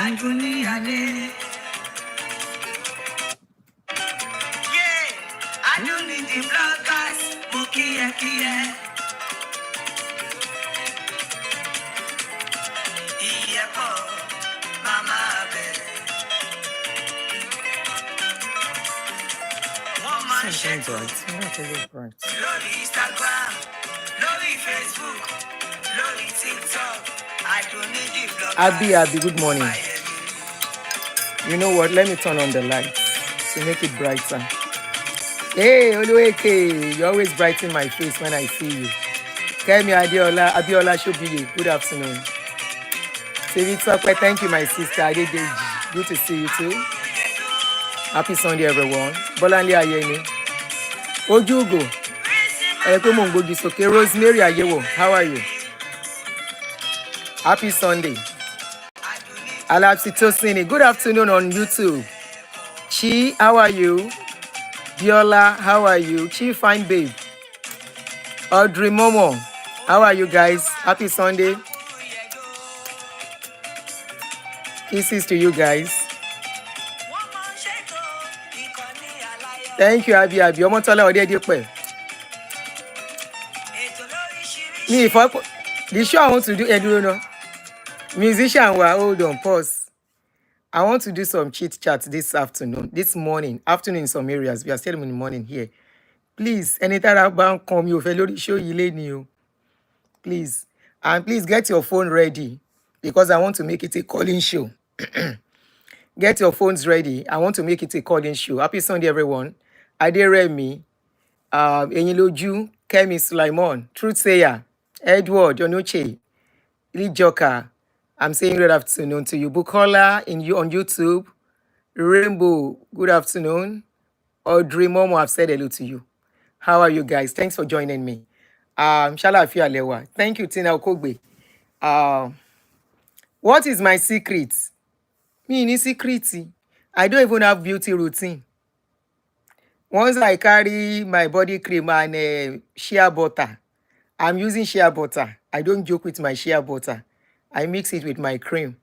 I don't need the bloggers, Mukia. Something bright, not really bright. Lórí Instagram, lórí Facebook, lórí TikTok. I don't need the bloggers. Abby, good morning. You know what? Let me turn on the lights to make it brighter. Hey, Oluweke, you always brighten my face when I see you. Kemi Abiola Shobiye, good afternoon. Sivitope, thank you, my sister. Adedeji, good to see you too. Happy Sunday, everyone. Bolanle Ayeni. Ojugo. Rosemary Ayewo, how are you? Happy Sunday. Alapsitosini, good afternoon on YouTube. Chi, how are you? Biola, how are you? Chi, fine babe. Audrey Momo, how are you guys? Happy Sunday. Kisses to you guys. Thank you, Abi. Omotola Odedepe. Me, if the show I want to do, Eduno. Musician, hold on, pause. I want to do some chit chat this afternoon, this morning, afternoon in some areas. We are still in the morning here. Please, anytime about come you fellow show you please. And please get your phone ready because I want to make it a calling show. Get your phones ready. I want to make it a calling show. Happy Sunday, everyone. Aderemi, Eniloju, Kemi Sulaimon, Truth Sayer, Edward, Onuche, Lee Joker. I'm saying good afternoon to you. Bukola on YouTube. Rainbow, good afternoon. Audrey Momo, I've said hello to you. How are you guys? Thanks for joining me. Shala Afia Lewa. Thank you, Tina Okogbe. What is my secret? Me in secret. I don't even have beauty routine. Once I carry my body cream and shea butter, I'm using shea butter. I don't joke with my shea butter. I mix it with my cream.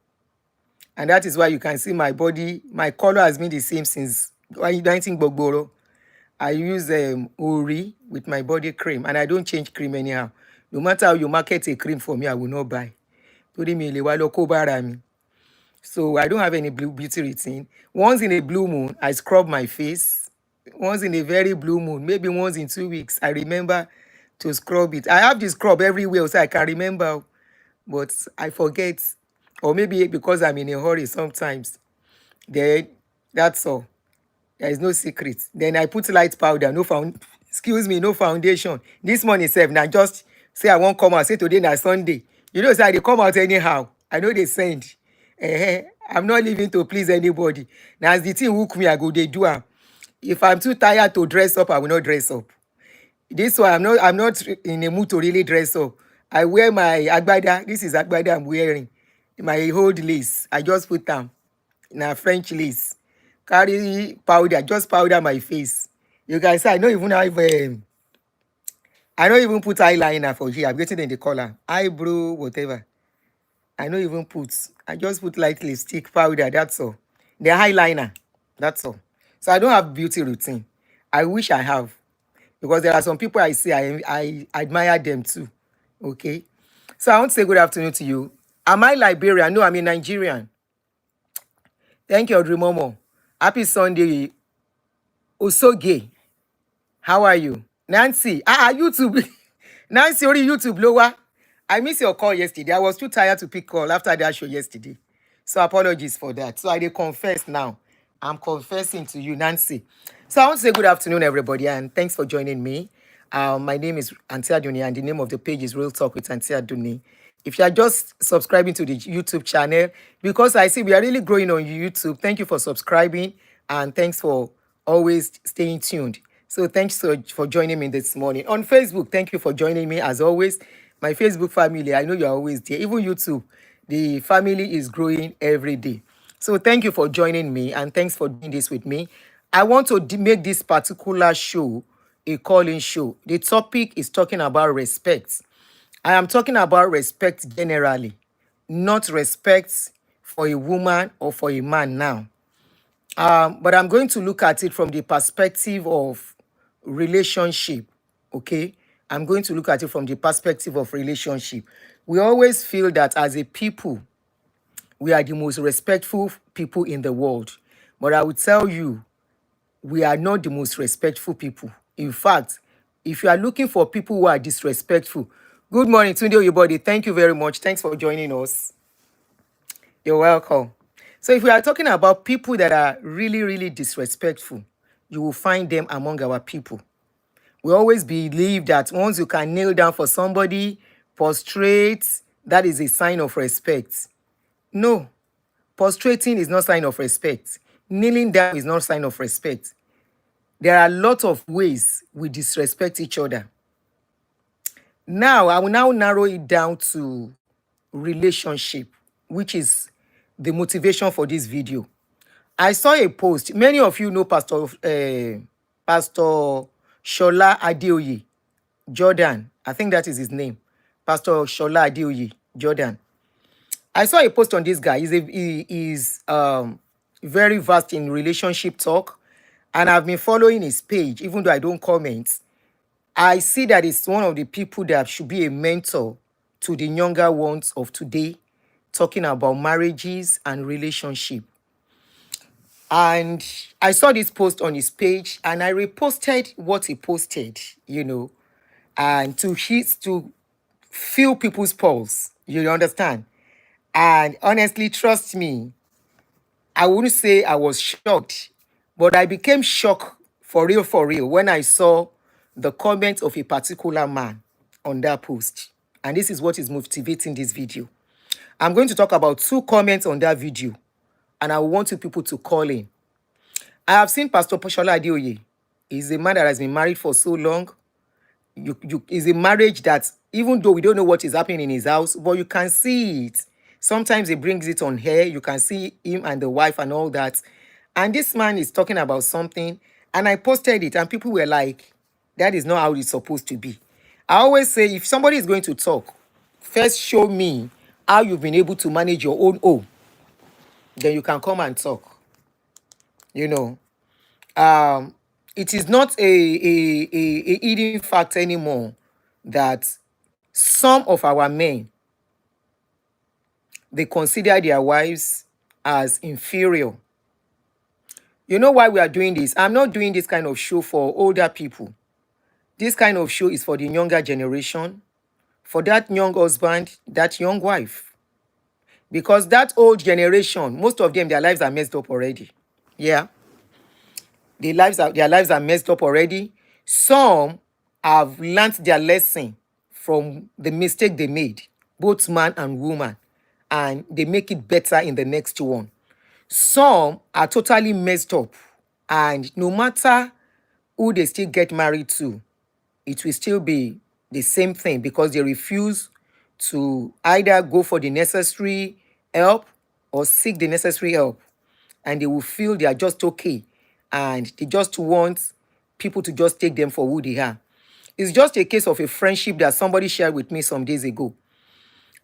And that is why you can see my body, my color has been the same since 19 I use Ori with my body cream and I don't change cream anyhow. No matter how you market a cream for me, I will not buy. So I don't have any beauty routine. Once in a blue moon, I scrub my face. Once in a very blue moon, maybe once in 2 weeks, I remember to scrub it. I have this scrub everywhere so I can remember, but I forget. Or maybe because I'm in a hurry sometimes. Then that's all. There is no secret. Then I put light powder, no foundation. This morning, now just say I won't come out. Say today na Sunday. You know, say they come out anyhow. I know they send. I'm not living to please anybody. Now as the thing hook me, I go they do am. If I'm too tired to dress up, I will not dress up. This one, I'm not in a mood to really dress up. I wear my agbada. This is agbada I'm wearing. My old lace. I just put them. Now French lace. Carry powder, just powder my face. You guys say I don't even have I don't even put eyeliner for here. I'm getting in the color. Eyebrow, whatever. I don't even put. I just put like lipstick powder, that's all. The eyeliner, that's all. So I don't have beauty routine. I wish I have. Because there are some people I see, I admire them too. Okay? So I want to say good afternoon to you. Am I Liberian? No, I'm a Nigerian. Thank you, Audrey Momo. Happy Sunday. Osoge. How are you? Nancy. YouTube. Nancy, only YouTube lower. I missed your call yesterday. I was too tired to pick call after that show yesterday. So apologies for that. So I did confess now. I'm confessing to you, Nancy. So I want to say good afternoon, everybody, and thanks for joining me. My name is Auntie Aduni, and the name of the page is Real Talk with Auntie Aduni. If you are just subscribing to the YouTube channel, because I see we are really growing on YouTube, thank you for subscribing, and thanks for always staying tuned. So thanks for joining me this morning. On Facebook, thank you for joining me as always. My Facebook family, I know you're always there. Even YouTube, the family is growing every day. So thank you for joining me, and thanks for doing this with me. I want to make this particular show a calling show. The topic is talking about respect. I am talking about respect generally, not respect for a woman or for a man now. But I'm going to look at it from the perspective of relationship. Okay. I'm going to look at it from the perspective of relationship. We always feel that as a people, we are the most respectful people in the world. But I will tell you, we are not the most respectful people. In fact, if you are looking for people who are disrespectful, good morning, Tunde Oyebode. Thank you very much. Thanks for joining us. You're welcome. So if we are talking about people that are really, really disrespectful, you will find them among our people. We always believe that once you can kneel down for somebody, prostrate, that is a sign of respect. No, prostrating is not sign of respect. Kneeling down is not sign of respect. There are a lot of ways we disrespect each other. Now, I will now narrow it down to relationship, which is the motivation for this video. I saw a post. Many of you know Pastor Shola Adeoye Jordan. I think that is his name. Pastor Shola Adeoye Jordan. I saw a post on this guy. He is very vast in relationship talk, and I've been following his page, even though I don't comment. I see that it's one of the people that should be a mentor to the younger ones of today, talking about marriages and relationship. And I saw this post on his page, and I reposted what he posted, and to feel people's pulse. You understand? And honestly, trust me, I wouldn't say I was shocked, but I became shocked for real, when I saw the comments of a particular man on that post. And this is what is motivating this video. I'm going to talk about 2 comments on that video, and I want you people to call in. I have seen Pastor Shola Adeoye. He's a man that has been married for so long. Is a marriage that, even though we don't know what is happening in his house, but you can see it. Sometimes he brings it on hair. You can see him and the wife and all that. And this man is talking about something, and I posted it, and people were like, that is not how it's supposed to be. I always say, if somebody is going to talk, first show me how you've been able to manage your own home. Then you can come and talk. It is not a hidden fact anymore that some of our men, they consider their wives as inferior. You know why we are doing this? I'm not doing this kind of show for older people. This kind of show is for the younger generation, for that young husband, that young wife. Because that old generation, most of them, their lives are messed up already. Yeah. Their lives are messed up already. Some have learned their lesson from the mistake they made, both man and woman, and they make it better in the next one. Some are totally messed up, and no matter who they still get married to, it will still be the same thing, because they refuse to either go for the necessary help or seek the necessary help, and they will feel they are just okay, and they just want people to just take them for who they are. It's just a case of a friendship that somebody shared with me some days ago.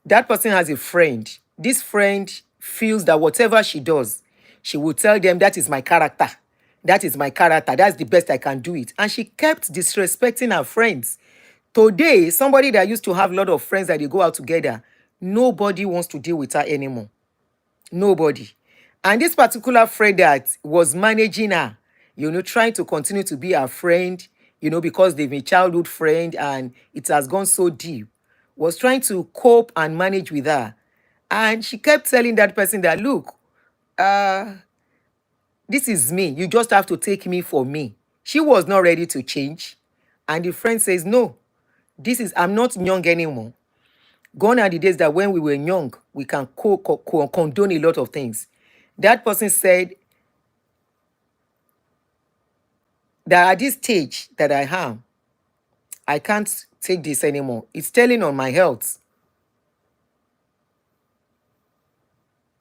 That person has a friend. This friend feels that whatever she does, she will tell them, that is my character. That is my character. That's the best I can do it. And she kept disrespecting her friends. Today, somebody that used to have a lot of friends that they go out together, nobody wants to deal with her anymore. Nobody. And this particular friend that was managing her, trying to continue to be her friend, because they've been a childhood friend and it has gone so deep, was trying to cope and manage with her. And she kept telling that person that, look, this is me. You just have to take me for me. She was not ready to change. And the friend says, no, I'm not young anymore. Gone are the days that when we were young, we can condone a lot of things. That person said that at this stage that I am, I can't take this anymore. It's telling on my health.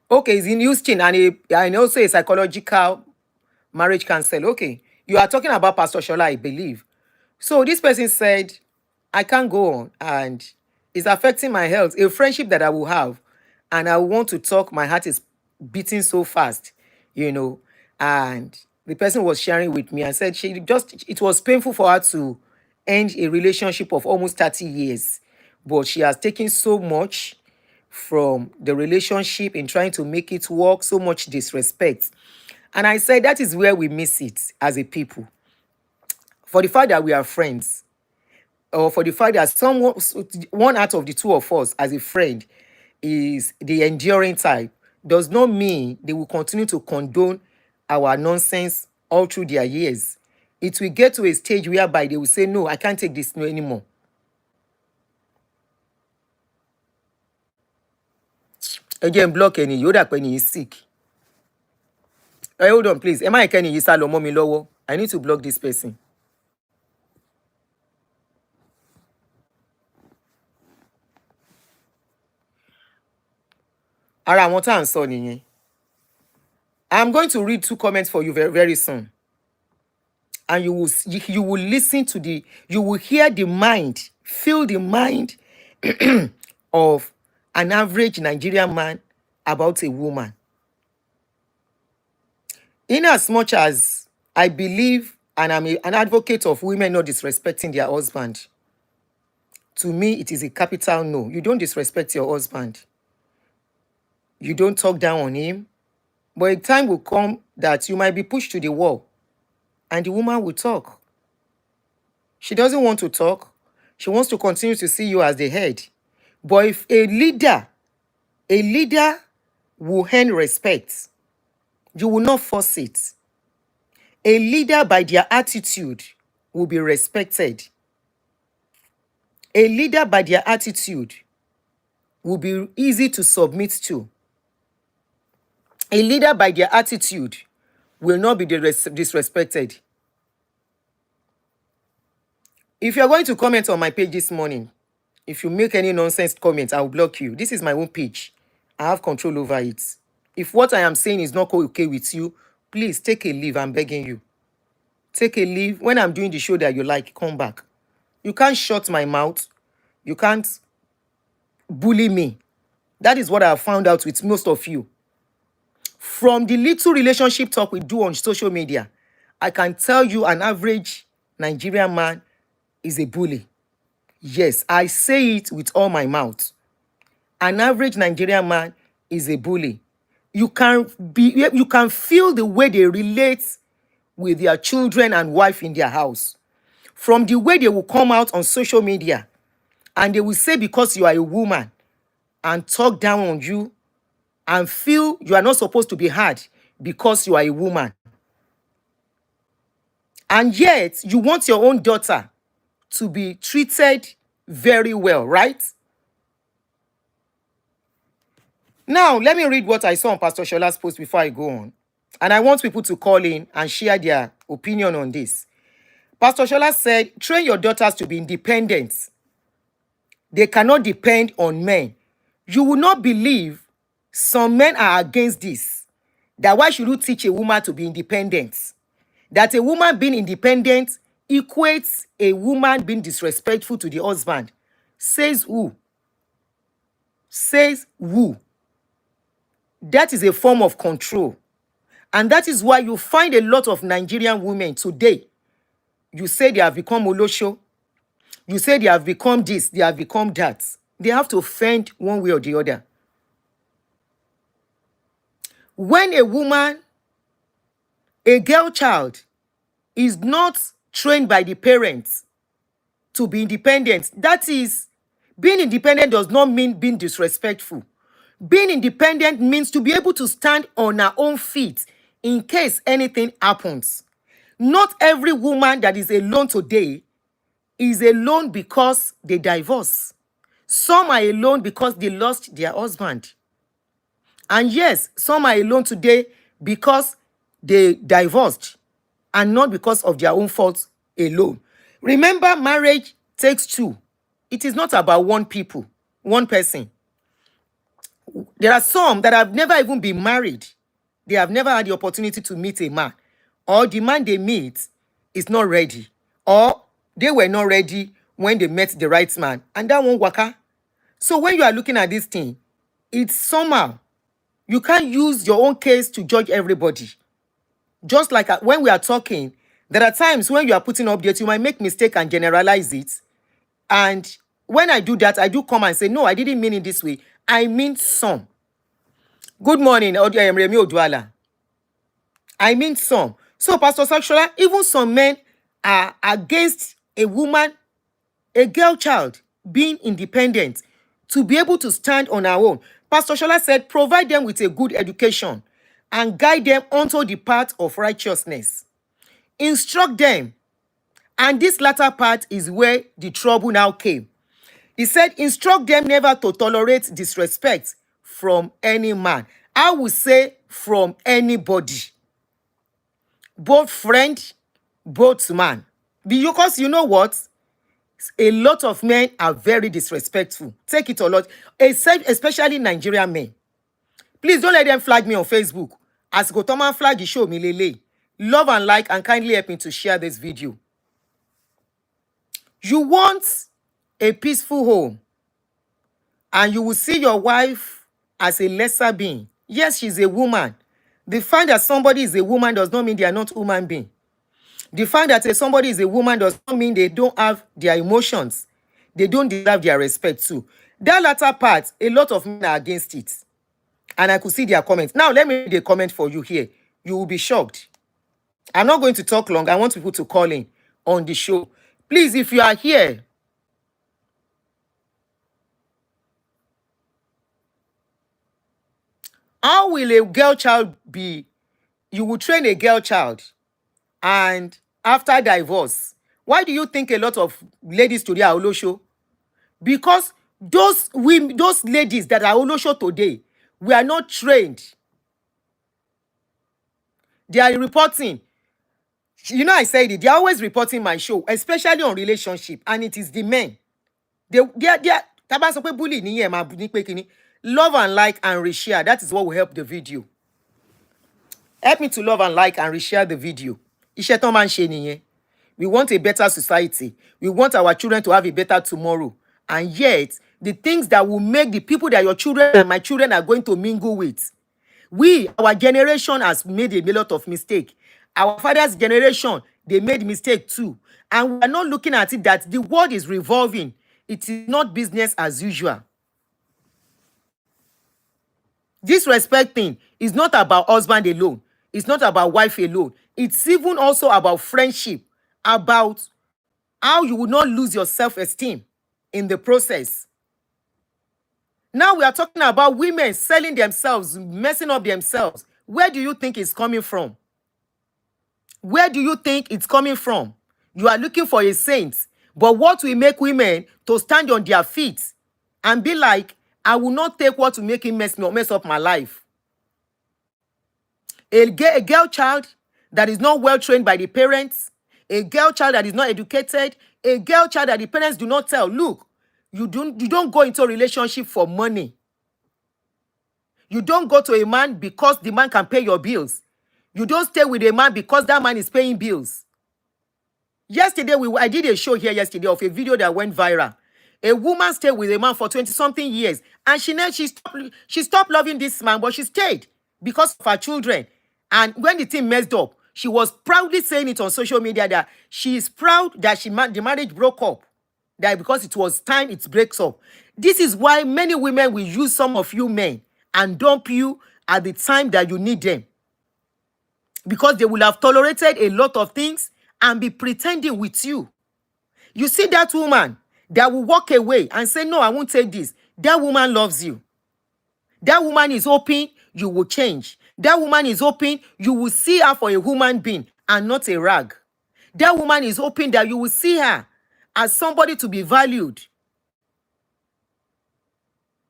Okay, he's in Houston, and also a psychological marriage counselor. Okay, you are talking about Pastor Shola, I believe. So this person said, I can't go on, and it's affecting my health, a friendship that I will have, and I want to talk. My heart is beating so fast, you know. And the person was sharing with me and said it was painful for her to end a relationship of almost 30 years, but she has taken so much from the relationship in trying to make it work, so much disrespect. And I said that is where we miss it as a people. For the fact that we are friends, or for the fact that one out of the two of us as a friend is the enduring type, does not mean they will continue to condone our nonsense all through their years. It will get to a stage whereby they will say, no, I can't take this no anymore. Again, block any, you that when is sick. Hey, hold on, please. Am I Kenny Yisalo Momi Lowo? I need to block this person. Ara àwọn tá à ń sọ nìyẹn. I'm going to read 2 comments for you very, very soon. And you will listen to you will hear the mind, feel the mind of an average Nigerian man about a woman. In as much as I believe and I'm an advocate of women not disrespecting their husband, to me, it is a capital no. You don't disrespect your husband. You don't talk down on him. But a time will come that you might be pushed to the wall and the woman will talk. She doesn't want to talk. She wants to continue to see you as the head. But if a leader will earn respect, you will not force it. A leader by their attitude will be respected. A leader by their attitude will be easy to submit to. A leader by their attitude will not be disrespected. If you're going to comment on my page this morning, if you make any nonsense comment, I'll block you. This is my own page. I have control over it. If what I am saying is not okay with you, please take a leave. I'm begging you. Take a leave. When I'm doing the show that you like, come back. You can't shut my mouth. You can't bully me. That is what I have found out with most of you. From the little relationship talk we do on social media, I can tell you an average Nigerian man is a bully. Yes, I say it with all my mouth. An average Nigerian man is a bully. You can feel the way they relate with their children and wife in their house. From the way they will come out on social media and they will say because you are a woman and talk down on you and feel you are not supposed to be heard because you are a woman. And yet, you want your own daughter to be treated very well, right? Now, let me read what I saw on Pastor Shola's post before I go on. And I want people to call in and share their opinion on this. Pastor Shola said, train your daughters to be independent. They cannot depend on men. You will not believe some men are against this. That why should you teach a woman to be independent? That a woman being independent equates a woman being disrespectful to the husband. Says who? Says who? That is a form of control. And that is why you find a lot of Nigerian women today. You say they have become Olosho. You say they have become this, they have become that. They have to fend one way or the other. When a woman, a girl child, is not trained by the parents to be independent, that is, being independent does not mean being disrespectful. Being independent means to be able to stand on her own feet in case anything happens. Not every woman that is alone today is alone because they divorce. Some are alone because they lost their husband. And yes, some are alone today because they divorced and not because of their own fault alone. Remember, marriage takes two. It is not about one person. There are some that have never even been married. They have never had the opportunity to meet a man. Or the man they meet is not ready. Or they were not ready when they met the right man. And that won't work. So when you are looking at this thing, it's somehow You can't use your own case to judge everybody. Just like when we are talking, there are times when you are putting updates, you might make mistake and generalize it. And when I do that, I do come and say, no, I didn't mean it this way. I mean some. Good morning, Remi Odwala. I mean some. So, Pastor Sakshola, even some men are against a woman, a girl child, being independent, to be able to stand on her own. Pastor Shola said, provide them with a good education and guide them onto the path of righteousness. Instruct them. And this latter part is where the trouble now came. He said, instruct them never to tolerate disrespect from any man. I would say from anybody. Both friend, both man. Because you know what? A lot of men are very disrespectful. Take it or not. Especially Nigerian men. Please don't let them flag me on Facebook. As Gotoma flag, you show me lele. Love and like and kindly help me to share this video. You want a peaceful home and you will see your wife as a lesser being. Yes, she's a woman. The fact that somebody is a woman does not mean they are not human being. The fact that somebody is a woman does not mean they don't have their emotions. They don't deserve their respect too. That latter part, a lot of men are against it. And I could see their comments. Now, let me read a comment for you here. You will be shocked. I'm not going to talk long. I want people to call in on the show. Please, if you are here, how will a girl child be? You will train a girl child and after divorce, why do you think a lot of ladies today are olosho? Because those women, those ladies that are olosho today, we are not trained. They are reporting. You know, I said it. They are always reporting my show, especially on relationship, and it is the men. They are. Taba sọ pé bully ni yẹn, ma ní pé kíni. Love and like and reshare. That is what will help the video. Help me to love and like and reshare the video. Iṣẹ́ tán máa ń ṣe nìyẹn. We want a better society. We want our children to have a better tomorrow. And yet, the things that will make the people that your children and my children are going to mingle with, our generation has made a lot of mistake. Our father's generation, they made mistake too. And we are not looking at it that the world is revolving. It is not business as usual. This respect thing is not about husband alone. It's not about wife alone. It's even also about friendship, about how you will not lose your self-esteem in the process. Now we are talking about women selling themselves, messing up themselves. Where do you think it's coming from? Where do you think it's coming from? You are looking for a saint. But what will make women to stand on their feet and be like, I will not take what will make him mess up my life. A girl child that is not well trained by the parents, a girl child that is not educated, a girl child that the parents do not tell, look, you don't go into a relationship for money. You don't go to a man because the man can pay your bills. You don't stay with a man because that man is paying bills. Yesterday, I did a show here yesterday of a video that went viral. A woman stayed with a man for 20-something years, and she stopped loving this man, but she stayed because of her children. And when the thing messed up, she was proudly saying it on social media that she is proud that the marriage broke up, that because it was time it breaks up. This is why many women will use some of you men and dump you at the time that you need them, because they will have tolerated a lot of things and be pretending with you. You see that woman that will walk away and say, no, I won't take this. That woman loves you. That woman is hoping you will change. That woman is hoping you will see her for a human being and not a rag. That woman is hoping that you will see her as somebody to be valued.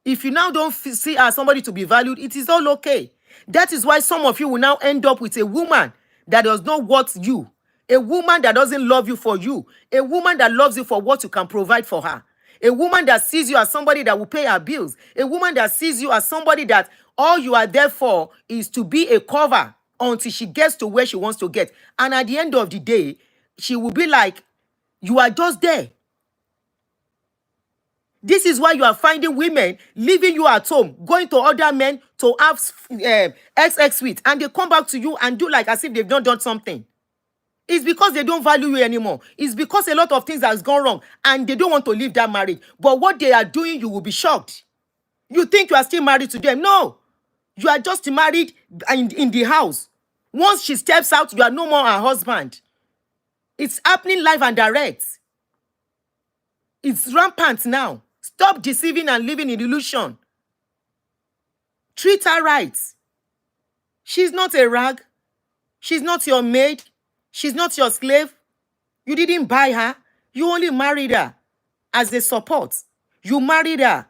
If you now don't see her as somebody to be valued, it is all okay. That is why some of you will now end up with a woman that does not want you. A woman that doesn't love you for you. A woman that loves you for what you can provide for her. A woman that sees you as somebody that will pay her bills. A woman that sees you as somebody that all you are there for is to be a cover until she gets to where she wants to get. And at the end of the day, she will be like, you are just there. This is why you are finding women leaving you at home, going to other men to have XX with, and they come back to you and do like as if they've not done something. It's because they don't value you anymore. It's because a lot of things has gone wrong and they don't want to leave that marriage. But what they are doing, you will be shocked. You think you are still married to them. No. You are just married in the house. Once she steps out, you are no more her husband. It's happening live and direct. It's rampant now. Stop deceiving and living in illusion. Treat her right. She's not a rag. She's not your maid. She's not your slave. You didn't buy her. You only married her as a support. You married her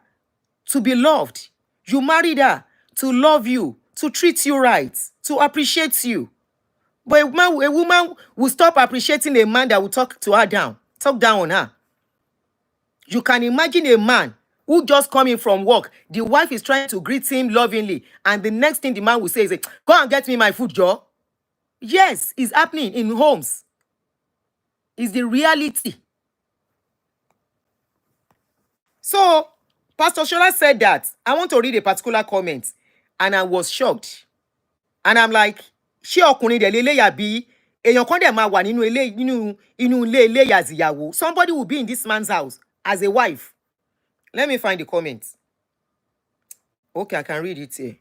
to be loved. You married her to love you, to treat you right, to appreciate you. But a woman will stop appreciating a man that will talk down on her. You can imagine a man who just coming from work. The wife is trying to greet him lovingly, and the next thing the man will say is, go and get me my food, Joe. Yes, it's happening in homes. It's the reality. So, Pastor Shola said that. I want to read a particular comment, and I was shocked. And I'm like, ṣé ọkùnrin dẹ̀ lélẹ́yà bí èèyàn kan dẹ̀ máa wà nínú ilé eléyà ìyàwó. Somebody will be in this man's house as a wife. Let me find the comments. Okay, I can read it here.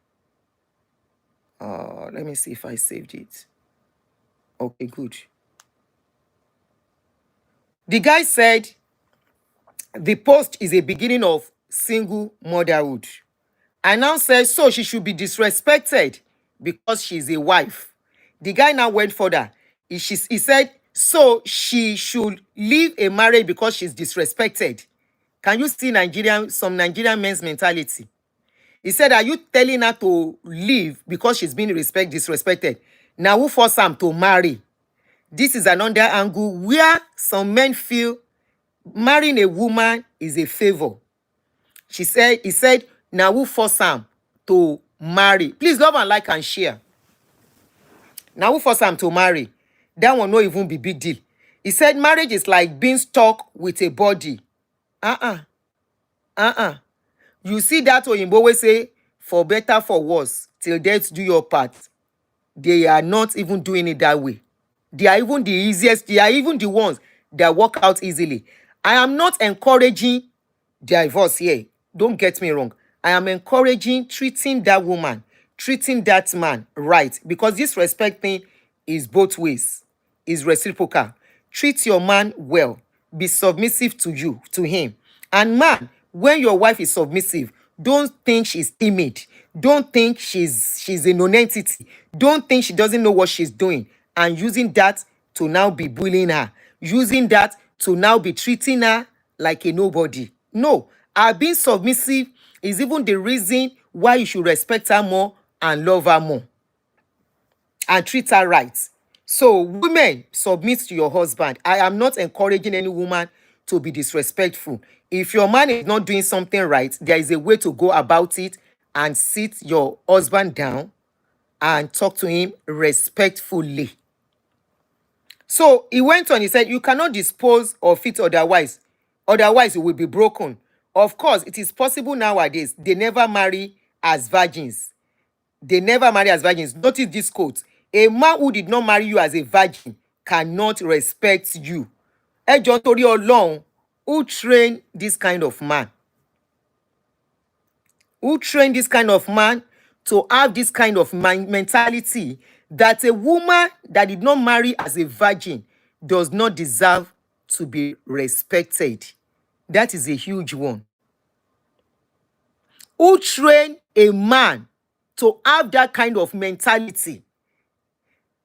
Let me see if I saved it. Okay, good. The guy said, the post is a beginning of single motherhood. I now said, so she should be disrespected because she's a wife. The guy now went further. He said, so she should leave a marriage because she's disrespected. Can you see some Nigerian men's mentality? He said, are you telling her to leave because she's being disrespected? Now who force her to marry? This is another angle where some men feel marrying a woman is a favor. He said, now who force him to marry? Please love and like and share. Now who force him to marry? That will not even be big deal. He said marriage is like being stuck with a body. You see that Oyinbo always say, for better, for worse, till death do your part. They are not even doing it that way. They are even the easiest. They are even the ones that work out easily. I am not encouraging divorce here. Don't get me wrong. I am encouraging treating that woman, treating that man right. Because this respect thing is both ways. Is reciprocal. Treat your man well. Be submissive to him. And man, when your wife is submissive, don't think she's timid. Don't think she's a non-entity. Don't think she doesn't know what she's doing. And using that to now be bullying her. Using that to now be treating her like a nobody. No, her being submissive is even the reason why you should respect her more and love her more. And treat her right. So, women, submit to your husband. I am not encouraging any woman to be disrespectful. If your man is not doing something right, there is a way to go about it and sit your husband down and talk to him respectfully. So he went on, he said, you cannot dispose of it otherwise. Otherwise, it will be broken. Of course, it is possible nowadays. They never marry as virgins. They never marry as virgins. Notice this quote. A man who did not marry you as a virgin cannot respect you. Ẹ jọ̀ọ́ nítorí Ọlọ́run, who trained this kind of man? Who trained this kind of man to have this kind of mentality that a woman that did not marry as a virgin does not deserve to be respected? That is a huge one. Who trained a man to have that kind of mentality?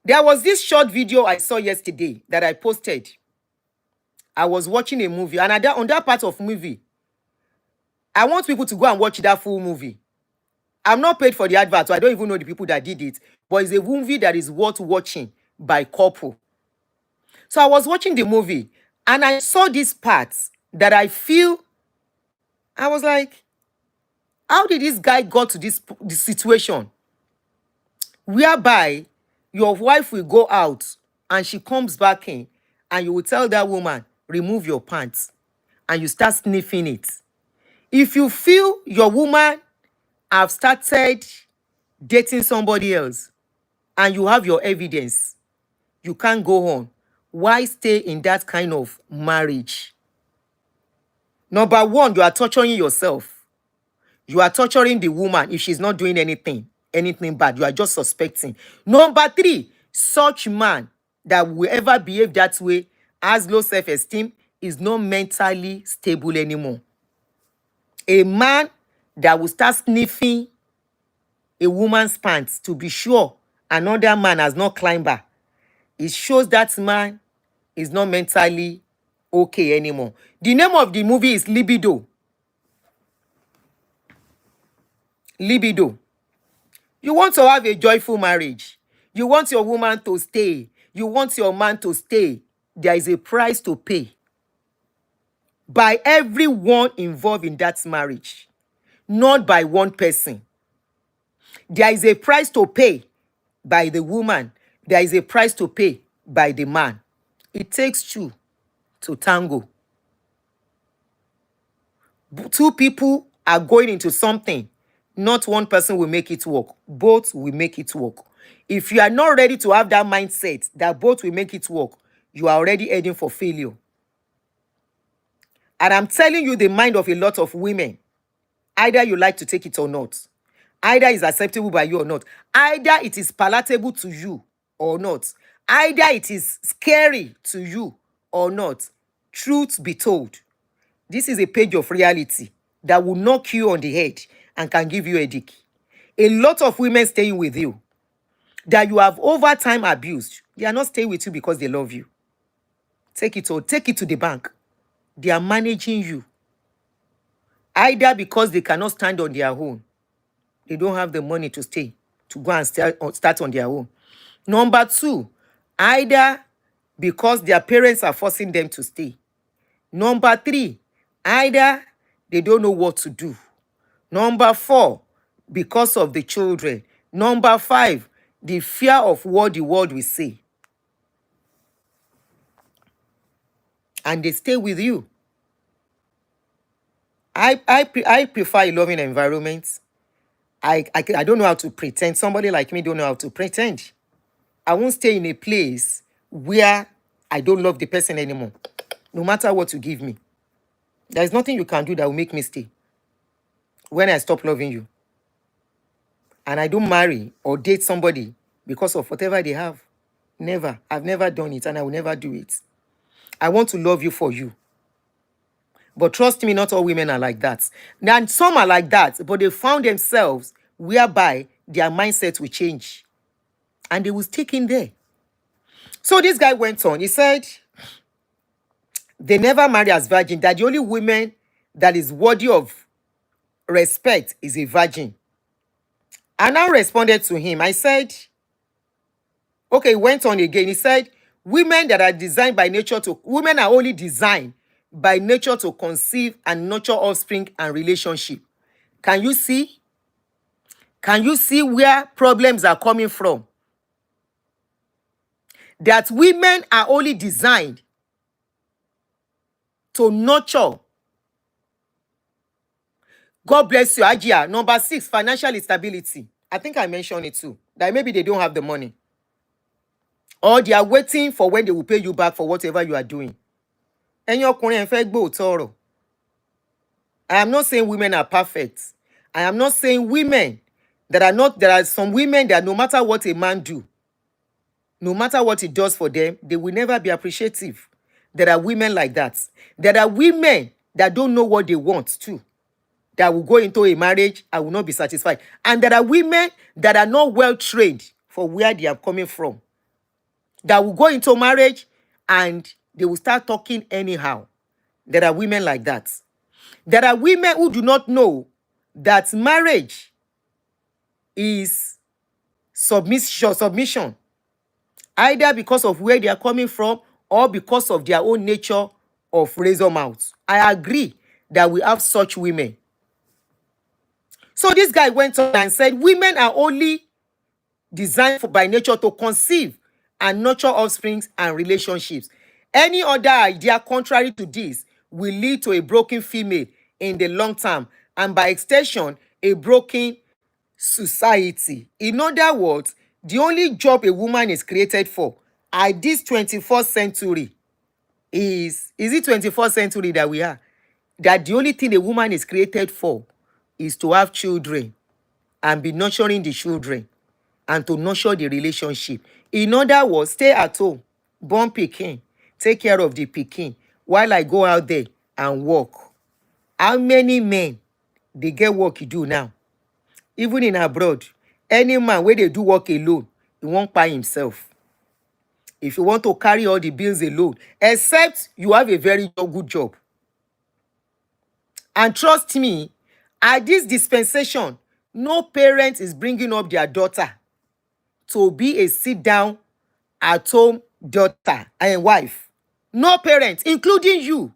There was this short video I saw yesterday that I posted. I was watching a movie, and on that part of movie, I want people to go and watch that full movie. I'm not paid for the advert, so I don't even know the people that did it. But it's a movie that is worth watching by couple. So I was watching the movie, and I saw this part that I was like, how did this guy got to this situation? Whereby your wife will go out, and she comes back in, and you will tell that woman, remove your pants, and you start sniffing it. If you feel your woman have started dating somebody else and you have your evidence, you can't go on. Why stay in that kind of marriage? Number one, you are torturing yourself. You are torturing the woman if she's not doing anything bad. You are just suspecting. Number three, such man that will ever behave that way, has low self-esteem, is not mentally stable anymore. A man that will start sniffing a woman's pants to be sure another man has not climbed her, it shows that man is not mentally okay anymore. The name of the movie is Libido. Libido. You want to have a joyful marriage. You want your woman to stay. You want your man to stay. There is a price to pay by everyone involved in that marriage, not by one person. There is a price to pay by the woman. There is a price to pay by the man. It takes two to tango. Two people are going into something. Not one person will make it work. Both will make it work. If you are not ready to have that mindset that both will make it work, you are already heading for failure. And I'm telling you the mind of a lot of women. Either you like to take it or not. Either it's acceptable by you or not. Either it is palatable to you or not. Either it is scary to you or not. Truth be told, this is a page of reality that will knock you on the head and can give you a headache. A lot of women staying with you that you have over time abused, they are not staying with you because they love you. Take it to the bank. They are managing you. Either because they cannot stand on their own. They don't have the money to stay, to go and start on their own. Number two, either because their parents are forcing them to stay. Number three, either they don't know what to do. Number four, because of the children. Number five, the fear of what the world will say. And they stay with you. I prefer a loving environment. I don't know how to pretend. Somebody like me don't know how to pretend. I won't stay in a place where I don't love the person anymore. No matter what you give me. There's nothing you can do that will make me stay. When I stop loving you. And I don't marry or date somebody because of whatever they have. Never. I've never done it and I will never do it. I want to love you for you. But trust me, not all women are like that. And some are like that, but they found themselves whereby their mindset will change. And they will stick in there. So this guy went on. He said, they never marry as virgin. That the only woman that is worthy of respect is a virgin. I now responded to him. I said, okay, he went on again. He said, women that are designed by nature to, women are only designed by nature to conceive and nurture offspring and relationship. Can you see? Can you see where problems are coming from? That women are only designed to nurture. God bless you, Ajia. Number 6, financial instability. I think I mentioned it too. That maybe they don't have the money. Or they are waiting for when they will pay you back for whatever you are doing. And your current effect go toro. I am not saying women are perfect. I am not saying women that are not, there are some women that no matter what a man do, no matter what he does for them, they will never be appreciative. There are women like that. There are women that don't know what they want too. That will go into a marriage and will not be satisfied. And there are women that are not well trained for where they are coming from. That will go into marriage and they will start talking anyhow. There are women like that. There are women who do not know that marriage is submission. Either because of where they are coming from or because of their own nature of razor mouth. I agree that we have such women. So this guy went on and said, women are only designed by nature to conceive and nurture offsprings and relationships. Any other idea contrary to this will lead to a broken female in the long term, and by extension, a broken society. In other words, the only job a woman is created for at this 21st century is it 21st century that we are? That the only thing a woman is created for is to have children and be nurturing the children and to nurture the relationship. In other words, stay at home, born pikin, take care of the pikin while I go out there and work. How many men they get work you do now? Even in abroad, any man where they do work alone, he won't buy himself. If you want to carry all the bills alone, except you have a very good job. And trust me, at this dispensation, no parent is bringing up their daughter to be a sit-down at-home daughter and wife. No parent, including you,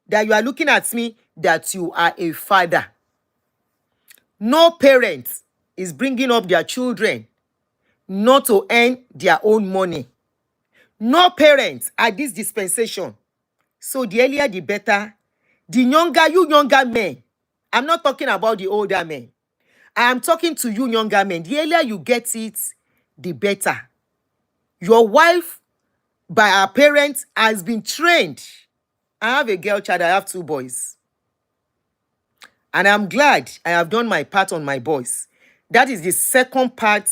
that you are looking at me, that you are a father. No parent is bringing up their children not to earn their own money. No parents at this dispensation. So the earlier the better. The younger, you younger men, I'm not talking about the older men. I am talking to you younger men. The earlier you get it, the better. Your wife, by her parents, has been trained. I have a girl child, I have 2 boys. And I'm glad I have done my part on my boys. That is the second part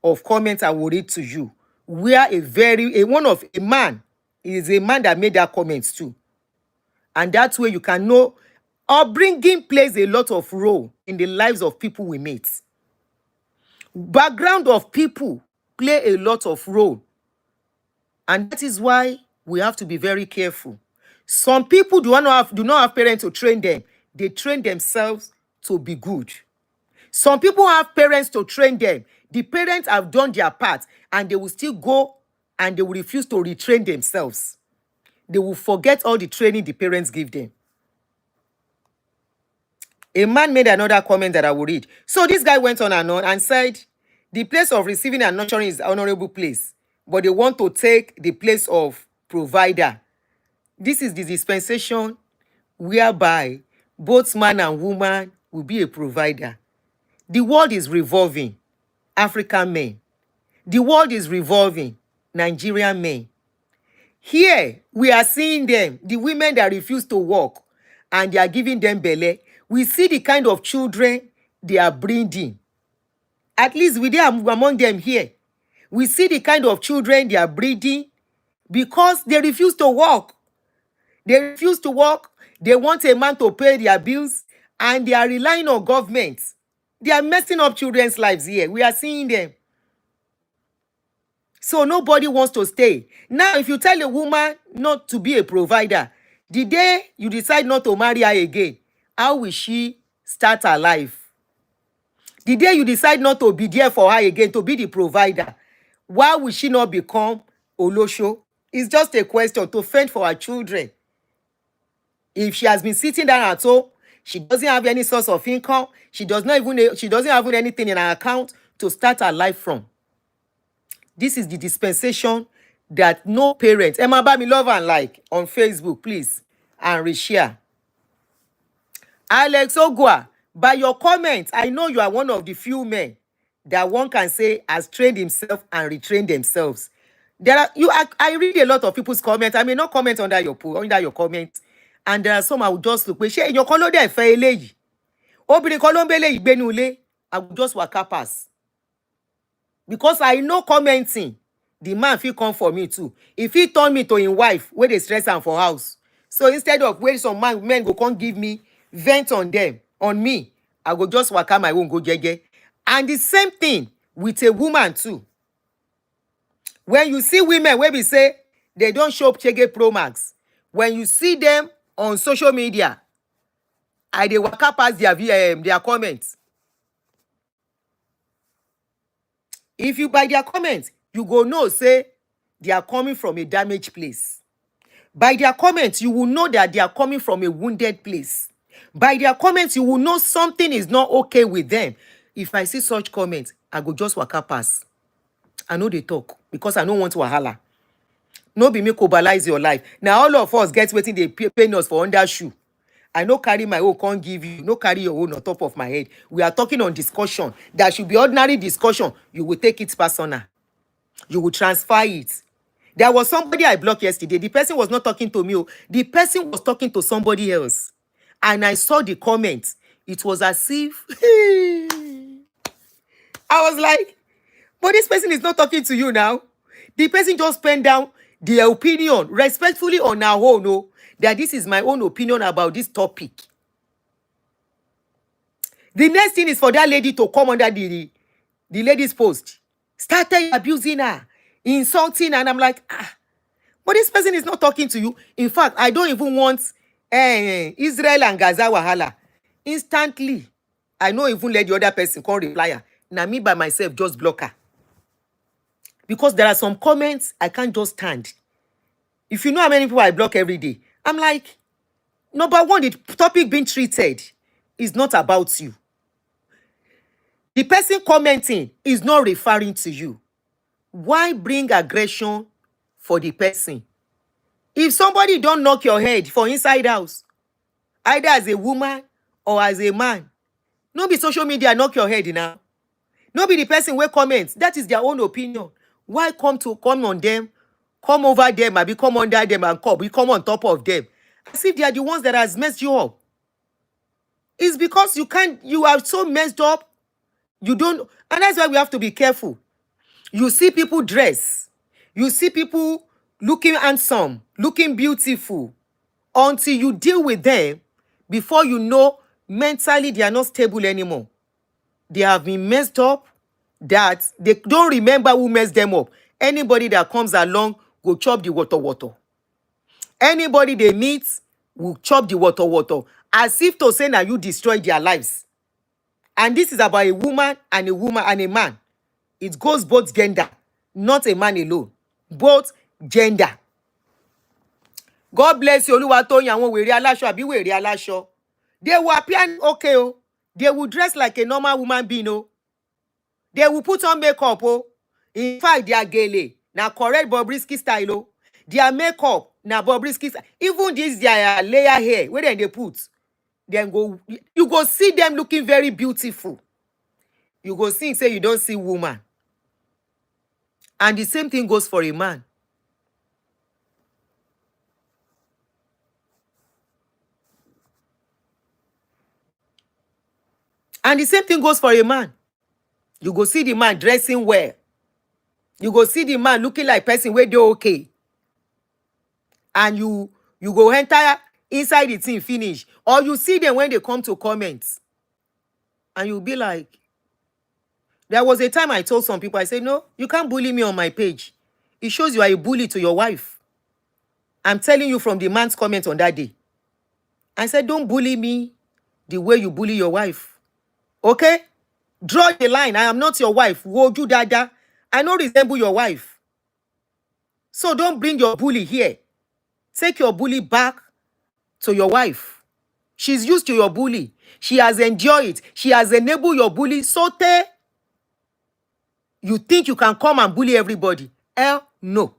of comment I will read to you. Where a man is a man that made that comment too. And that way you can know upbringing plays a lot of role in the lives of people we meet. Background of people play a lot of role. And that is why we have to be very careful. Some people do not have parents to train them. They train themselves to be good. Some people have parents to train them. The parents have done their part and they will still go and they will refuse to retrain themselves. They will forget all the training the parents give them. A man made another comment that I will read. So this guy went on and said, the place of receiving and nurturing is an honorable place, but they want to take the place of provider. This is the dispensation whereby both man and woman will be a provider. The world is revolving, African men. The world is revolving, Nigerian men. Here, we are seeing them, the women that refuse to work, and they are giving them belly. We see the kind of children they are breeding. At least we are among them here. We see the kind of children they are breeding because they refuse to work. They refuse to work. They want a man to pay their bills, and they are relying on government. They are messing up children's lives here. We are seeing them. So nobody wants to stay. Now, if you tell a woman not to be a provider, the day you decide not to marry her again, how will she start her life? The day you decide not to be there for her again, to be the provider, why will she not become Olosho? It's just a question to fend for her children. If she has been sitting down at home, she doesn't have any source of income, she doesn't have anything in her account to start her life from. This is the dispensation that no parent. Emma Bami love and like on Facebook, please, and reshare. Alex Ogwa, by your comments, I know you are one of the few men that one can say has trained himself and retrained themselves. I read a lot of people's comments. I may not comment under your comment, and there are some I will just look. Shey your color there fe eleyi. Obìnrin kan ló ń bele ìgbénu ilé. I will just waka pass. Because I know commenting, the man fit come for me too. If he turn me to his wife, where they stress am for house. So instead of where some men go come give me vent on them, on me, I go just waka my own go jeje. And the same thing with a woman too. When you see women where we say they don't show Chege Pro Max, when you see them on social media, I dey waka pass their comments. If you by their comments, you go know say they are coming from a damaged place. By their comments, you will know that they are coming from a wounded place. By their comments, you will know something is not okay with them. If I see such comments, I go just waka pass. I know they talk because I don't want to wahala. No be me cobalize your life. Now all of us get waiting they pay us for under shoe. I no carry my own, can't give you. No carry your own on top of my head. We are talking on discussion. That should be ordinary discussion. You will take it personal. You will transfer it. There was somebody I blocked yesterday. The person was not talking to me. Oh. The person was talking to somebody else. And I saw the comments. It was as if... I was like, but this person is not talking to you now. The person just penned down their opinion respectfully on our own, no, that this is my own opinion about this topic. The next thing is for that lady to come under the lady's post. Started abusing her, insulting her, and I'm like, but this person is not talking to you. In fact, I don't even want Israel and Gaza wahala. Instantly, I don't even let the other person come reply her. Now me by myself just block her. Because there are some comments I can't just stand. If you know how many people I block every day, I'm like, number one, the topic being treated is not about you. The person commenting is not referring to you. Why bring aggression for the person? If somebody don't knock your head for inside house, either as a woman or as a man, no be social media knock your head now. No be the person where comments. That is their own opinion. Why come on them, come over them, maybe come under them and come on top of them? As if they are the ones that has messed you up. It's because you are so messed up, you don't, and that's why we have to be careful. You see people dress, you see people looking handsome, looking beautiful, until you deal with them, before you know, mentally they are not stable anymore. They have been messed up, that they don't remember who messed them up. Anybody that comes along go chop the water. Anybody they meet will chop the water. As if to say now you destroy their lives. And this is about a woman and a man. It goes both gender, not a man alone. Both gender. God bless you. Oluwatoyin àwọn wèrè aláṣọ àbí wèrè aláṣọ. They will appear okay. Oh. They will dress like a normal woman being. Oh. They will put on makeup. Oh. In fact, they are gele. Now correct Bobrisky style. Oh. Their makeup now Bobrisky style. Even this their layer hair, where they put, then you go see them looking very beautiful. You go see, say you don't see woman. And the same thing goes for a man. And the same thing goes for a man. You go see the man dressing well. You go see the man looking like person where they okay. And you go enter inside the thing finish. Or you see them when they come to comments. And you'll be like, there was a time I told some people, I said, no, you can't bully me on my page. It shows you are a bully to your wife. I'm telling you from the man's comment on that day. I said, don't bully me the way you bully your wife. Okay? Draw the line. I am not your wife. Woju dada. I don't resemble your wife. So don't bring your bully here. Take your bully back to your wife. She's used to your bully. She has enjoyed it. She has enabled your bully. Sote. You think you can come and bully everybody? Hell no.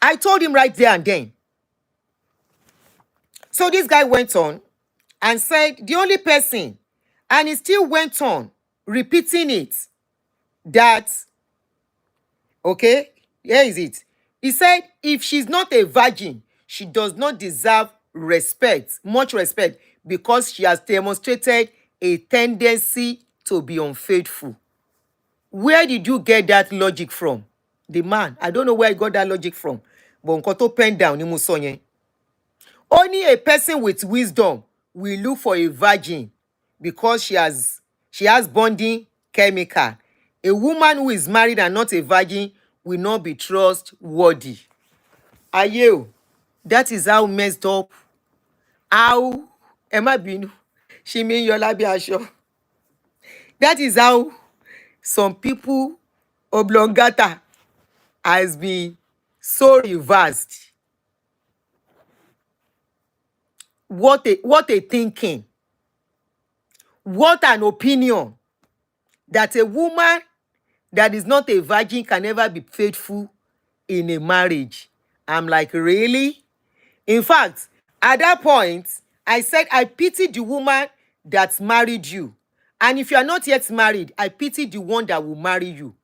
I told him right there and then. So this guy went on and said the only person, and he still went on repeating it, that, okay, here is it. He said, if she's not a virgin, she does not deserve respect, much respect, because she has demonstrated a tendency to be unfaithful. Where did you get that logic from? The man. I don't know where he got that logic from. But nǹkan tó pen down ni mo sọ yẹn. Only a person with wisdom will look for a virgin because she has bonding chemical. A woman who is married and not a virgin will not be trustworthy. Ayé o, that is how messed up. How ẹ má bínú. Ṣé mi ń yọ lábẹ́ aṣọ. That is how some people oblongata has been so reversed. What a thinking. What an opinion. That a woman that is not a virgin can never be faithful in a marriage. I'm like, really? In fact, at that point, I said, I pity the woman that married you. And if you are not yet married, I pity the one that will marry you.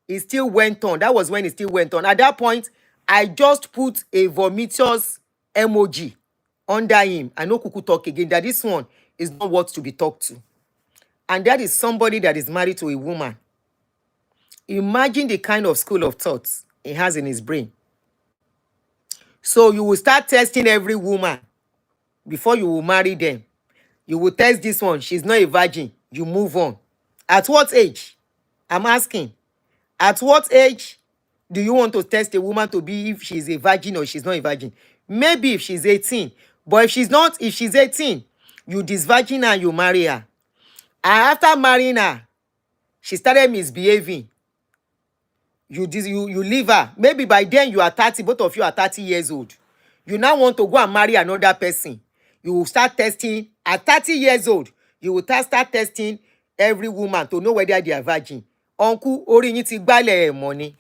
It still went on. That was when it still went on. At that point, I just put a vomitous emoji under him. I know Kuku talk again, that this one is not worth to be talked to. And that is somebody that is married to a woman. Imagine the kind of school of thoughts he has in his brain. So you will start testing every woman before you will marry them. You will test this one. She's not a virgin. You move on. At what age? I'm asking. At what age do you want to test a woman to be if she's a virgin or she's not a virgin? Maybe if she's 18. But if she's not, if she's 18, you disvirgin her and you marry her. And after marrying her, she started misbehaving. You leave her. Maybe by then you are 30, both of you are 30 years old. You now want to go and marry another person. You will start testing. At 30 years old, you will start testing every woman to know whether they are virgin. Uncle, orí yín ti gbálẹ̀ money.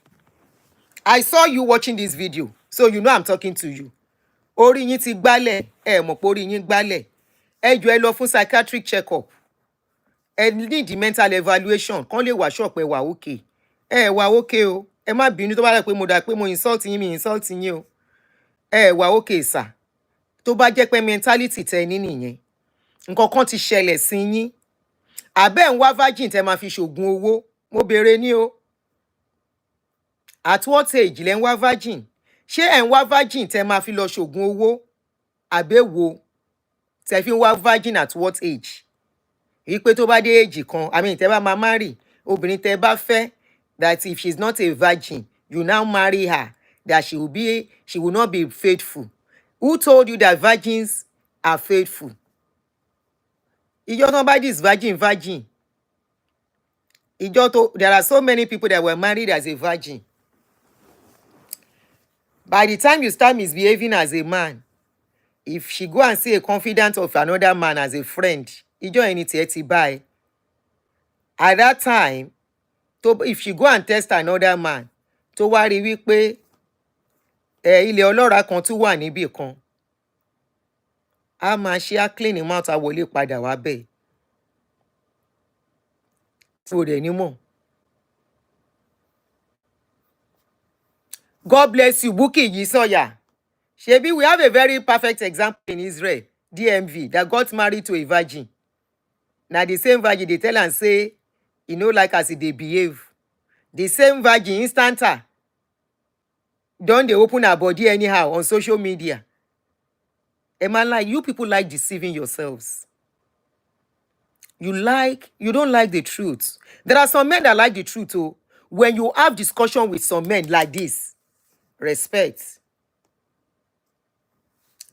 I saw you watching this video, so you know I'm talking to you. Orí yín ti gbálẹ̀, mọ̀ pé orí yín gbálẹ̀. Ẹ jọ̀ọ́ ẹ lọ fún psychiatric check-up. Ẹ need the mental evaluation. Kán lè wá shop ẹ wà okay. Wà okay o. Ẹ má bínú tó bá dà pé mo insult yín, mi insult yín o. Wà okay sir. Tó bá jẹ́ pé mentality tẹ́ ní nìyẹn. Nǹkan kan ti ṣẹlẹ̀ sí yín. Àbẹ́ ń wá virgin tẹ́ máa fi ṣògùn owó. Mo béèrè ní o. At what age lẹ ń wá virgin? Ṣé ẹ̀ ń wá virgin tẹ́ máa fi lọ ṣògùn owó? Àbẹ́ wo tẹ́ fi ń wá virgin at what age? Wípé tó bá dé age kan, I mean tẹ́ bá máa marry, obìnrin tẹ́ bá fẹ́, that if she's not a virgin, you now marry her, that she will not be faithful. Who told you that virgins are faithful? Nobody is virgin. There are so many people that were married as a virgin. By the time you start misbehaving as a man, if she go and see a confidant of another man as a friend, buy. At that time, if she go and test another man, tó wá rí wípé ilé ọlọ́ràá kan tún wà níbì kan, a máa ṣe á clean him out, a wọlé padà wá bẹ́ẹ̀. Fò dẹ̀ ní mọ̀. God bless you, Buki Yisoya. Shebi, we have a very perfect example in Israel, DMV, that got married to a virgin. Now the same virgin, they tell and say, you know, like as they behave. The same virgin, instanta, don't they open her body anyhow on social media? A man like you, people like deceiving yourselves. You don't like the truth. There are some men that like the truth too. When you have discussion with some men like this, respect.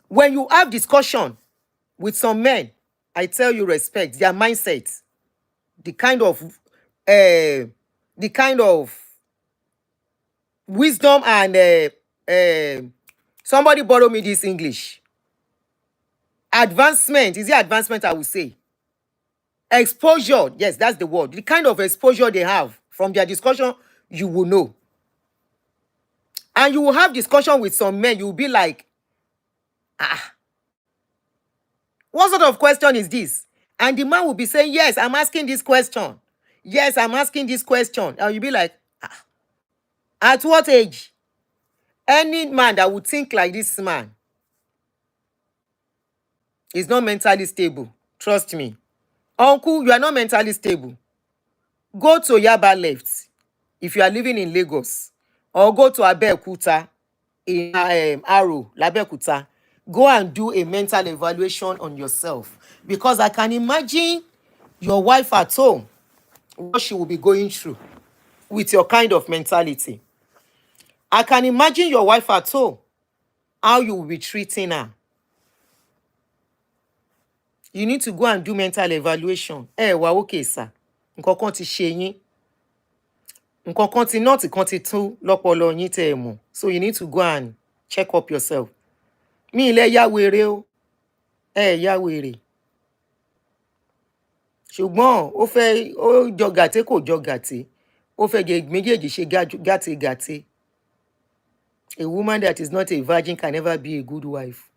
When you have discussion with some men, I tell you respect their mindset, the kind of wisdom and somebody borrow me this English. Advancement, is it advancement I would say? Exposure, yes, that's the word. The kind of exposure they have from their discussion, you will know. And you will have discussion with some men, you will be like, what sort of question is this? And the man will be saying, yes, I'm asking this question. Yes, I'm asking this question. And you'll be like, at what age? Any man that would think like this man is not mentally stable. Trust me. Uncle, you are not mentally stable. Go to Yaba left if you are living in Lagos, or go to Abeokuta in Aro, Labekuta. Go and do a mental evaluation on yourself, because I can imagine your wife at home, what she will be going through with your kind of mentality. I can imagine your wife at home, how you will be treating her. You need to go and do mental evaluation. Wà okay, sir. Nǹkan kan ti ṣe yín. Nǹkan kan ti not kan ti tú lọ́pọlọ yín tẹ́ ẹ mọ̀. So you need to go and check up yourself. Mi ilẹ̀ ya wèrè o. Ya wèrè. Ṣùgbọ́n ó jọ gàté kò jọ gàté. Ó fẹ́ jẹ méjèèjì ṣe gàté. A woman that is not a virgin can never be a good wife.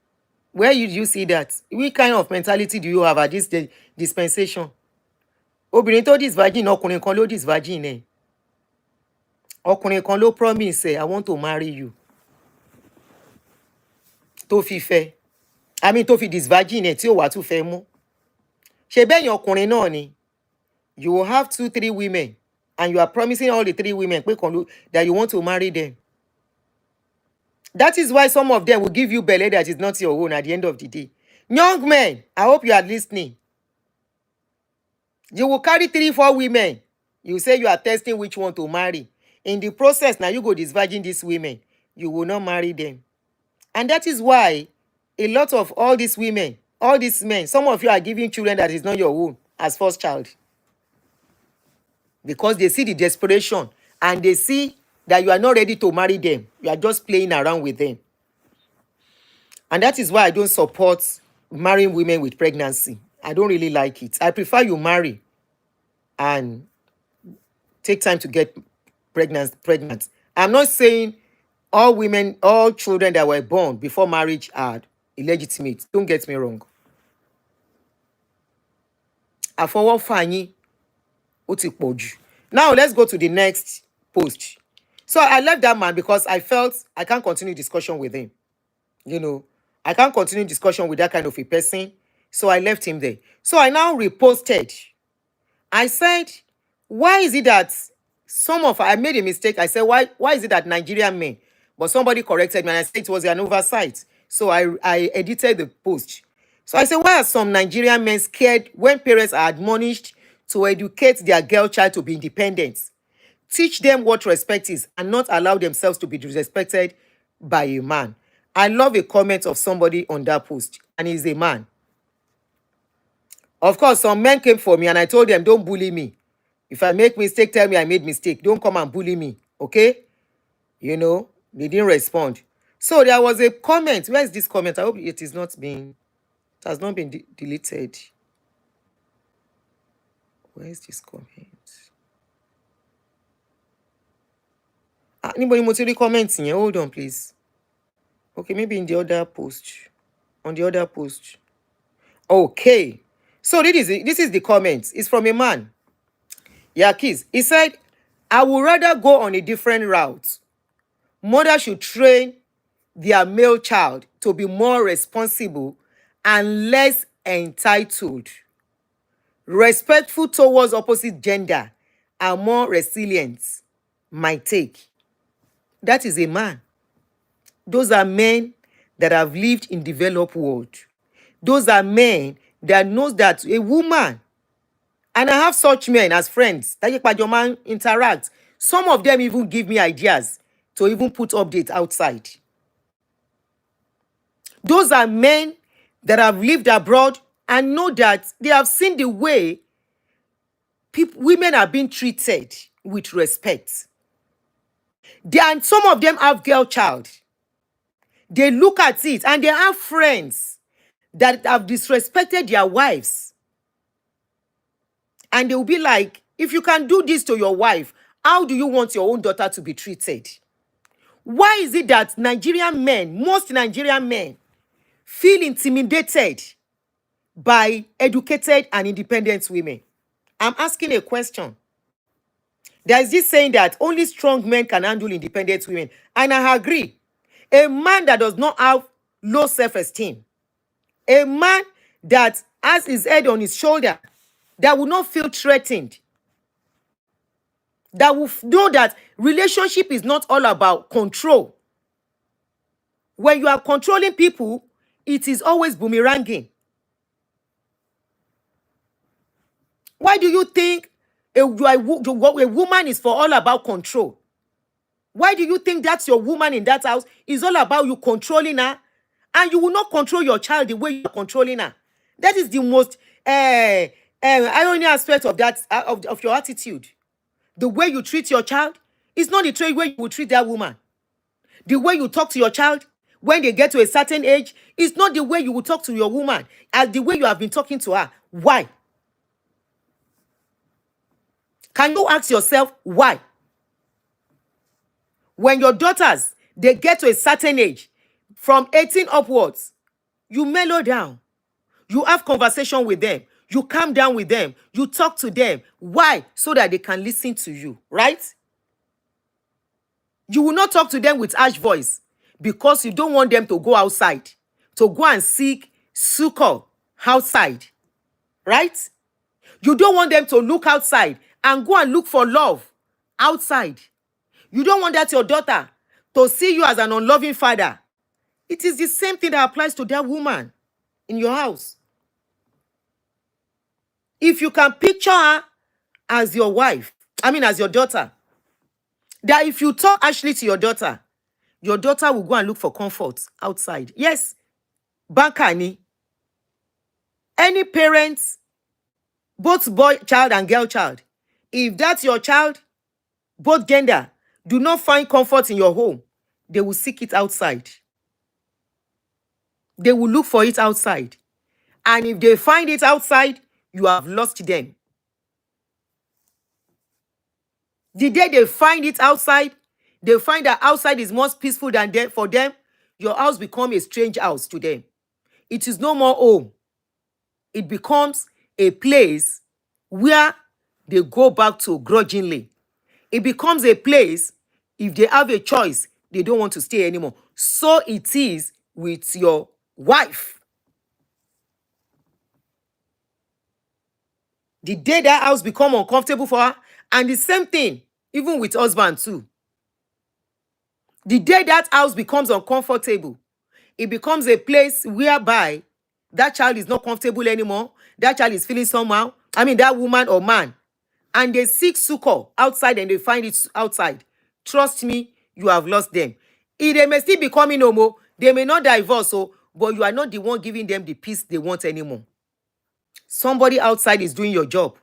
Where you see that? What kind of mentality do you have at this dispensation? Obìnrin tó dis virgin, ọkùnrin kan ló dis virgin ẹ̀. Ọkùnrin kan ló promise ẹ̀, I want to marry you. Tó fi fẹ́. I mean tó fi dis virgin ẹ̀ tí ò wá tún fẹ́ mú. Ṣé bẹ́yìn ọkùnrin náà ni? You will have 2-3 women and you are promising all the 3 women pé kan ló that you want to marry them. That is why some of them will give you belly that is not your own at the end of the day. Young men, I hope you are listening. You will carry 3-4 women. You say you are testing which one to marry. In the process, now you go disvirgin these women. You will not marry them. And that is why a lot of all these women, all these men, some of you are giving children that is not your own as first child. Because they see the desperation and they see that you are not ready to marry them. You are just playing around with them. And that is why I don't support marrying women with pregnancy. I don't really like it. I prefer you marry and take time to get pregnant. I'm not saying all women, all children that were born before marriage are illegitimate. Don't get me wrong. Àfọwọ́fà yín ó ti pọ̀ jù. Now let's go to the next post. So I left that man because I felt I can't continue discussion with him. You know, I can't continue discussion with that kind of a person. So I left him there. So I now reposted. I said, why is it that I made a mistake. I said, why is it that Nigerian men? But somebody corrected me and I said it was an oversight. So I edited the post. So I said, why are some Nigerian men scared when parents are admonished to educate their girl child to be independent? Teach them what respect is and not allow themselves to be disrespected by a man. I love a comment of somebody on that post, and he's a man. Of course, some men came for me and I told them, don't bully me. If I make mistake, tell me I made mistake. Don't come and bully me, okay? You know, they didn't respond. So there was a comment. Where is this comment? I hope it has not been deleted. Where is this comment? Anybody want to comment here? Hold on, please. Okay, maybe in the other post. On the other post. Okay. So this is the comment. It's from a man. Yeah, kids. He said, I would rather go on a different route. Mother should train their male child to be more responsible and less entitled, respectful towards opposite gender, and more resilient. My take. That is a man. Those are men that have lived in developed world. Those are men that knows that a woman, and I have such men as friends, that man interact. Some of them even give me ideas to even put updates outside. Those are men that have lived abroad and know that they have seen the way women are being treated with respect. And some of them have girl child. They look at it and they have friends that have disrespected their wives. And they will be like, if you can do this to your wife, how do you want your own daughter to be treated? Why is it that Nigerian men, most Nigerian men, feel intimidated by educated and independent women? I'm asking a question. There is this saying that only strong men can handle independent women. And I agree. A man that does not have low self-esteem, a man that has his head on his shoulder, that will not feel threatened, that will know that relationship is not all about control. When you are controlling people, it is always boomeranging. Why do you think a woman is for all about control? Why do you think that's your woman in that house is all about you controlling her? And you will not control your child the way you are controlling her. That is the most irony aspect of that of your attitude. The way you treat your child is not the way you will treat that woman. The way you talk to your child when they get to a certain age is not the way you will talk to your woman as the way you have been talking to her. Why? Can you ask yourself why? When your daughters, they get to a certain age, from 18 upwards, You mellow down. You have conversation with them. You calm down with them. You talk to them. Why? So that they can listen to you, right? You will not talk to them with harsh voice because you don't want them to go outside, to go and seek succor outside, right? You don't want them to look outside and go and look for love outside. You don't want that your daughter to see you as an unloving father. It is the same thing that applies to that woman in your house. If you can picture her as your wife, as your daughter, that if you talk harshly to your daughter will go and look for comfort outside. Yes, bankani. Any parents, both boy child and girl child, if that's your child, both gender, do not find comfort in your home, they will seek it outside. They will look for it outside. And if they find it outside, you have lost them. The day they find it outside, they find that outside is more peaceful than them, for them, your house becomes a strange house to them. It is no more home. It becomes a place where they go back to grudgingly. It becomes a place, if they have a choice, they don't want to stay anymore. So it is with your wife. The day that house become uncomfortable for her, and the same thing, even with husband too. The day that house becomes uncomfortable, it becomes a place whereby that child is not comfortable anymore. That child is feeling somehow. That woman or man. And they seek succor outside and they find it outside. Trust me, you have lost them. They may still be coming homo. They may not divorce, but you are not the one giving them the peace they want anymore. Somebody outside is doing your job.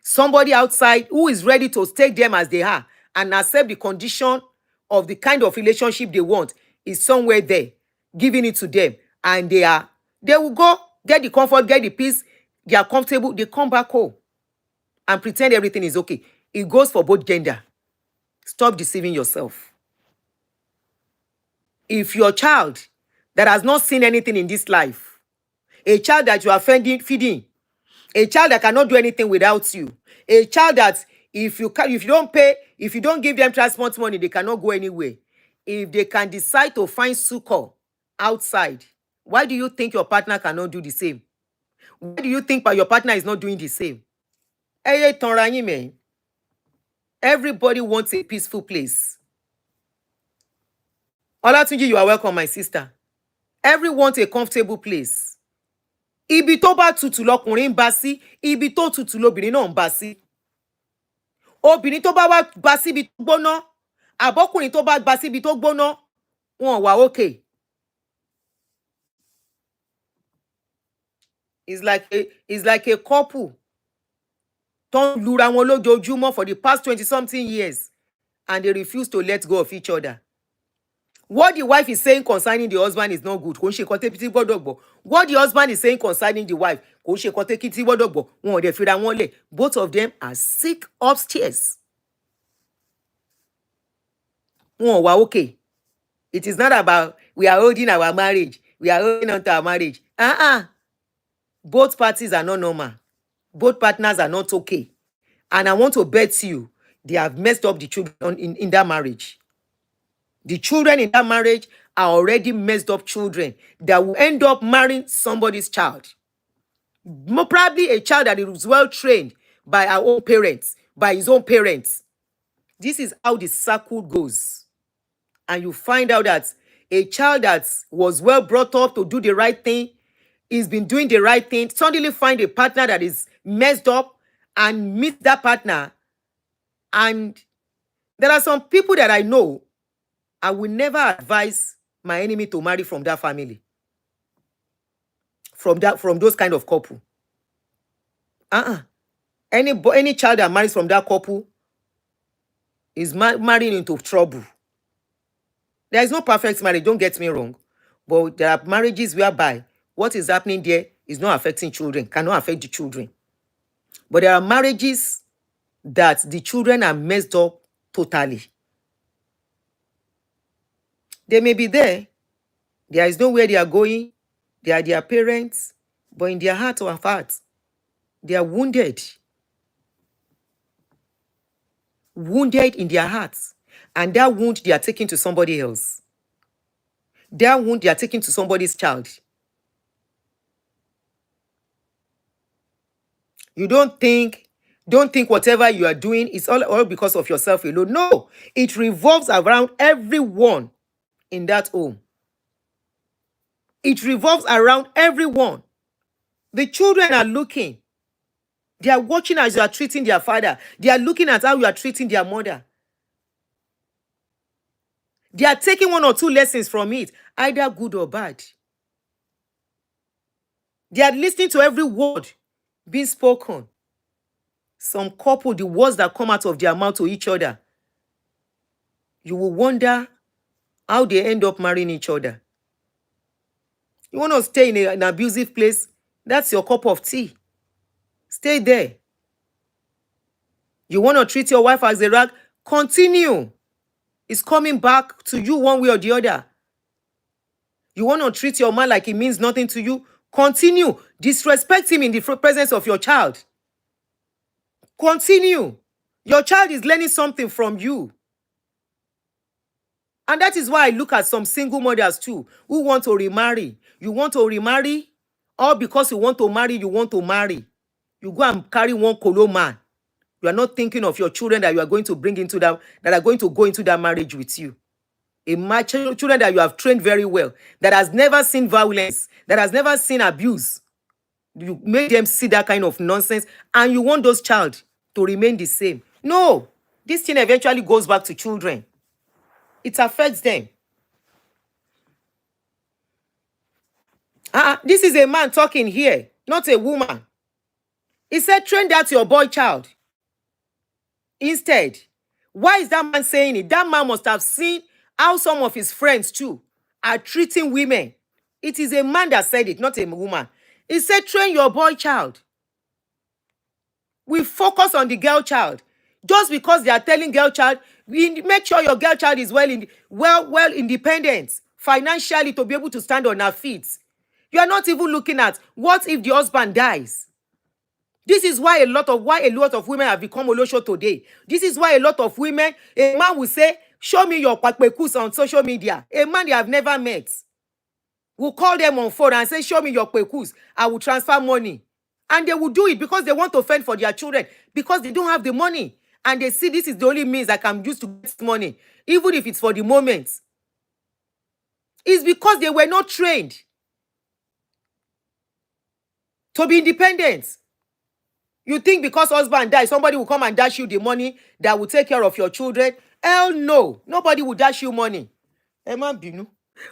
Somebody outside who is ready to take them as they are and accept the condition of the kind of relationship they want is somewhere there, giving it to them. And they will go, get the comfort, get the peace, they are comfortable, they come back home and pretend everything is okay. It goes for both gender. Stop deceiving yourself. If your child that has not seen anything in this life, a child that you are feeding, a child that cannot do anything without you, a child that if you don't give them transport money, they cannot go anywhere. If they can decide to find succor outside, why do you think your partner cannot do the same? Why do you think your partner is not doing the same? Everybody wants a peaceful place. Olatunji, you are welcome, my sister. Everyone wants a comfortable place. Ibi tó bá tutù lọkùnrin ń bá sí, ibi tó tutù lobìnrin náà ń bá sí. Obìnrin tó bá wá bá síbi tó gbóná, àbọ́kùnrin tó bá bá síbi tó gbóná, wọn wà okay. It's like a couple tó ń lura wọn lójoojúmọ́ for the past 20-something years and they refuse to let go of each other. What the wife is saying concerning the husband is not good. What the husband is saying concerning the wife, both of them are sick upstairs. Okay. It is not about we are holding our marriage. We are holding on to our marriage. Both parties are not normal. Both partners are not okay. And I want to bet you they have messed up the children in that marriage. The children in that marriage are already messed up children that will end up marrying somebody's child. More probably a child that is well trained by our own parents, by his own parents. This is how the circle goes. And you find out that a child that was well brought up to do the right thing, he's been doing the right thing, suddenly find a partner that is messed up and meet that partner. And there are some people that I know, I will never advise my enemy to marry from that family. From those kind of couple. Any child that marries from that couple is marrying into trouble. There is no perfect marriage, don't get me wrong. But there are marriages whereby what is happening there is not affecting children, cannot affect the children. But there are marriages that the children are messed up totally. They may be there There is nowhere they are going. They are their parents, but in their heart of hearts, they are wounded. Wounded in their hearts. And that wound they are taking to somebody else. That wound they are taking to somebody's child. You don't think whatever you are doing is all because of yourself alone. No, it revolves around everyone in that home. It revolves around everyone. The children are looking. They are watching as you are treating their father. They are looking at how you are treating their mother. They are taking 1 or 2 lessons from it, either good or bad. They are listening to every word being spoken. Some couple, the words that come out of their mouth to each other, you will wonder how they end up marrying each other. You want to stay in an abusive place? That's your cup of tea. Stay there. You want to treat your wife as a rag? Continue. It's coming back to you one way or the other. You want to treat your man like he means nothing to you? Continue. Disrespect him in the presence of your child. Continue. Your child is learning something from you. And that is why I look at some single mothers too who want to remarry. You want to remarry? Or because you want to marry, you want to marry. You go and carry one colo man. You are not thinking of your children that you are going to bring into that are going to go into that marriage with you. Children that you have trained very well, that has never seen violence, that has never seen abuse. You make them see that kind of nonsense, and you want those child to remain the same. No, this thing eventually goes back to children. It affects them. This is a man talking here, not a woman. He said, train that your boy child. Instead, why is that man saying it? That man must have seen how some of his friends too are treating women. It is a man that said it, not a woman. He said, train your boy child. We focus on the girl child. Just because they are telling girl child, we make sure your girl child is well independent financially to be able to stand on her feet. You are not even looking at what if the husband dies. This is why a lot of women have become olosho today. This is why a lot of women, a man will say, show me your kwakwekus on social media. A man they have never met will call them on phone and say, show me your kwekus. I will transfer money. And they will do it because they want to fend for their children, because they don't have the money. And they see this is the only means I can use to get money, even if it's for the moment. It's because they were not trained to be independent. You think because husband dies, somebody will come and dash you the money that will take care of your children? Hell no. Nobody will dash you money. Emma Binu.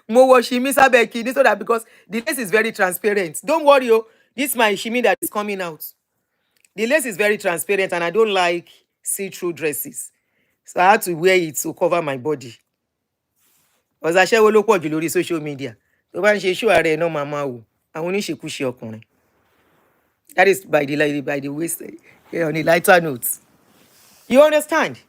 Mo wo shimi sabe kini so that because the lace is very transparent. Don't worry, this is my shimi that is coming out. The lace is very transparent and I don't like see-through dresses. So I had to wear it to cover my body. Because I share ló pọ̀ jù lórí social media. Tó bá ń ṣe show ààrẹ náà mama wo. Àwọn oníṣekúṣe ọkùnrin. That is by the waist, on the lighter notes. You understand?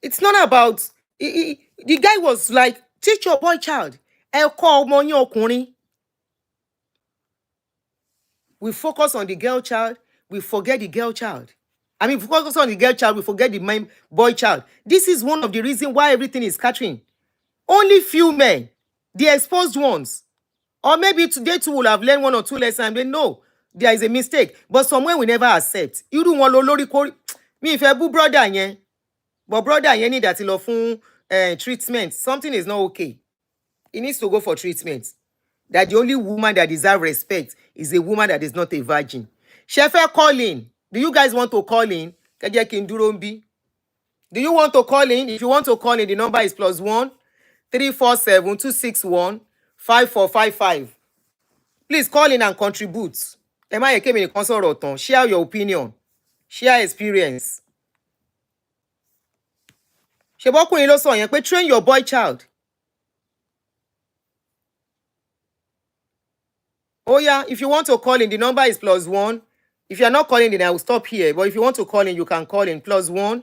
It's not about... the guy was like, teach your boy child. We focus on the girl child. We forget the girl child. I mean, we focus on the girl child. We forget the boy child. This is one of the reasons why everything is scattering. Only few men, the exposed ones. Or maybe today too will have learned 1 or 2 lessons and they know there is a mistake. But somewhere we never accept. You don't want lori me if I bu brother yen. But brother yen need that fun treatment. Something is not okay. He needs to go for treatment. That the only woman that deserves respect is a woman that is not a virgin. Shefe, call in. Do you guys want to call in? Do you want to call in? If you want to call in, the number is +1 347 261 5455. Please call in and contribute. Share your opinion. Share experience. Train your boy child. Oh yeah, if you want to call in, the number is +1. If you are not calling in, I will stop here. But if you want to call in, you can call in +1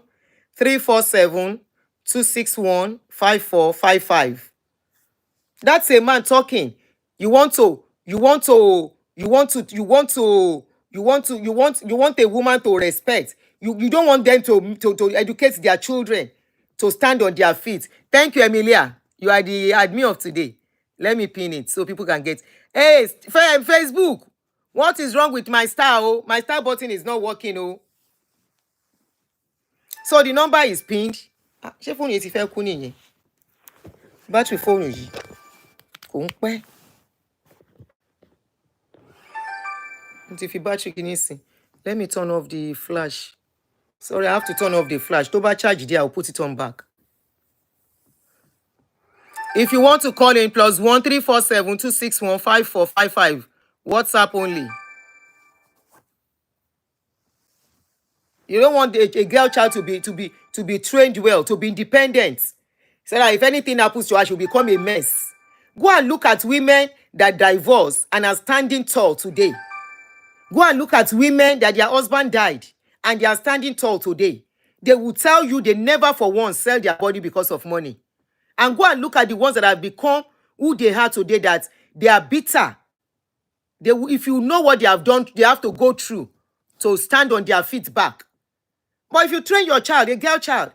347 261 5455. That's a man talking. You want a woman to respect. You don't want them to educate their children to stand on their feet. Thank you, Emilia. You are the admin of today. Let me pin it so people can get. Hey, Facebook. What is wrong with my star? Oh, my star button is not working. Oh, so the number is pinned. Ṣé fóònù yìí ti fẹ́ kú nìyẹn? Battery fóònù yìí kò ń pẹ́. If you battery kìíní sí, let me turn off the flash. Sorry, I have to turn off the flash. Tó bá charge there, I'll put it on back. If you want to call in, +1 347 261 5455. WhatsApp only. You don't want a girl child to be trained well, to be independent. So that if anything happens to her, she'll become a mess. Go and look at women that divorce and are standing tall today. Go and look at women that their husband died and they are standing tall today. They will tell you they never for once sell their body because of money. And go and look at the ones that have become who they are today, that they are bitter. If you know what they have done, they have to go through to stand on their feet back. But if you train your child, a girl child,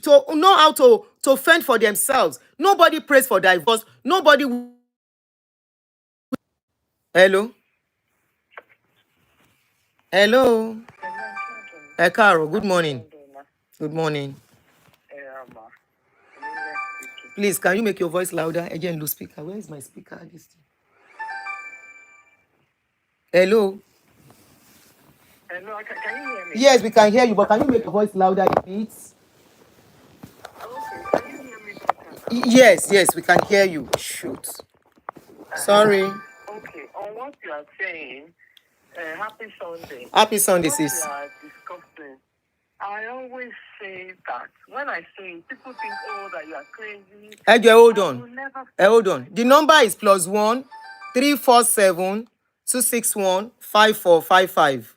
to know how to fend for themselves, nobody prays for divorce. Nobody. Hello? Hello? Ekaro, good morning. Good morning. Please, can you make your voice louder? Again, low speaker. Where is my speaker? Hello? Hello, can you hear me? Yes, we can hear you, but can you make your voice louder, please? Okay, can you hear me better? Yes, we can hear you. Shoot. Sorry. Okay, on what you are saying, happy Sunday. Happy Sunday, What sis. you are discussing, I always say that when I say it, people think, oh, that you are crazy. Hey, hold I will on. never Hold on. The number is +1 347 261 5455.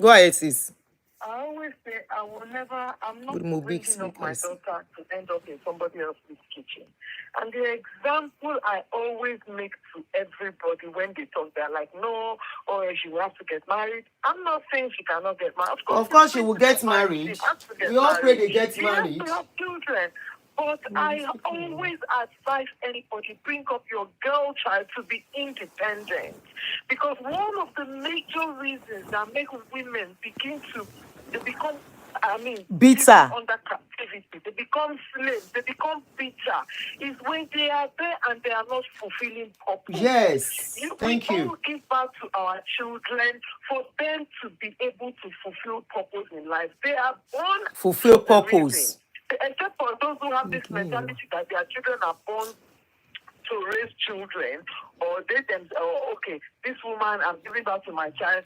Go ahead, sis. I always say I'm not Good move, big bringing up my speakers. daughter to end up in somebody else's kitchen. And the example I always make to everybody when they talk, they're like, no, or she will have to get married. I'm not saying she cannot get married. Of course, she will get married. We all pray they get married. She has to have children. But I always advise anybody, bring up your girl child to be independent. Because one of the major reasons that make women become bitter under captivity, they become slaves, they become bitter, is when they are there and they are not fulfilling purpose. Yes, thank you. We all give back to our children for them to be able to fulfill purpose in life. They are born fulfill purpose. Except for those who have this mentality that their children are born to raise children, or they themselves, okay, this woman, I'm giving back to my child.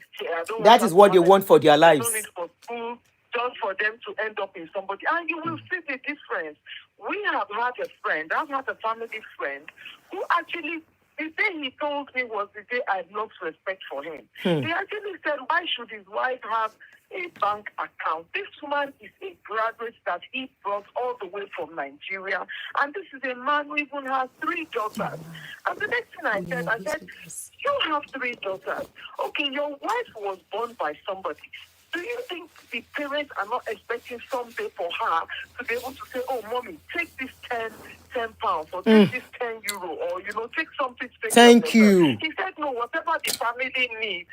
That is what they want for their lives. Don't need for school, just for them to end up in somebody. And you will see the difference. We have had a friend, I've had a family friend, who actually, the day he told me was the day I lost respect for him. He actually said, why should his wife have a bank account? This woman is a graduate that he brought all the way from Nigeria. And this is a man who even has 3 daughters. And the next thing I said, you have 3 daughters. Okay, your wife was born by somebody. Do you think the parents are not expecting someday for her to be able to say, oh, mommy, take this 10 pounds or take this 10 euro or, take something. Thank you. He said, no, whatever the family needs,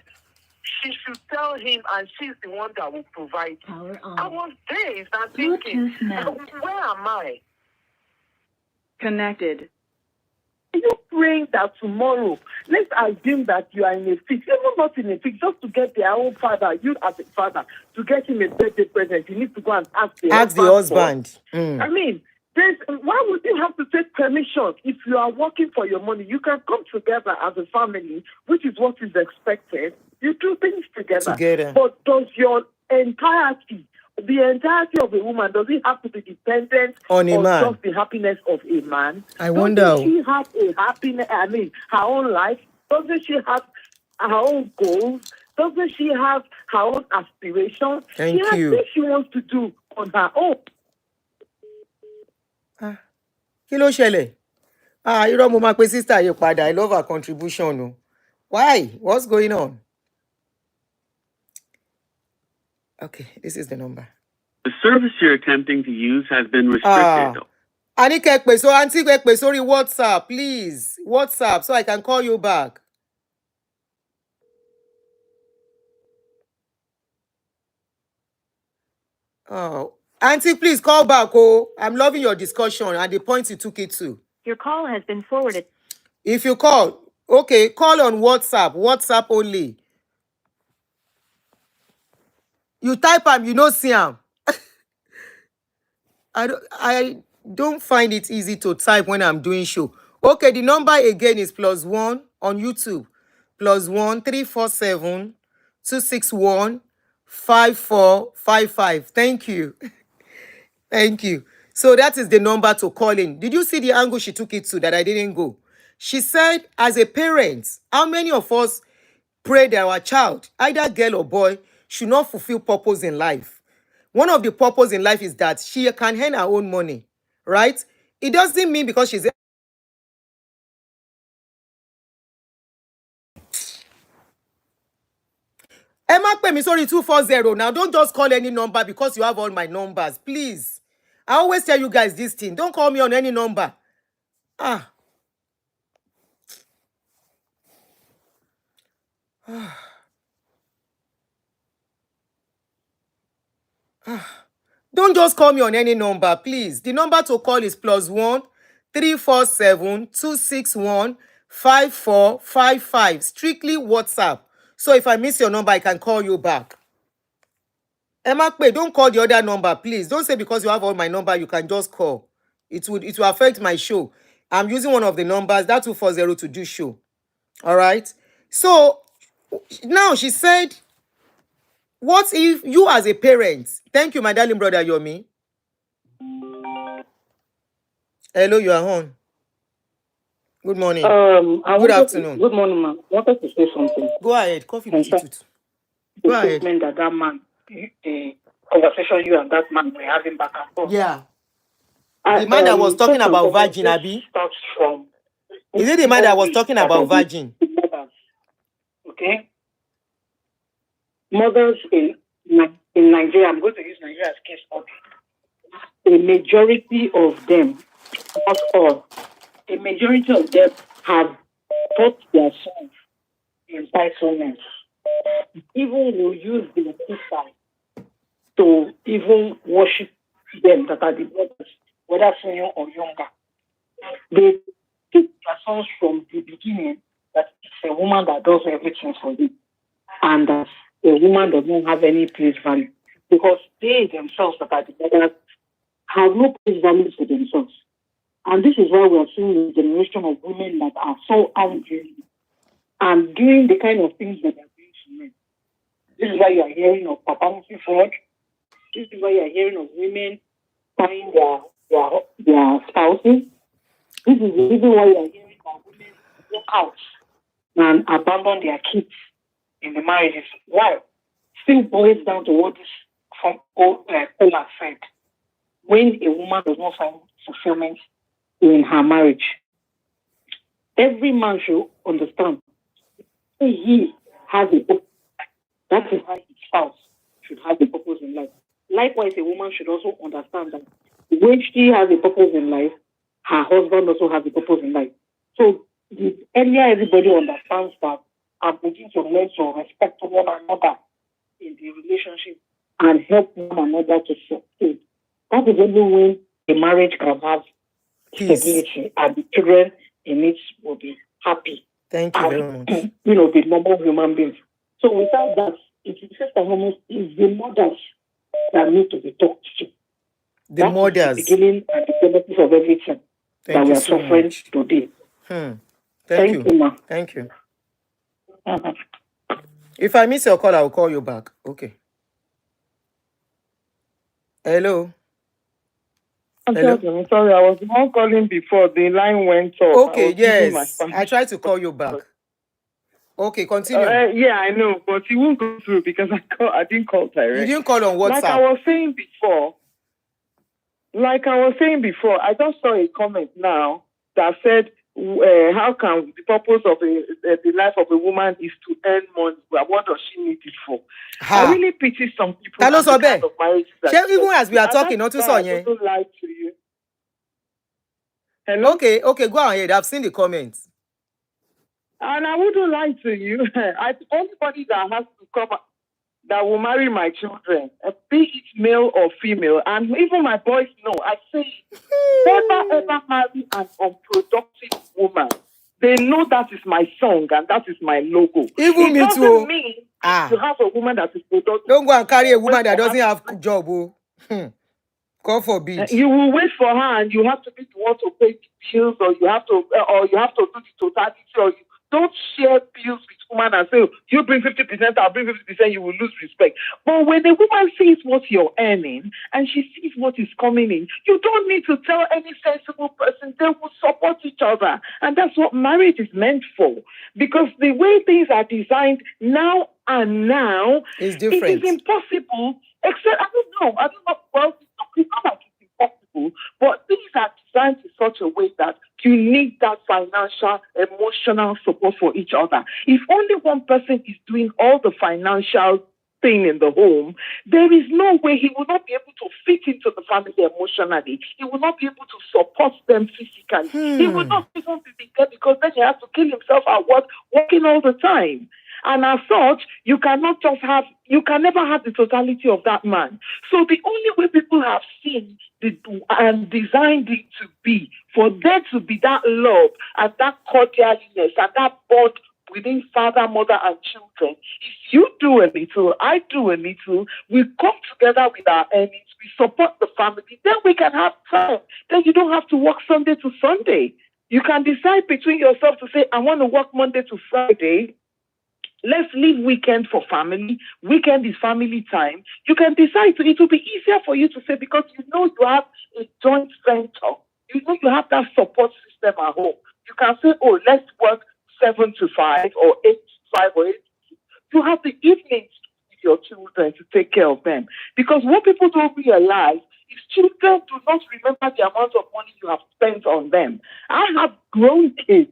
she should tell him and she's the one that will provide. I was dazed and thinking, where am I? Connected. Are you praying that tomorrow, let's assume that you are in a fix, even not in a fix, just to get their own father, you as a father, to get him a birthday present, you need to go and ask the husband. I mean, why would you have to take permission if you are working for your money? You can come together as a family, which is what is expected. You do things together. But does your entirety, the entirety of a woman, does it have to be dependent on a man? Just the happiness of a man? I wonder. Doesn't she have a happiness? Her own life? Doesn't she have her own goals? Doesn't she have her own aspirations? Thank She has you. things she wants to do on her own. Kí ló ṣẹlẹ̀? Irọ́ mo máa pe sister yìí padà. I love her contribution o. Why? What's going on? Okay, this is the number. The service you're attempting to use has been restricted. Anike pè so auntie pè sórí WhatsApp, please. WhatsApp so I can call you back. Oh, auntie, please call back. Oh, I'm loving your discussion and the point you took it to. Your call has been forwarded. If you call, okay, call on WhatsApp. WhatsApp only. You type am, you no see am. I don't find it easy to type when I'm doing show. Okay, the number again is +1 on YouTube. +1 347 261 5455. Thank you. Thank you. So that is the number to call in. Did you see the angle she took it to that I didn't go? She said, as a parent, how many of us pray that our child, either girl or boy, should not fulfill purpose in life? One of the purpose in life is that she can earn her own money, right? It doesn't mean because she's Emma pè mí sórí 240 now. Don't just call any number because you have all my numbers, please. I always tell you guys this thing. Don't call me on any number. Don't just call me on any number, please. The number to call is +1 347 261 5455. Strictly WhatsApp. So if I miss your number, I can call you back. Emma, don't call the other number, please. Don't say because you have all my number, you can just call. It will affect my show. I'm using one of the numbers, that 240, to do show. All right. So now she said, what if you as a parent, thank you, my darling brother Yomi. Hello, you are on. Good morning. Good afternoon. Good morning, ma'am. I wanted to say something. Go ahead. Coffee Institute. Go ahead. That man, the conversation you and that man were having back and forth. Yeah. The man that was talking about virgin, Abi. Starts from. Is it the man that was talking about virgin? Okay. Mothers in Nigeria, I'm going to use Nigeria as case study. A majority of them, not all, a majority of them have taught their sons entitlement. Even will use their sister to even worship them that are the brothers, whether senior or younger. They teach their sons from the beginning that it's a woman that does everything for them, and that a woman does not have any place value, because they themselves that are the brothers have no place value for themselves. And this is why we are seeing a generation of women that are so angry and doing the kind of things that they are doing to men. This is why you are hearing of paternity fraud. This is why you are hearing of women buying their spouses. This is the reason why you are hearing that women walk out and abandon their kids in the marriages. Why? Still boils down to what this caller said. When a woman does not find fulfillment in her marriage, every man should understand he has a purpose. That is why his spouse should have a purpose in life. Likewise, a woman should also understand that when she has a purpose in life, her husband also has a purpose in life. So the earlier everybody understands that and begin to learn to respect one another in the relationship and help one another to succeed, that is only when a marriage can have stability and the children in it will be happy. Thank you very much. Be normal human beings. So without that, it is just almost is the mothers that need to be talked to. The mothers. The beginning and the benefits of everything that we are suffering today. Thank you, ma. Thank you. If I miss your call, I will call you back. Okay. Hello. Hello. I'm sorry, I was not calling before. The line went off. Okay, yes. I tried to call you back. Okay, continue. Yeah, I know, but it won't go through because I didn't call direct. You didn't call on Like I WhatsApp. was saying before, I just saw a comment now that said, how can the purpose of the life of a woman is to earn money? Well, what does she need it for? I Ha. really pity some people Ta ló and the sọ bẹ́ẹ̀? kind of marriages that Ṣé they even get as we are into. talking, And ó tún that's sọ why I yẹn? don't lie to you. Hello? Okay, go ahead. I've seen the comments. And I wouldn't lie to you. Anybody that has to come that will marry my children, be it male or female, and even my boys know, I say, never ever marry an unproductive woman. They know that is my song and that is my logo. Even It me doesn't too. mean Ah. you have a woman that is productive. Don't go and carry a woman Wait that for doesn't her have to- job. Oh. God forbid. You will wait for her, and you have to be the one to pay the bills, or you have to do the totality, or you don't share bills with woman and say, oh, you bring 50%, I'll bring 50%, you will lose respect. But when a woman sees what you're earning and she sees what is coming in, you don't need to tell any sensible person. They will support each other, and that's what marriage is meant for. Because the way things are designed now, It's different. it is impossible. Except I don't know. Well, it's not like it's impossible, but things are designed in such a way that you need that financial, emotional support for each other. If only one person is doing all the financial thing in the home, there is no way he will not be able to fit into the family emotionally. He will not be able to support them physically. He will not even be there because then he has to kill himself at work, working all the time. And as such, you can never have the totality of that man. So the only way people have seen and designed it to be, for there to be that love and that cordialness and that bond within father, mother, and children, if you do a little, I do a little, we come together with our earnings, we support the family, then we can have time. Then you don't have to work Sunday to Sunday. You can decide between yourself to say, I want to work Monday to Friday. Let's leave weekend for family. Weekend is family time. You can decide it will be easier for you to say because you know you have a joint venture. You know you have that support system at home. You can say, oh, let's work 7 to 5 or 8 to 5 or 8 to 6. You have the evenings with your children to take care of them. Because what people don't realize is children do not remember the amount of money you have spent on them. I have grown kids,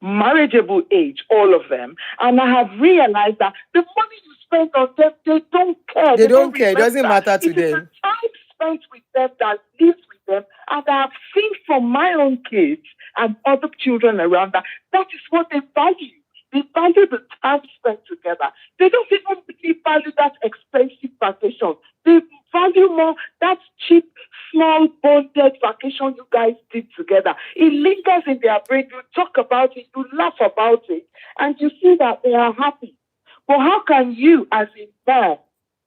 marriageable age, all of them, and I have realized that the money you spend on them, they don't care. They don't care. It remember. doesn't matter to It is them. the time spent with them that lives with them, and I have seen from my own kids and other children around that is what they value. They value the time spent together. They don't even really value that expensive vacation. They value more that cheap, small, bonded vacation you guys did together. It lingers in their brain. You talk about it, you laugh about it, and you see that they are happy. But how can you, as a man,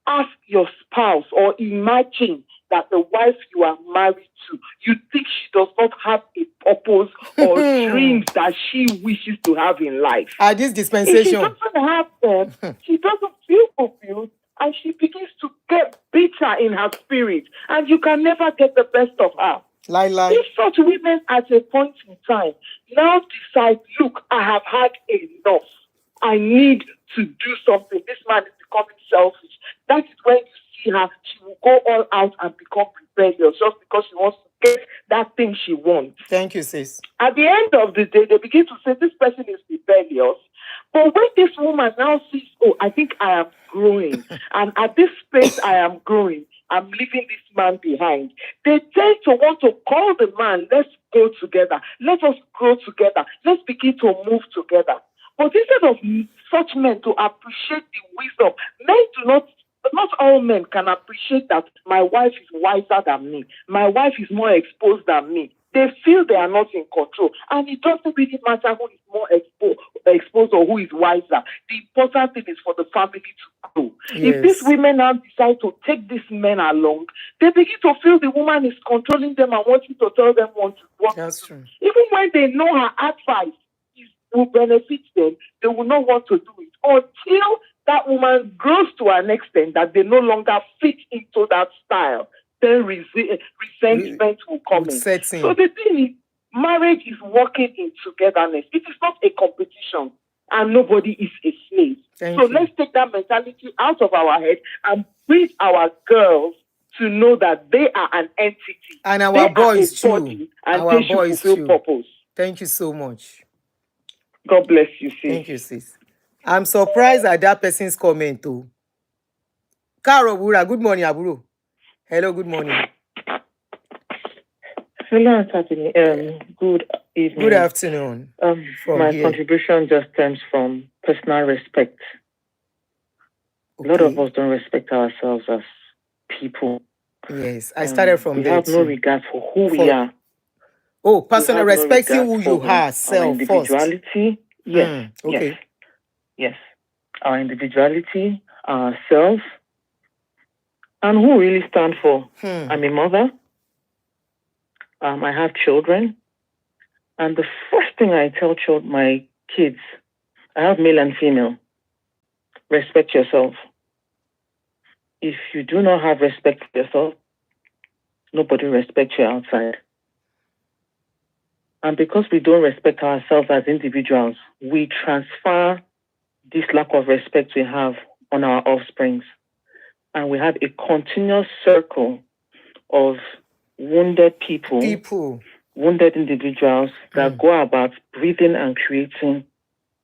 ask your spouse or imagine that the wife you are married to, you think she does not have a purpose or dreams that she wishes to have in life? At this If she dispensation. doesn't have them, she doesn't feel fulfilled, and she begins to get bitter in her spirit, and you can never get the best of her. Lie. If such women at a point in time now decide, look, I have had enough, I need to do something, this man is becoming selfish, that is when you see her, she will go all out and become rebellious just because she wants to get that thing she wants. Thank you, sis. At the end of the day, they begin to say, this person is rebellious. But when this woman now sees, oh, I think I am growing, and at this space I am growing, I'm leaving this man behind, they tend to want to call the man, let's go together, let us grow together, let's begin to move together. But instead of such men to appreciate the wisdom, not all men can appreciate that my wife is wiser than me, my wife is more exposed than me. They feel they are not in control, and it doesn't really matter who is more exposed or who is wiser. The important thing is for the family to grow. Yes. If these women now decide to take these men along, they begin to feel the woman is controlling them and wanting to tell them what to That's do. true. Even when they know her advice will benefit them, they will not want to do it until that woman grows to an extent that they no longer fit into that style. Then resentment will come in. Setting. So the thing is, marriage is working in togetherness. It is not a competition. and nobody is a slave. Thank So you. let's take that mentality out of our head and bring our girls to know that they are an entity. And They our are boys a too. body, and Our they should boys fulfill too. purpose. Thank you so much. God bless you, sis. Thank you, sis. I'm surprised at that person's comment too. Karo Bura, good morning, Aburo. Hello, good morning. Hello, Entitlement. Good evening. Good afternoon. From My here. contribution just stems from personal respect. A lot of us don't respect ourselves as people. Yes, I started from we there have no too. regard for who we are. Oh, personal We have no respecting regard who for you are, our self first. individuality. Yes, Okay. yes. Our individuality, ourself, and who we really stand for. I'm a mother. I have children. And the first thing I tell my kids, I have male and female, respect yourself. If you do not have respect for yourself, nobody respects you outside. And because we don't respect ourselves as individuals, we transfer this lack of respect we have on our offsprings. And we have a continuous circle of wounded people, wounded individuals that go about breathing and creating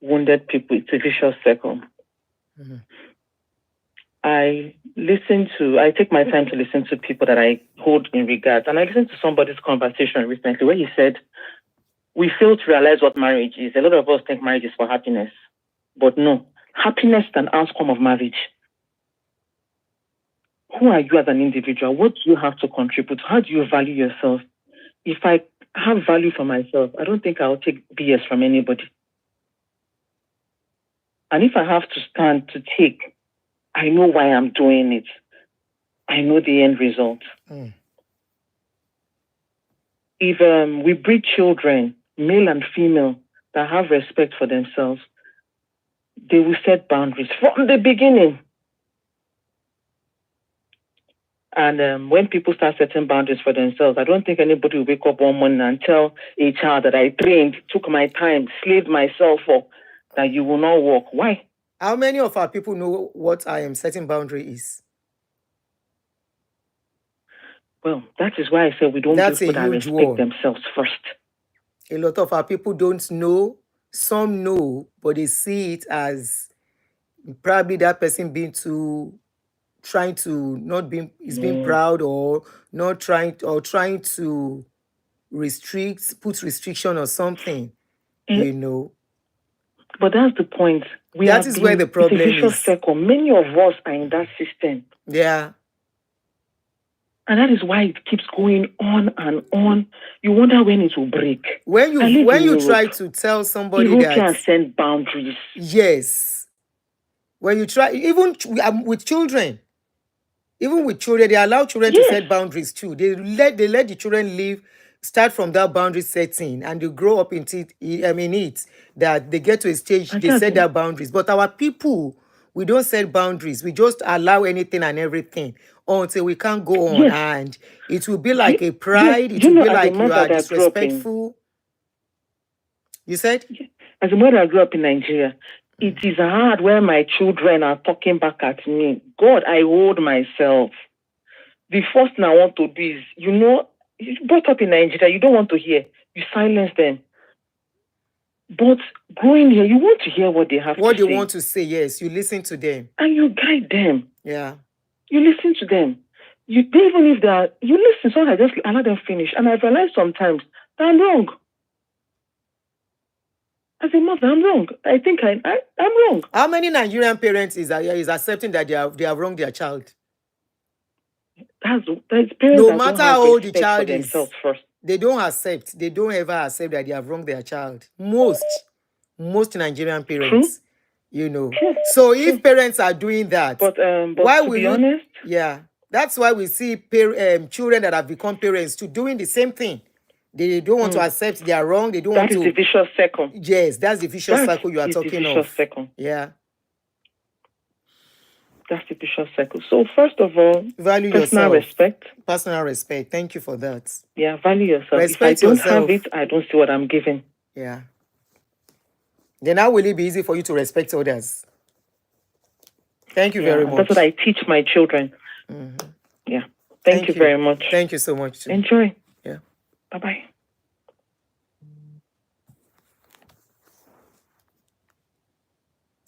wounded people. It's a vicious circle. I take my time to listen to people that I hold in regard. And I listened to somebody's conversation recently where he said, we fail to realize what marriage is. A lot of us think marriage is for happiness. But no, happiness is an outcome of marriage. Who are you as an individual? What do you have to contribute? How do you value yourself? If I have value for myself, I don't think I'll take BS from anybody. And if I have to stand to take, I know why I'm doing it. I know the end result. If we breed children, male and female, that have respect for themselves, they will set boundaries from the beginning. And when people start setting boundaries for themselves, I don't think anybody will wake up one morning and tell a child that I trained, took my time, slaved myself for, that you will not walk. Why? How many of our people know what setting boundary is? Well, that is why I said we don't That's people that respect themselves first. A lot of our people don't know. Some know, but they see it as probably that person being trying to not being being proud or not trying to put restriction or something, you know. But that's the point. That is where the problem it's a vicious circle. Many of us are in that system. Yeah. And that is why it keeps going on and on. You wonder when it will break. When you try to tell somebody Europeans send boundaries. Yes. When you try, even with children, they allow children to set boundaries too. They let the children live, start from that boundary setting, and they grow up in it. That they get to a stage, they set their boundaries. But our people, we don't set boundaries. We just allow anything and everything until we can't go on, and it will be like a pride. It will be like you are disrespectful. You said? As a mother, I grew up in Nigeria. It is hard when my children are talking back at me. God, I hold myself. The first thing I want to do is, you brought up in Nigeria, you don't want to hear. You silence them. But growing here, you want to hear what they have to say. What they want to say, yes. You listen to them. And you guide them. Yeah. You listen to them. Even if you listen, so I just allow them finish. And I realize sometimes that I'm wrong. As a mother, I'm wrong. I think I'm wrong. How many Nigerian parents is accepting that they have wronged their child? That's parents no matter how old the child is, first. They don't accept. They don't ever accept that they have wronged their child. Most Nigerian parents, True. So if parents are doing that, but why to will be honest, that's why we see children that have become parents to doing the same thing. They don't want to accept they are wrong. They don't want to. That is the vicious circle. Yes, that's the vicious circle you are talking the vicious of. Circle. Yeah. That's the vicious circle. So first of all, value personal yourself. respect. Personal respect. Thank you for that. Yeah, value yourself. Respect if I don't yourself. have it, I don't see what I'm giving. Yeah. Then how will it be easy for you to respect others? Thank you very much. That's what I teach my children. Yeah. Thank you very much. Thank you so much. Too. Enjoy. Yeah. Bye-bye.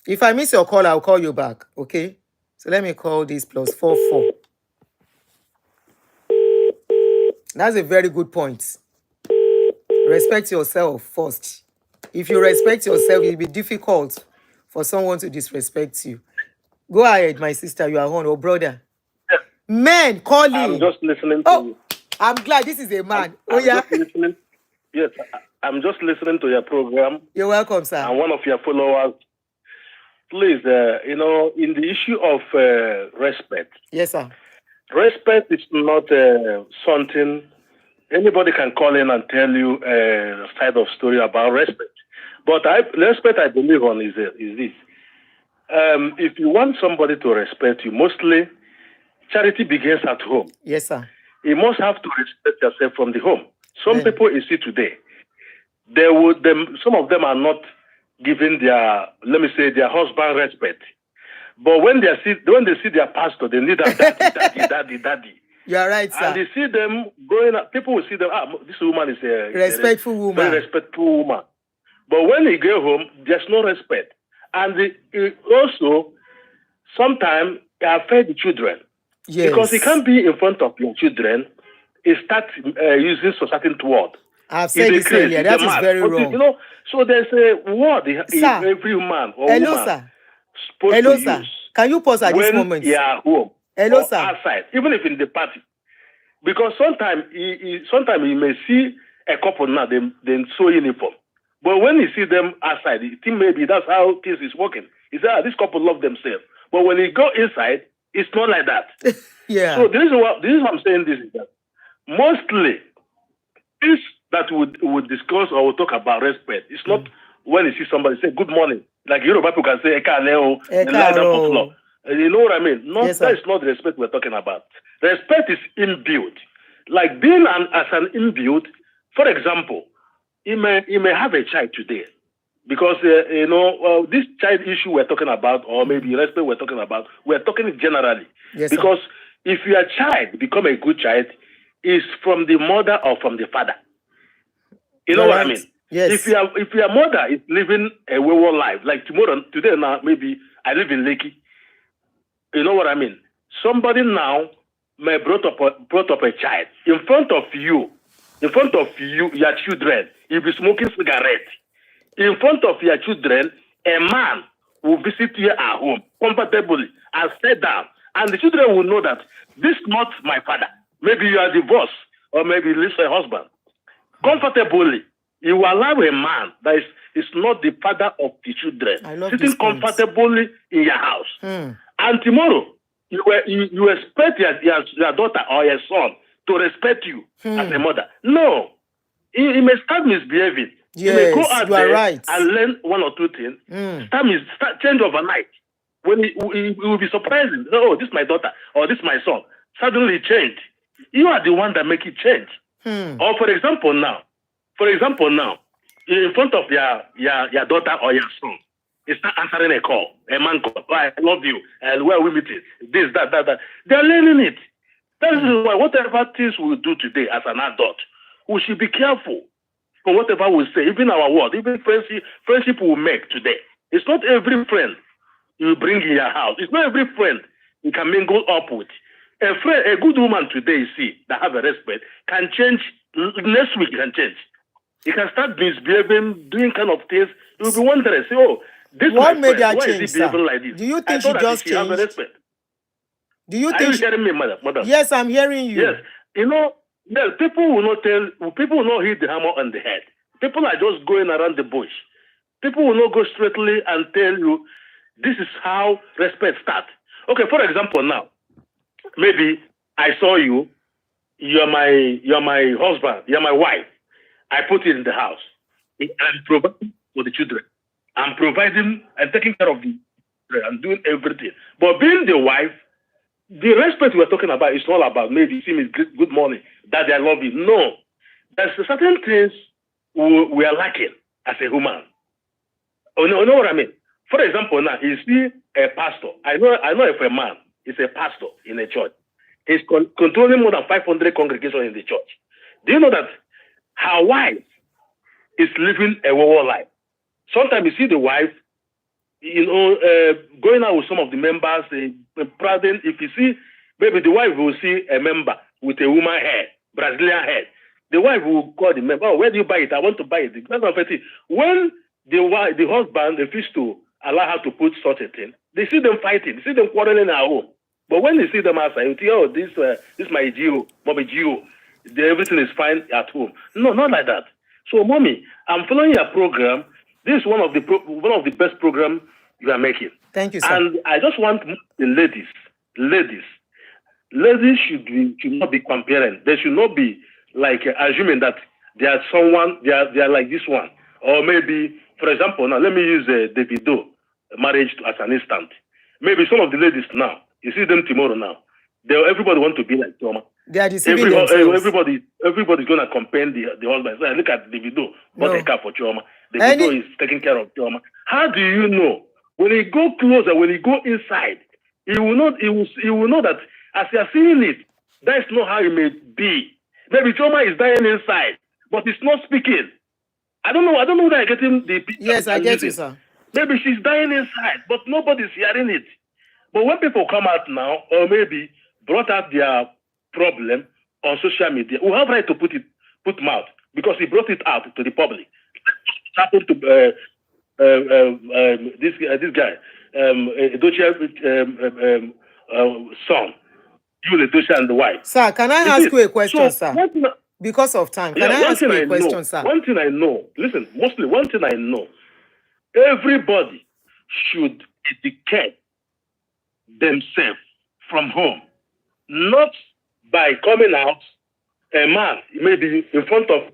If I miss your call, I'll call you back. Okay? So let me call this +44. That's a very good point. Respect yourself first. If you respect yourself, it'll be difficult for someone to disrespect you. Go ahead, my sister. You are on, or brother. Men calling. I'm just listening to you. I'm glad this is a man. Just listening. Yes, I'm just listening to your program. You're welcome, sir. And one of your followers, please, in the issue of respect. Yes, sir. Respect is not something anybody can call in and tell you a side of story about respect. But respect, I believe on is this. If you want somebody to respect you, mostly charity begins at home. Yes, sir. You must have to respect yourself from the home. Some people you see today, some of them are not giving their, let me say, their husband respect. But when they see their pastor, they need a daddy. You are right, sir. And they see them going up, people will see them, this woman is a respectful woman. Very respectful woman. But when they go home, there's no respect. And also, sometimes it affects the children. Yes. Because he can't be in front of your children, he starts using certain words. I've said this earlier. That is very wrong. So there's a word every man or woman sir. supposed to use. Can you pause at this moment? Yeah, home. Hello, sir. Outside, even if in the party. Because sometimes you may see a couple now, they sew uniform. But when you see them outside, you think maybe that's how things is working. You say, this couple love themselves. But when you go inside, it's not like that. Yeah. So this is what I'm saying this is that mostly things that would discuss or would talk about respect. It's not when you see somebody say good morning. Like Yoruba people can say Ekaleo, and lie down for floor. You know what I mean? Yes, that is not the respect we're talking about. Respect is inbuilt. Like being as an inbuilt, for example, you may have a child today. Because, this child issue we're talking about, or maybe respect we're talking about, we're talking generally. Yes, because if your child become a good child, it's from the mother or from the father. You know what I mean? Yes. If your mother is living a wayward life, like today now, maybe I live in Lekki. You know what I mean? Somebody now may brought up a child in front of you, your children. You'll be smoking cigarette. In front of your children, a man will visit you at home comfortably and sit down. And the children will know that this is not my father. Maybe you are divorced or maybe you lose a husband. Comfortably, you will allow a man that is not the father of the children sitting comfortably in your house. And tomorrow, you expect your daughter or your son to respect you as a mother. No. He may start misbehaving. Yes, you may go out there and learn one or two things. Start change overnight. When he will be surprised. Oh, this is my daughter or this is my son. Suddenly changed. You are the one that make it change. Or for example now, in front of your daughter or your son, he's not answering a call, a man call. Oh, I love you. And where are we meeting? This, that. They're learning it. That is why whatever things we do today as an adult, we should be careful for whatever we say, even our word, even friendship we make today. It's not every friend you bring in your house. It's not every friend you can mingle up with. A good woman today, you see, that have a respect, can change. Next week, can change. You can start misbehaving, doing kind of things. You'll be wondering, say, oh, this what made that why change, is he behaving like this? Do you think she just changed? Have a respect. Do you think? Are you hearing me, madam? Yes, I'm hearing you. Yes. People will not hit the hammer on the head. People are just going around the bush. People will not go straightly and tell you, this is how respect starts. Okay, for example now, maybe I saw you, you're my husband, you're my wife. I put you in the house. I'm providing for the children. I'm providing and taking care of the children. I'm doing everything. But being the wife, the respect we're talking about is all about maybe see me good morning, daddy, I love you. No. There's certain things we are lacking as a human. You know what I mean? For example, now you see a pastor. I know if a man is a pastor in a church, he's controlling more than 500 congregations in the church. Do you know that her wife is living a wayward life? Sometimes you see the wife, going out with some of the members, if you see, maybe the wife will see a member with a woman hair, Brazilian hair. The wife will call the member, oh, where do you buy it? I want to buy it. When the husband refuses to allow her to put such a thing, they see them fighting, they see them quarreling at home. But when they see them outside, you think, oh, this my Gio, mommy Gio, everything is fine at home. No, not like that. So, mommy, I'm following your program. This is one of the best programs you are making. Thank you, sir. And I just want the ladies should not be comparing. They should not be like assuming that they are someone, they are like this one. Or maybe, for example, now let me use Davido marriage as an instant. Maybe some of the ladies now, you see them tomorrow now, everybody want to be like Toma. They are deceiving themselves. Everybody's going to compare the husband. So look at Davido, bought a car for Choma. Davido is taking care of Choma. How do you know? When he go closer, when he go inside, he will know that as you are seeing it, that is not how it may be. Maybe Choma is dying inside, but he's not speaking. I don't know that I get him the picture. Yes, I get you, sir. Maybe she's dying inside, but nobody's hearing it. But when people come out now, or maybe brought out their problem on social media, we have right to put mouth because he brought it out to the public. It happened to this guy, Edochia's son, Julie Edochia and the wife. Sir, can I ask you a question, sir? Because of time, can I ask you a question, sir? One thing I know, listen, mostly one thing I know, everybody should educate themselves from home, not by coming out, a man, maybe in front of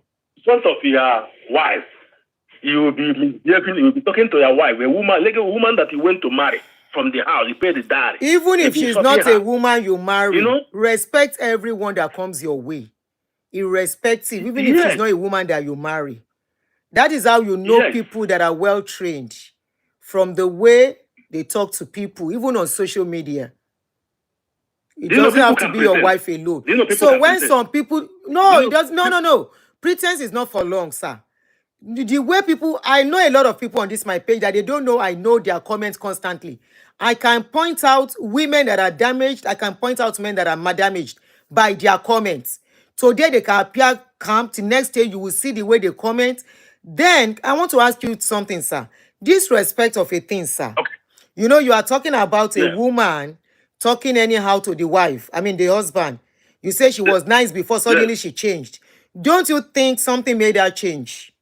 your wife, you will be talking to your wife, a woman that you went to marry from the house, you pay the dowry. Even if she's not a woman you marry, respect everyone that comes your way. Irrespective, even if she's not a woman that you marry. That is how you know people that are well trained, from the way they talk to people, even on social media. It doesn't have to be your wife alone. So when some people, it doesn't. No. Pretense is not for long, sir. The way people, I know a lot of people on this my page that they don't know. I know their comments constantly. I can point out women that are damaged. I can point out men that are damaged by their comments. Today they can appear calm. The next day you will see the way they comment. Then I want to ask you something, sir. Disrespect of a thing, sir. Okay. You know, you are talking about a woman talking anyhow to the wife. I mean, the husband. You say she was nice before, suddenly she changed. Don't you think something made her change?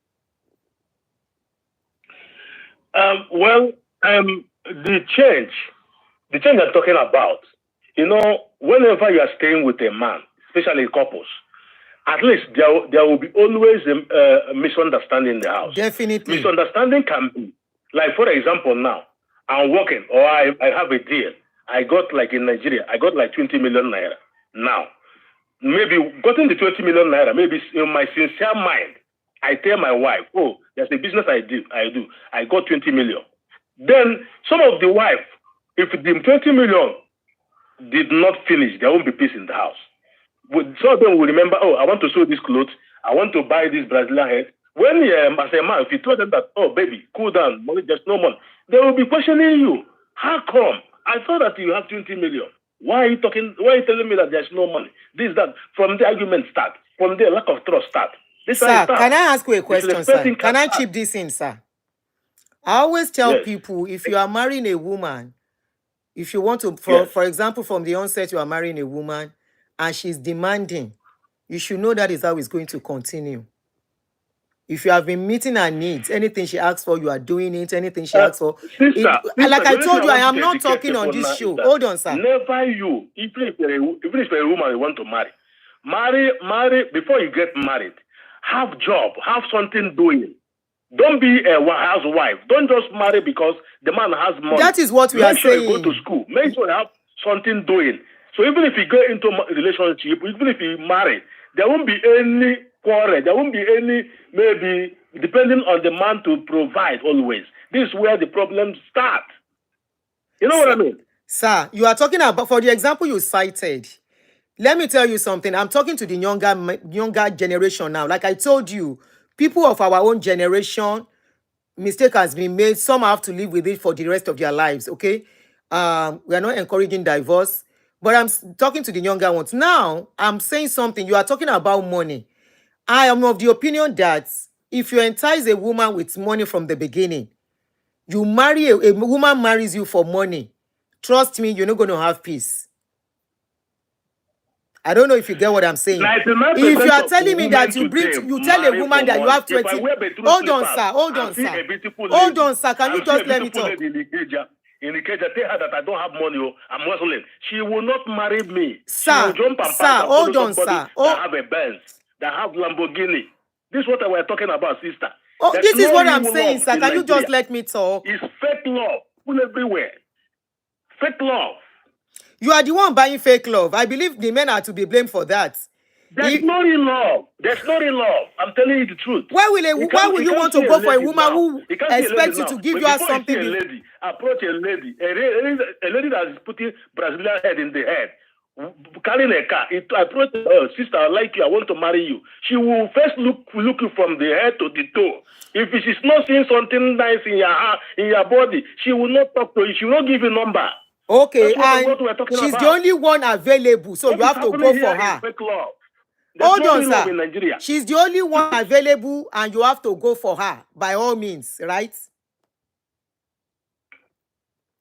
The change I'm talking about, whenever you are staying with a man, especially couples, at least there will be always a misunderstanding in the house. Definitely. Misunderstanding can be, like, for example, now, I'm working, or I have a deal. I got, like in Nigeria, I got like 20 million naira. Now, maybe gotten the 20 million naira, maybe in my sincere mind, I tell my wife, oh, there's a business I do. I got 20 million. Then some of the wife, if the 20 million did not finish, there won't be peace in the house. Some of them will remember, oh, I want to sew this clothes. I want to buy this Brazilian head. When as a man, if you told them that, oh, baby, cool down, money, there's no money, they will be questioning you. How come? I thought that you have 20 million. Why are you telling me that there's no money? This, that. From the argument start. From the lack of trust start. Sir, can I ask you a question, sir? Can I chip this in, sir? I always tell people, if you are marrying a woman, if you want to, for example, from the onset, you are marrying a woman and she's demanding, you should know that is how it's going to continue. If you have been meeting her needs, anything she asks for, you are doing it. Anything she asks for. Like I told you, I am not talking on this show. Hold on, sir. Never you, even if you're a woman you want to marry before you get married. Have job, have something doing. Don't be a housewife. Don't just marry because the man has money. That is what we are saying. Make sure you go to school. Make sure you have something doing. So even if you go into a relationship, even if you marry, there won't be any quarrel. There won't be any, maybe, depending on the man to provide always. This is where the problems start. You know what I mean? Sir, you are talking about, for the example you cited, let me tell you something. I'm talking to the younger generation now. Like I told you, people of our own generation, mistake has been made. Some have to live with it for the rest of their lives, okay? We are not encouraging divorce, but I'm talking to the younger ones. Now, I'm saying something. You are talking about money. I am of the opinion that if you entice a woman with money from the beginning, you marry a woman marries you for money. Trust me, you're not going to have peace. I don't know if you get what I'm saying. 99% If you are of telling me that you women today tell a marry woman for that you money. have If 20, I wear bedroom hold on, slippers sir, hold and on, see sir. a beautiful Hold lady, on, sir. Can you and see just a let me beautiful talk? lady in the cage, I tell her that I don't have money, oh, I'm Muslim. She will not marry me. She will Sir, jump and pass sir, and follow hold on, somebody sir. that have a Benz, that have Lamborghini. This is what we're talking about, sister. There's This is no what real I'm saying, love sir. in Can you Nigeria. just let me talk? It's fake love full everywhere. Fake love. You are the one buying fake love. I believe the men are to be blamed for that. There's no real love. There's no real love. I'm telling you the truth. Why will you want to go for a woman who expects you to give you something? Before you see a lady, approach a lady that is putting Brazilian head in the head, carrying a car. Approach her, sister, I like you, I want to marry you. She will first look you from the head to the toe. If she's not seeing something nice in your body, she will not talk to you. She will not give you a number. Okay, That's what and we're talking she's about. the only one available, so What you have to go for her. Fake love. There's Hold no on, real love sir. in Nigeria. She's the only one available, and you have to go for her by all means, right?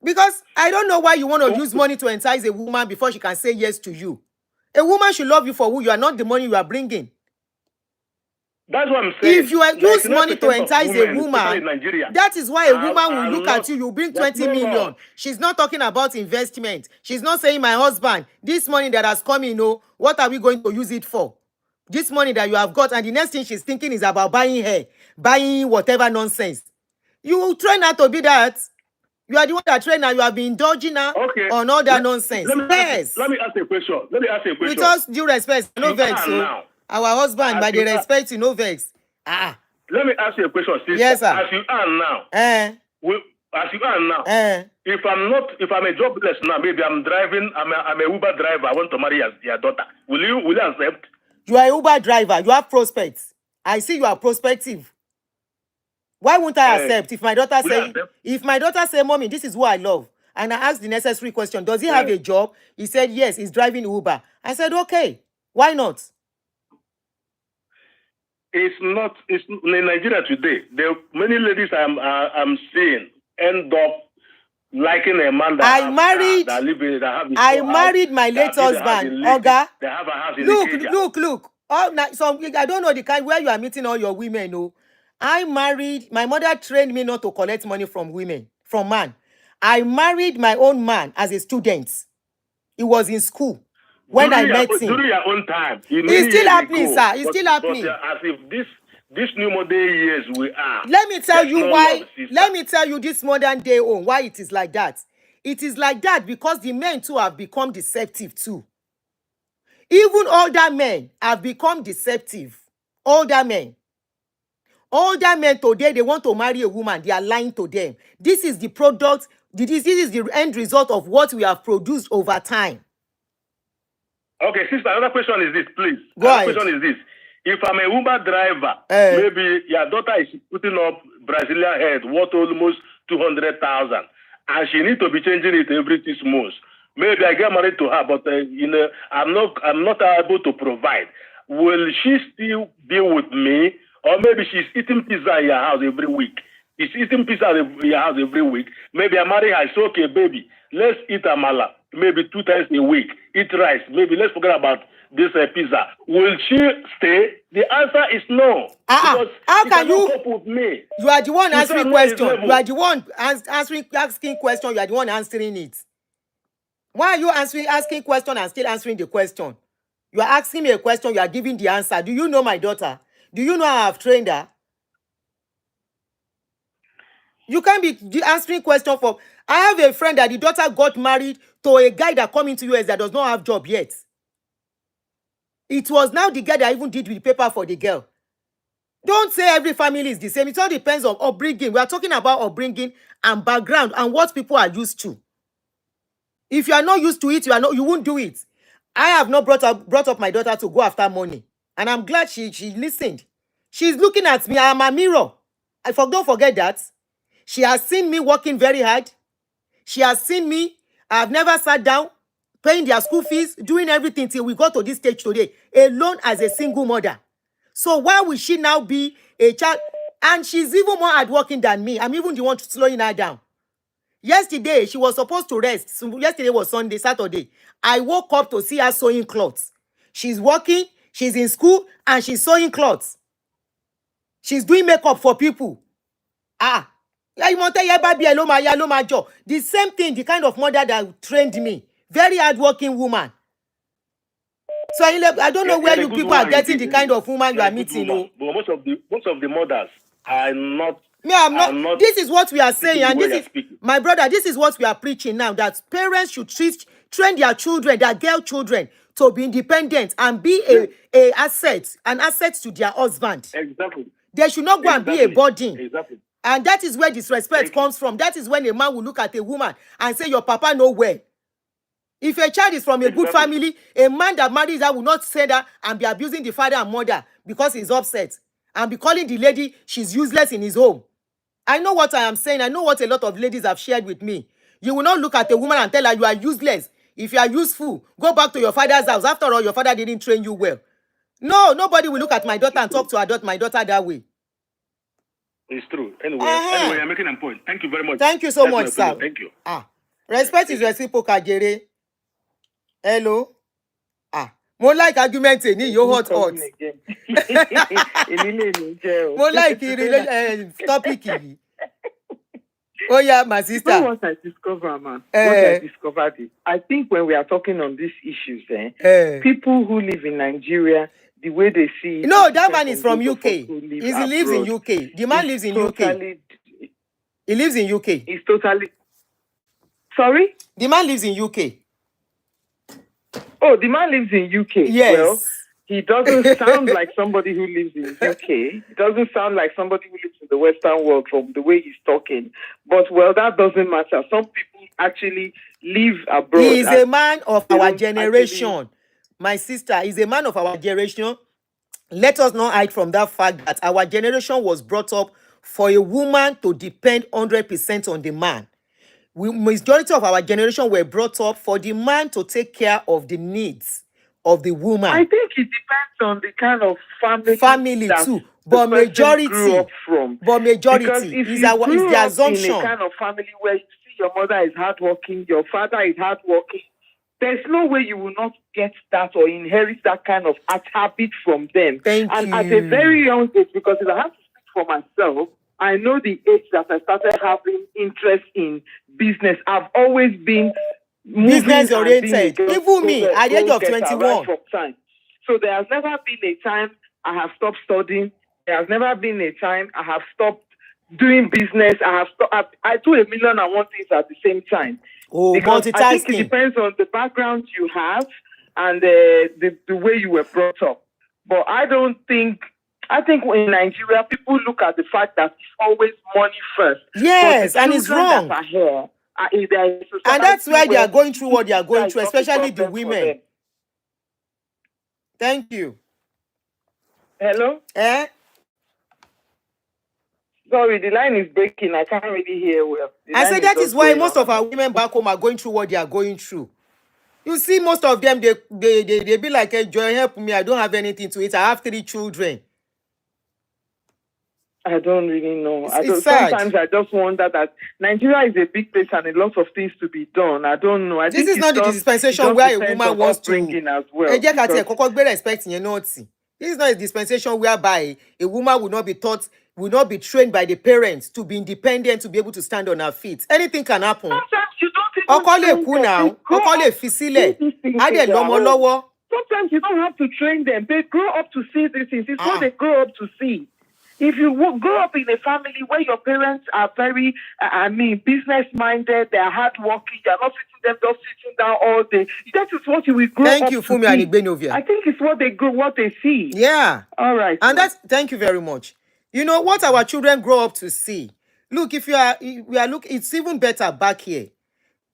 Because I don't know why you want to use money to entice a woman before she can say yes to you. A woman should love you for who you are, not the money you are bringing. That's what I'm saying. If you use money to entice a woman, that is why a woman will look at you. You bring 20 million. Love. She's not talking about investment. She's not saying, my husband, this money that has come in, oh, what are we going to use it for? This money that you have got, and the next thing she's thinking is about buying hair, buying whatever nonsense. You will train her to be that. You are the one that train her. You have been indulging her on all that nonsense. Let me ask a question. With us due respect, no vex. So our husband, by the respect, no vex. Let me ask you a question, sister. Yes, sir. As you are now, if I'm a jobless now, maybe I'm driving, I'm a Uber driver, I want to marry your daughter. Will you accept? You are a Uber driver. You have prospects. I see you are prospective. Why won't I accept if my daughter say, Mommy, this is who I love, and I asked the necessary question, does he have a job? He said yes, he's driving Uber. I said okay, why not? It's in Nigeria today. There are many ladies I'm seeing end up liking a man that I married my late husband, Oga. They have a house in Ikeja. Look. I don't know the kind where you are meeting all your women. No, I married. My mother trained me not to collect money from man. I married my own man as a student. He was in school when I met him. During your own time. It's still happening, sir. It's still happening. But as if this new modern years we are. Let me tell you why. Let me tell you this modern day why it is like that. It is like that because the men too have become deceptive too. Even older men have become deceptive. Older men today, they want to marry a woman. They are lying to them. This is the product. This is the end result of what we have produced over time. Okay, sister, another question is this, please. Go ahead. Question is this. If I'm a Uber driver, maybe your daughter is putting up Brazilian head worth almost 200,000, and she needs to be changing it every 6 months. Maybe I get married to her, but I'm not able to provide. Will she still be with me, or maybe she's eating pizza in your house every week? She's eating pizza in your house every week. Maybe I marry her. I say, okay, baby, let's eat amala. Maybe 2 times a week. Eat rice. Maybe let's forget about this pizza. Will she stay? The answer is no. Because how can you cope with me? You are the one answering question. You are the one asking question. You are the one answering it. Why are you asking question and still answering the question? You are asking me a question. You are giving the answer. Do you know my daughter? Do you know how I have trained her? You can't be answering question for. I have a friend that the daughter got married to a guy that come into US that does not have job yet. It was now the guy that even did with the paper for the girl. Don't say every family is the same. It all depends on upbringing. We are talking about upbringing and background and what people are used to. If you are not used to it, you won't do it. I have not brought up my daughter to go after money. And I'm glad she listened. She's looking at me. I am a mirror. Don't forget that. She has seen me working very hard. She has seen me. I have never sat down, paying their school fees, doing everything till we got to this stage today, alone as a single mother. So why will she now be a child? And she's even more hardworking than me. I'm even the one slowing her down. Yesterday, she was supposed to rest. So yesterday was Sunday, Saturday. I woke up to see her sewing clothes. She's working, she's in school, and she's sewing clothes. She's doing makeup for people. The same thing, the kind of mother that trained me. Very hardworking woman. So I don't know where you people are getting the kind of woman you are meeting. But most of the mothers are not. Me, I'm not. This is what we are saying, and this is my brother. This is what we are preaching now. That parents should train their children, their girl children, to be independent and be an asset to their husband. Exactly. They should not go and be a burden. Exactly. And that is where disrespect comes from. That is when a man will look at a woman and say, "Your papa nowhere." If a child is from a good family, a man that marries her will not say that and be abusing the father and mother because he's upset and be calling the lady she's useless in his home. I know what I am saying. I know what a lot of ladies have shared with me. You will not look at a woman and tell her you are useless. If you are useful, go back to your father's house. After all, your father didn't train you well. No, nobody will look at my daughter and talk to my daughter that way. It's true. Anyway, you're making a point. Thank you very much. Thank you so much, sir. Thank you. Respect is reciprocal, Jere. Hello. More like argument in you hot. More like topic. Oh yeah, my sister. You know what I discovered, man? What I discovered is, I think when we are talking on these issues, people who live in Nigeria, the way they see it, no, that man is from UK. He lives in UK. The man lives in UK. He lives in UK. He's totally. Sorry? The man lives in UK. Oh, the man lives in UK. Yes. Well, he doesn't sound like somebody who lives in UK. He doesn't sound like somebody who lives in the Western world from the way he's talking. But, well, that doesn't matter. Some people actually live abroad. He is a man of our generation. My sister is a man of our generation. Let us not hide from that fact that our generation was brought up for a woman to depend 100% on the man. Majority of our generation were brought up for the man to take care of the needs of the woman. I think it depends on the kind of family too, but majority grew up from. But majority is the assumption. In a kind of family where you see your mother is hardworking, your father is hardworking, there's no way you will not get that or inherit that kind of habit from them. Thank you. At a very young age, because if I have to speak for myself, I know the age that I started having interest in business. I've always been business oriented. Even me, at the age of 21. Right. So there has never been a time I have stopped studying. There has never been a time I have stopped doing business. I do a million and one things at the same time. Oh, because multitasking. I think it depends on the background you have and the way you were brought up. But I think in Nigeria, people look at the fact that it's always money first. Yes, and it's wrong. And that's why they are going through what they are going through, especially the women. Thank you. Hello? Sorry, the line is breaking. I can't really hear well. I said that is why most of our women back home are going through what they are going through. You see, most of them, they be like, hey, Joy, help me. I don't have anything to eat. I have 3 children. I don't really know. Sometimes I just wonder that Nigeria is a big place and a lot of things to be done. I don't know. This is not the dispensation where a woman wants to. As well, This is not a dispensation whereby a woman will not be taught, will not be trained by the parents to be independent, to be able to stand on her feet. Anything can happen. Sometimes you don't even Sometimes you don't have to train them. They grow up to see these things. It's what they grow up to see. If you grow up in a family where your parents are very, business-minded, they are hardworking, you are not sitting them just sitting down all day, that is what you will grow Thank up you, to Fumi and see. Igbenovia. I think it's what they see. Yeah. All right. And that's, thank you very much. You know what our children grow up to see. Look, it's even better back here.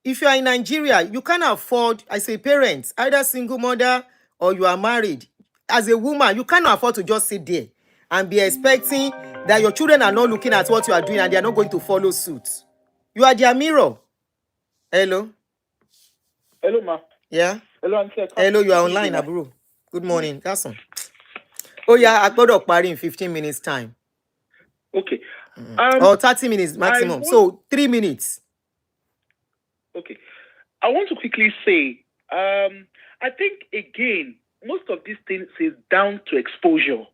If you are in Nigeria, you can't afford, as a parent, either single mother or you are married. As a woman, you cannot afford to just sit there and be expecting that your children are not looking at what you are doing and they are not going to follow suit. You are their mirror. Hello? Hello, ma. Yeah? Hello, Auntie. Hello, you are online, Aburo. Good morning. That's on. Oh, yeah, I got up party in 15 minutes time. Okay. Or 30 minutes maximum. So 3 minutes. Okay. I want to quickly say, I think, again, most of these things is down to exposure.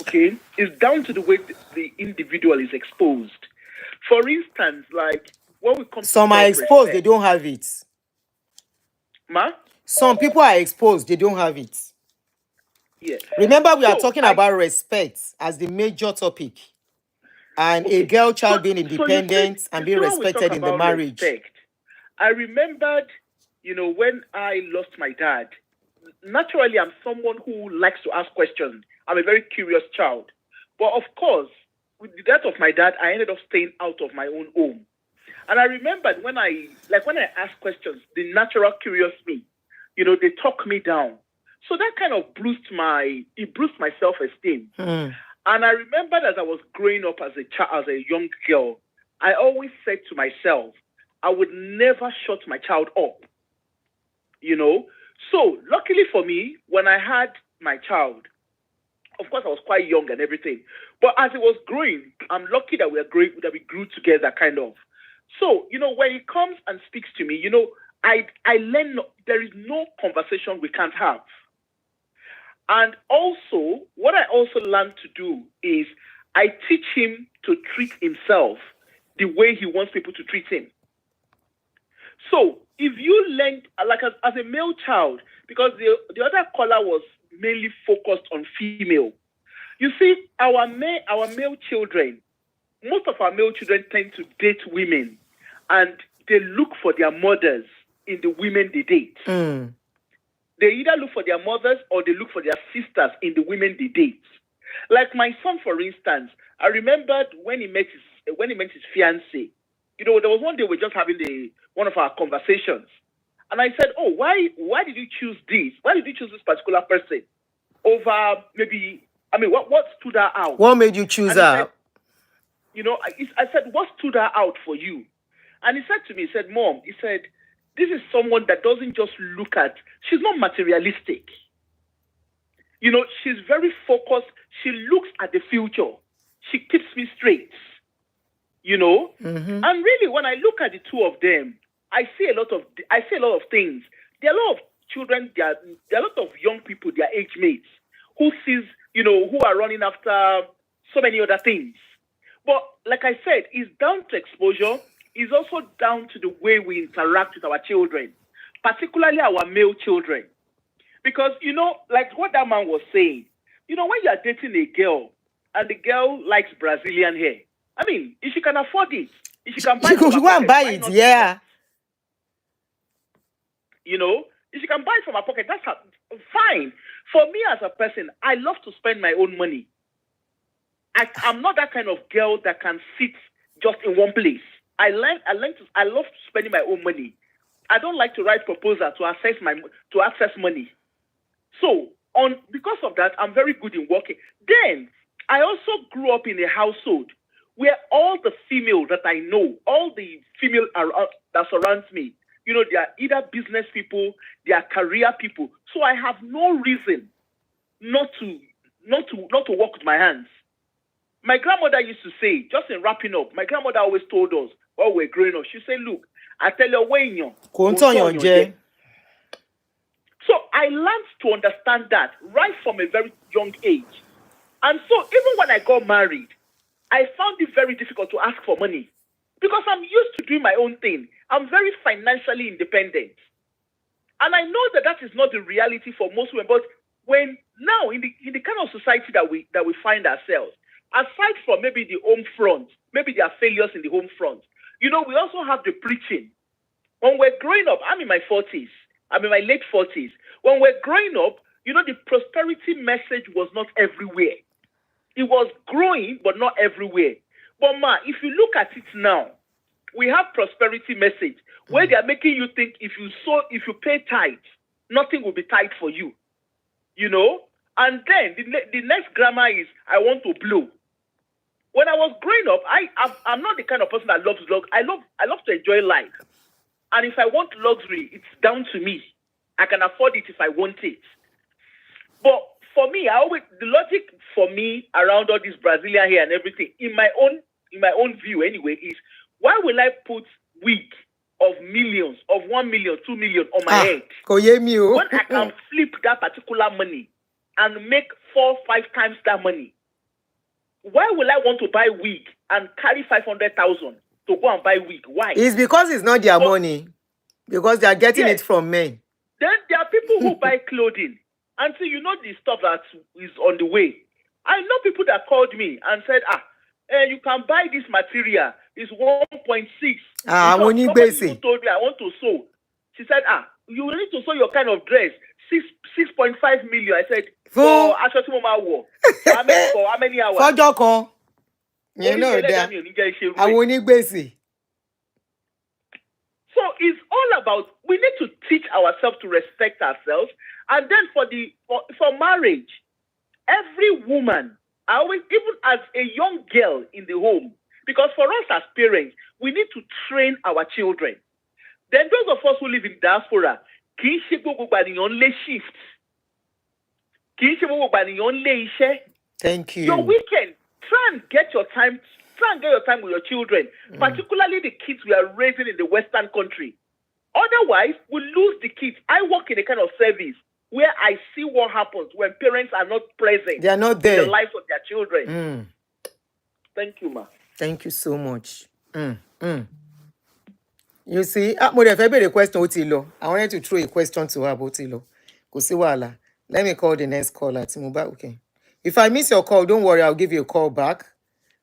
Okay? It's down to the way the individual is exposed. For instance, like, when we come Some to are exposed, they don't have it. Ma? Some people are exposed, they don't have it. Yeah. Remember, we are talking about respect as the major topic. And a girl child being independent and being respected in the marriage. Respect, I remembered, when I lost my dad, naturally, I'm someone who likes to ask questions. I'm a very curious child. But of course, with the death of my dad, I ended up staying out of my own home. And I remembered when I ask questions, the natural curious me, they talk me down. So that kind of bruised my self-esteem. And I remembered as I was growing up as a young girl, I always said to myself, I would never shut my child up. So luckily for me, when I had my child, of course I was quite young and everything. But as it was growing, I'm lucky that we grew together, kind of. So, when he comes and speaks to me, I learn there is no conversation we can't have. And also, what I also learned to do is I teach him to treat himself the way he wants people to treat him. So if you learn, like as a male child, because the other caller was mainly focused on female. You see, our male children, most of our male children tend to date women, and they look for their mothers in the women they date. They either look for their mothers or they look for their sisters in the women they date. Like my son, for instance, I remembered when he met his fiancée. There was one day we were just having one of our conversations, and I said, "Oh, why did you choose this? Why did you choose this particular person over maybe? What stood her out? What made you choose her?" I said, "What stood her out for you?" And he said to me, he said, "Mom," he said, "this is someone that doesn't just look at, she's not materialistic. She's very focused. She looks at the future. She keeps me straight. And really, when I look at the two of them, I see a lot of things. There are a lot of children, there are a lot of young people, their age mates, who are running after so many other things. But like I said, it's down to exposure. It's also down to the way we interact with our children, particularly our male children. Because, like what that man was saying, when you are dating a girl and the girl likes Brazilian hair, if she can afford it, if she can buy it, she go and buy it, yeah. If she can buy it from her pocket, that's fine. For me as a person, I love to spend my own money. I'm not that kind of girl that can sit just in one place. I love spending my own money. I don't like to write proposal to access money. So because of that, I'm very good in working. Then I also grew up in a household where all the female that I know, all the female that surrounds me, they are either business people, they are career people. So I have no reason not to work with my hands. My grandmother used to say, just in wrapping up, my grandmother always told us while we were growing up, she said, "Look, I tell you, so I learned to understand that right from a very young age. And so even when I got married, I found it very difficult to ask for money because I'm used to doing my own thing. I'm very financially independent. And I know that is not the reality for most women, but when now in the kind of society that we find ourselves, aside from maybe the home front, maybe there are failures in the home front, we also have the preaching. When we're growing up, I'm in my 40s, I'm in my late 40s. When we're growing up, the prosperity message was not everywhere. It was growing, but not everywhere. But if you look at it now, we have prosperity message where they are making you think if you pay tithe, nothing will be tight for you. And then the next grammar is I want to blow. When I was growing up, I'm not the kind of person that loves luxury. I love to enjoy life. And if I want luxury, it's down to me. I can afford it if I want it. But for me, the logic for me around all this Brazilian hair and everything, in my own view anyway, is why will I put wig of millions, of 1 million, 2 million on my head when I can flip that particular money and make 4-5 times that money? Why will I want to buy wig and carry 500,000 to go and buy wig? Why? It's because it's not their money. Because they are getting it from men. Then there are people who buy clothing until the stuff that is on the way. I know people that called me and said, you can buy this material. It's 1.6. Somebody who told me I want to sew. She said, you need to sew your kind of dress. 6.5 million. I said, for how many hours? For Joko. You know that. So it's all about, we need to teach ourselves to respect ourselves. And then for marriage, every woman, even as a young girl in the home, because for us as parents, we need to train our children. Then those of us who live in diaspora, thank you. Your weekend, try and get your time with your children, particularly the kids we are raising in the Western country. Otherwise, we lose the kids. I work in a kind of service where I see what happens when parents are not present. They are not there in the lives of their children. Thank you, ma. Thank you so much. You see, I wanted to throw a question to her about Tilo. Let me call the next caller. Okay. If I miss your call, don't worry, I'll give you a call back.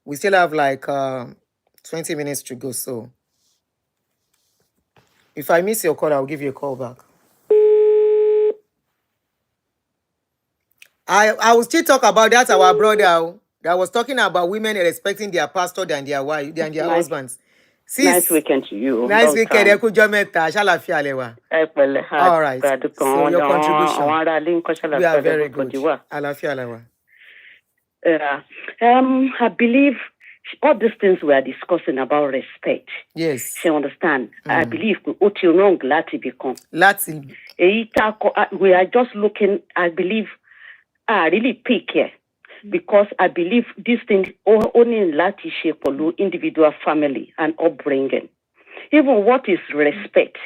We still have like 20 minutes to go, so if I miss your call, I'll give you a call back. I will still talk about that, our brother that was talking about women respecting their pastor than their wife, than their husbands. Sis, nice weekend to you. Nice weekend. All right. So your contribution. We are very good. I believe all these things we are discussing about respect. Yes. You understand? I believe we are just looking, I believe, really pick here. Because I believe this thing only in Lati shape individual family and upbringing. Even what is respect?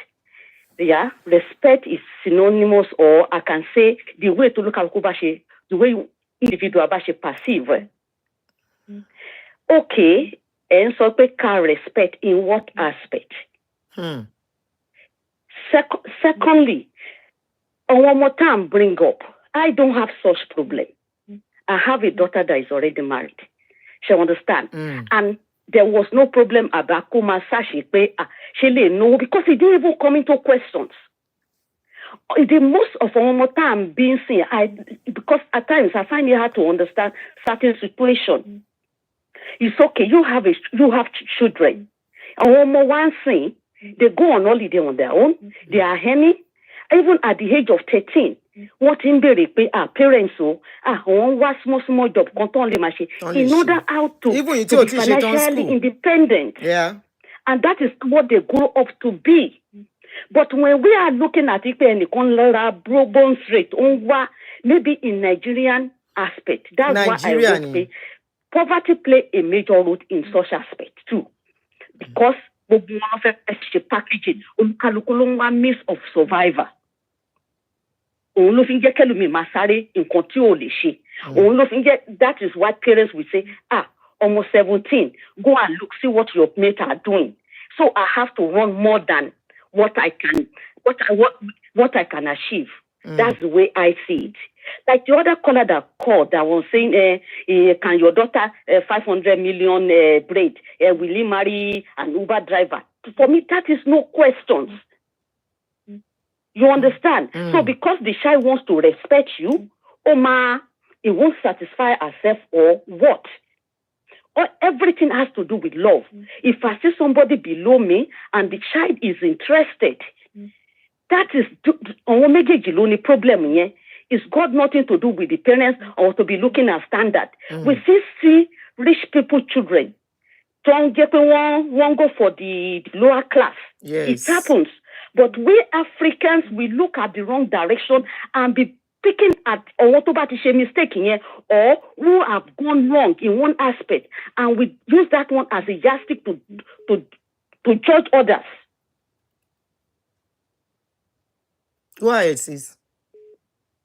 Yeah, respect is synonymous, or I can say the way to look at Kubashi, the way individual bashi perceive. Okay, and so we can respect in what aspect? Secondly, one more time bring up, I don't have such problem. I have a daughter that is already married. She understand. And there was no problem about Kuma Sashi. She didn't know because it didn't even come into questions. The most of one more time being seen, because at times I find it hard to understand certain situations. It's okay, you have children. And one more one thing, they go on holiday on their own. They are earning, even at the age of 13. What in the parents one small job in order how to be financially independent. Yeah. And that is what they grow up to be. But when we are looking at it and straight maybe in Nigerian aspect, that's why I would say poverty play a major role in such aspect too. Because packaging means of survivor. That is why parents will say, almost 17, go and look, see what your mates are doing. So I have to run more than what I can achieve. That's the way I see it. Like the other caller that called that was saying, can your daughter 500 million braid? Will he marry an Uber driver? For me, that is no questions. You understand? So because the child wants to respect you, Oma, it won't satisfy herself or what? Or everything has to do with love. If I see somebody below me and the child is interested, that is the problem. Yeah? It's got nothing to do with the parents or to be looking at standard. We still see rich people children. Don't get one go for the lower class. Yes. It happens. But we Africans, we look at the wrong direction and be picking at or what about the mistake here or who have gone wrong in one aspect, and we use that one as a yardstick to judge others. Why it is?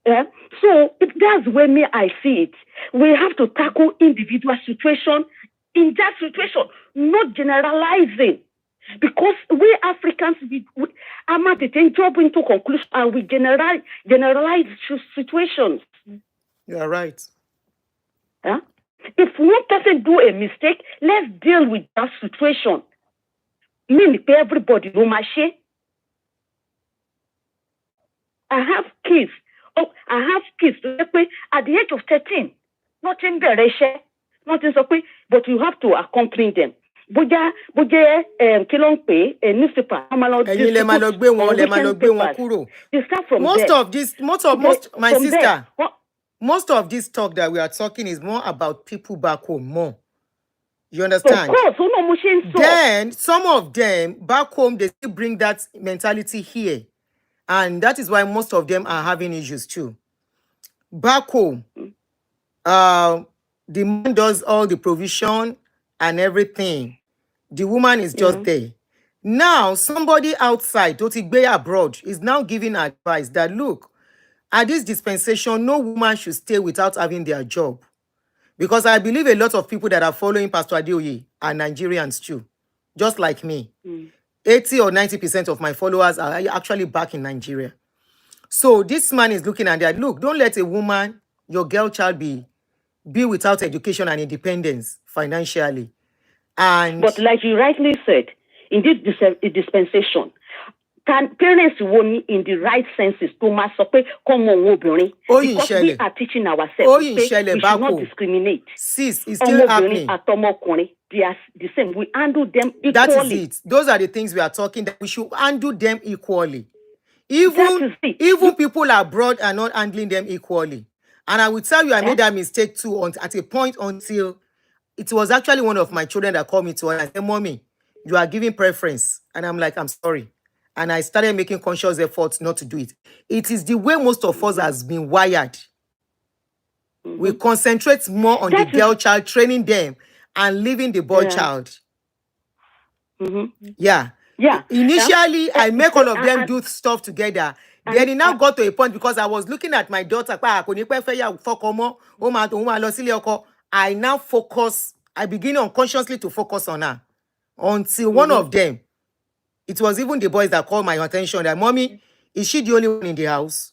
Yeah. So that's where I see it. We have to tackle individual situation in that situation, not generalizing. Because we Africans, I'm at the job into conclusion and we generalize situations. You are right. Huh? If one person do a mistake, let's deal with that situation. Mean everybody no mache. I have kids. At the age of 13. Nothing very nothing so quick, but you have to accompany them. Newspaper. Most of this talk that we are talking is more about people back home, more. You understand? Of course, then some of them back home, they still bring that mentality here. And that is why most of them are having issues too. Back home, the man does all the provision and everything. The woman is just there. Now, somebody outside, Totigbe abroad, is now giving advice that, look, at this dispensation, no woman should stay without having their job. Because I believe a lot of people that are following Pastor Adeoye are Nigerians too, just like me. 80 or 90% of my followers are actually back in Nigeria. So this man is looking at that, look, don't let a woman, your girl child, be without education and independence financially. But like you rightly said, in this dispensation, can parents won't in the right senses to massacre because we are teaching ourselves we should not discriminate. Sis, it's still happening. They are the same. We handle them equally. That is it. Those are the things we are talking, that we should handle them equally. Even people abroad are not handling them equally. And I will tell you, I made that mistake too at a point until it was actually one of my children that called me to her and said, Mommy, you are giving preference. And I'm like, I'm sorry. And I started making conscious efforts not to do it. It is the way most of us has been wired. We concentrate more on the girl child, training them, and leaving the boy child. Yeah. Initially, I make all of them do stuff together. Then it now got to a point because I was looking at my daughter. I now focus, I begin unconsciously to focus on her. Until one of them, it was even the boys that called my attention that, Mommy, is she the only one in the house?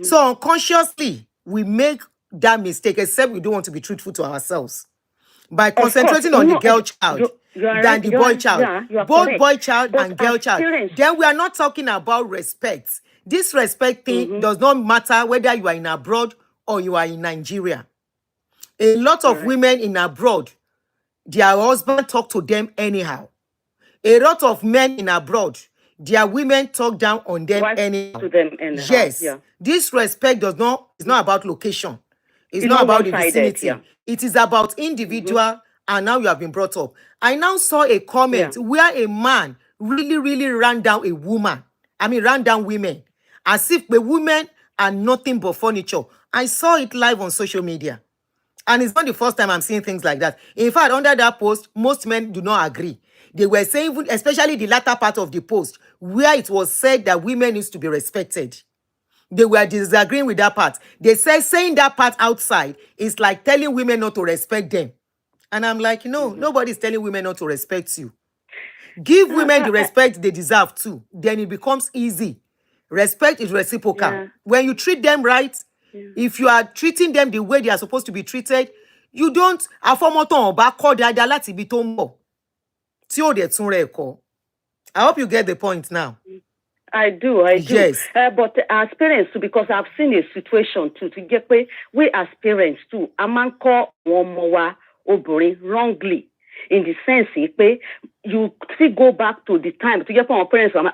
So unconsciously, we make that mistake, except we don't want to be truthful to ourselves. By concentrating on the girl child than the boy child. Both boy child and girl child. Then we are not talking about respect. This respect thing does not matter whether you are in abroad or you are in Nigeria. A lot of women in abroad, their husband talk to them anyhow. A lot of men in abroad, their women talk down on them anyhow. Yes. This respect is not about location. It's not about the vicinity. It is about individual, and now you have been brought up. I now saw a comment where a man really ran down a woman. Ran down women. As if the women are nothing but furniture. I saw it live on social media. And it's not the first time I'm seeing things like that. In fact, under that post, most men do not agree. They were saying, especially the latter part of the post, where it was said that women needs to be respected. They were disagreeing with that part. They said saying that part outside is like telling women not to respect them. And I'm like, no, nobody's telling women not to respect you. Give women the respect they deserve too. Then it becomes easy. Respect is reciprocal. When you treat them right, If you are treating them the way they are supposed to be treated, you don't. Afomoton oba ko dada láti ibi tó ń bọ̀. Tí ó dẹ̀ tún rẹ̀ kọ́. I hope you get the point now. I do. Yes. But as parents too, because I've seen a situation too, to get pé we as parents too, a máa ń kọ́ àwọn ọmọ wa obìnrin wrongly, in the sense pé you still go back to the time to get pé our parents were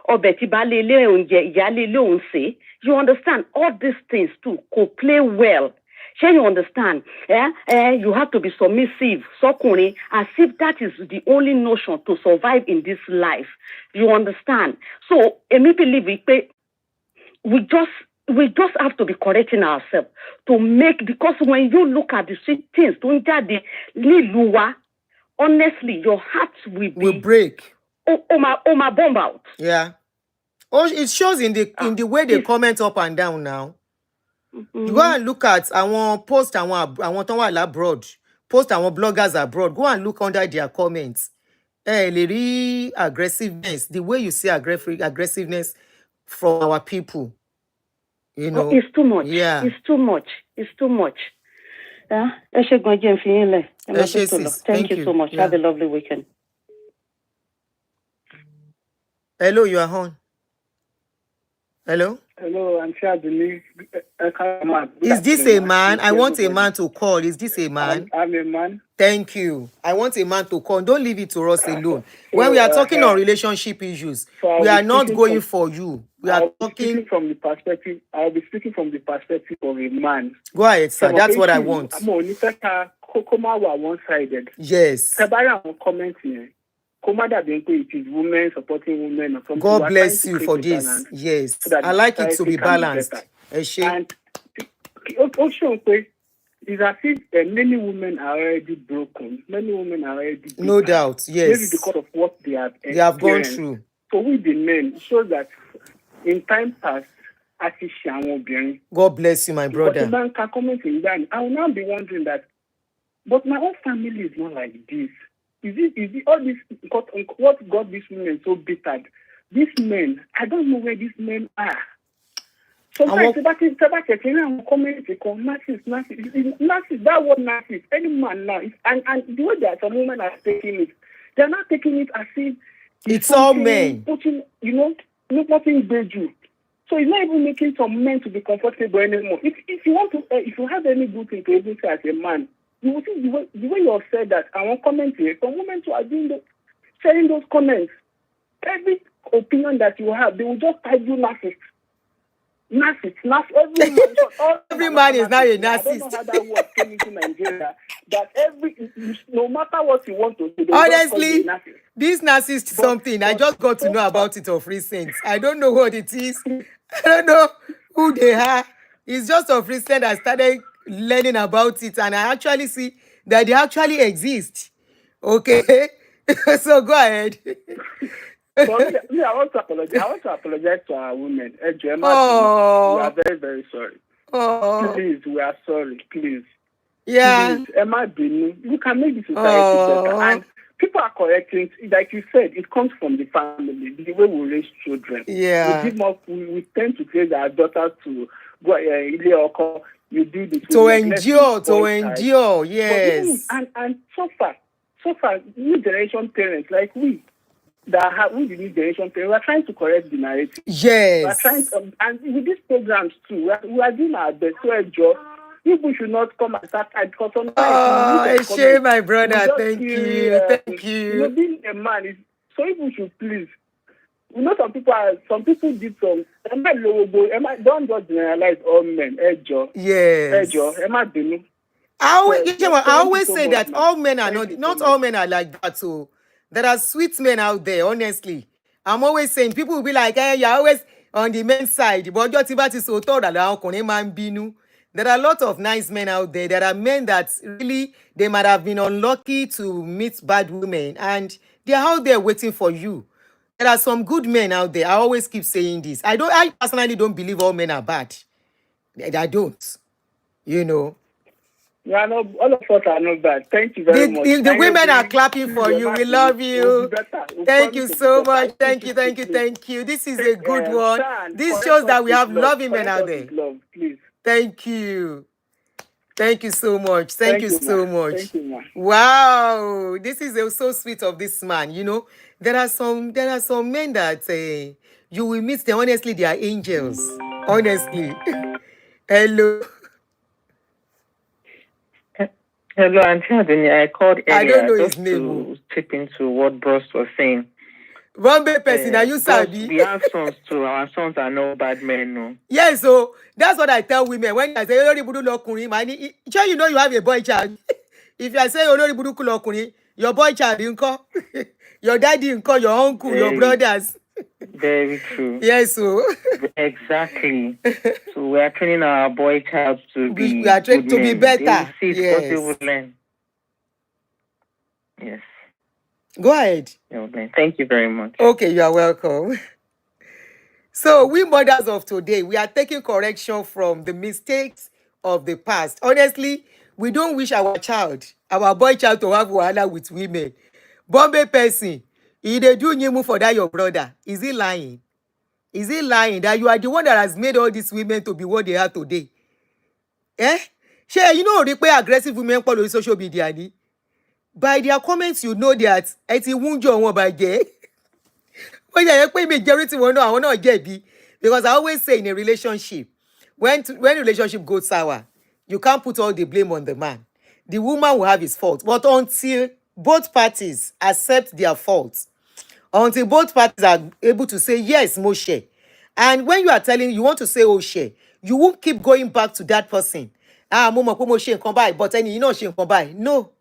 ọbẹ̀ tí baálé ilé oúnjẹ ìyáálé ilé òun ṣe. You understand all these things too could play well. Shall you understand? You have to be submissive, sọkùnrin, as if that is the only notion to survive in this life. You understand? So, me believe we just have to be correcting ourselves to make, because when you look at the sweet things, honestly, your heart will break. My bomb out. Yeah. Oh, it shows in the way they comment up and down now. You go and look at our post àwọn tó wà abroad, post our bloggers abroad. Go and look under their comments. Lè rí aggressiveness, the way you see aggressiveness from our people. You know, it's too much. Yeah, it's too much. It's too much. Yeah. Thank you so much. Yeah. Have a lovely weekend. Hello, you are on. Hello. Hello, I'm sure Is this a man? I want a man to call. Is this a man? I'm a man. Thank you. I want a man to call. Don't leave it to us alone. When we are talking on relationship issues, we are not going for you. We are talking from the perspective. I'll be speaking from the perspective of a man. Go ahead, sir. That's what I want. I'm only one-sided. Yes. Comment here. It is women supporting women or something. God bless you for this. Yes. So I like it to be balanced. And also, it's as if many women are already broken. Many women are already bitter. No doubt, yes. Maybe because of what they have gone through. So with the men, it shows that in time past, God bless you, my brother. I will now be wondering that, but my own family is not like this. Is it all this, what got these women so bitter? These men, I don't know where these men are. Sometimes that word narcissist, any man now, and the way that some women are taking it, they're not taking it as if it's all men. Putting, nothing beju. So it's not even making some men to be comfortable anymore. If you want to, if you have any good thing to even say as a man, you will see the way you have said that. I want comment here. Some women who are sharing those comments, every opinion that you have, they will just type you narcissist. Every man is now a narcissist. I don't know how that word came into Nigeria. That no matter what you want to do, honestly, this narcissist something, I just got to know about it of recent. I don't know what it is. I don't know who they are. It's just of recent I started learning about it, and I actually see that they actually exist. Okay, so go ahead. I want to apologize to our women. We are very, very sorry. Please, we are sorry. Please. Yeah. Please, Emma, you can make the society better. And people are correcting, like you said, it comes from the family, the way we raise children. Yeah. We tend to raise our daughters to go you do this. To endure, yes. And so far, new generation parents like we, the new generation parents, we are trying to correct the narrative. Yes. We are trying and with these programs too, we are doing our best to enjoy. People should not come and start because sometimes shame, my brother. Thank you. Being a man is so people should please. Some people did some. Don't just generalize all men. Yes. I always say that all men are not all men are like that. So there are sweet men out there, honestly. I'm always saying, people will be like, hey, you're always on the men's side. But there are a lot of nice men out there. There are men that really, they might have been unlucky to meet bad women, and they're out there waiting for you. There are some good men out there. I always keep saying this. I personally don't believe all men are bad. I don't. Yeah, no, all of us are not bad. Thank you very much. The women are clapping for you. We love you. Thank you so much. Thank you. This is a good one. This shows that we have loving men out there. Please. Thank you. Thank you so much. Thank you you, ma. so much. Thank you, ma. Wow, this is so sweet of this man. You know, there are some men that you will meet them. Honestly, they are angels. Honestly. Hello. Hello, Auntie Adunia. I called I don't earlier know his just name. to chip into what Bros was saying. Bombay person, are you Bros, sabi? we have sons too. Our sons are no bad men, no. Yes, so that's what I tell women when I say Olori Budu Lokunrin, man. Sure, you know you have a boy child. If you are saying Olori Budu Lokunrin, your boy child, your daddy, your uncle, your brothers. Very true. Yes, so exactly. So we are training our boy child to be we are trained good to be men. They will better. see it because they will learn. Yes. Go ahead. Okay. Thank you very much. Okay, you are welcome. So we mothers of today, we are taking correction from the mistakes of the past. Honestly, we don't wish our boy child, to have wahala with women. Bombay person, if they do nyimu for that your brother, is he lying? Is he lying that you are the one that has made all these women to be what they are today? Shey, you know, they aggressive women on social media ni? By their comments, you know that ẹ ti wúnjọ wọn bàjẹ́. When you pay majority wọn náà, àwọn náà jẹ̀bi. Because I always say in a relationship, when relationship goes sour, you can't put all the blame on the man. The woman will have his fault. But until both parties accept their faults, until both parties are able to say, yes, mo ṣẹ̀. And when you are telling, you want to say, oh, ṣẹ̀, you won't keep going back to that person. Mo mọ̀ pé mo ṣe nǹkan báyìí, but ẹni yìí náà ṣe nǹkan báyìí. No.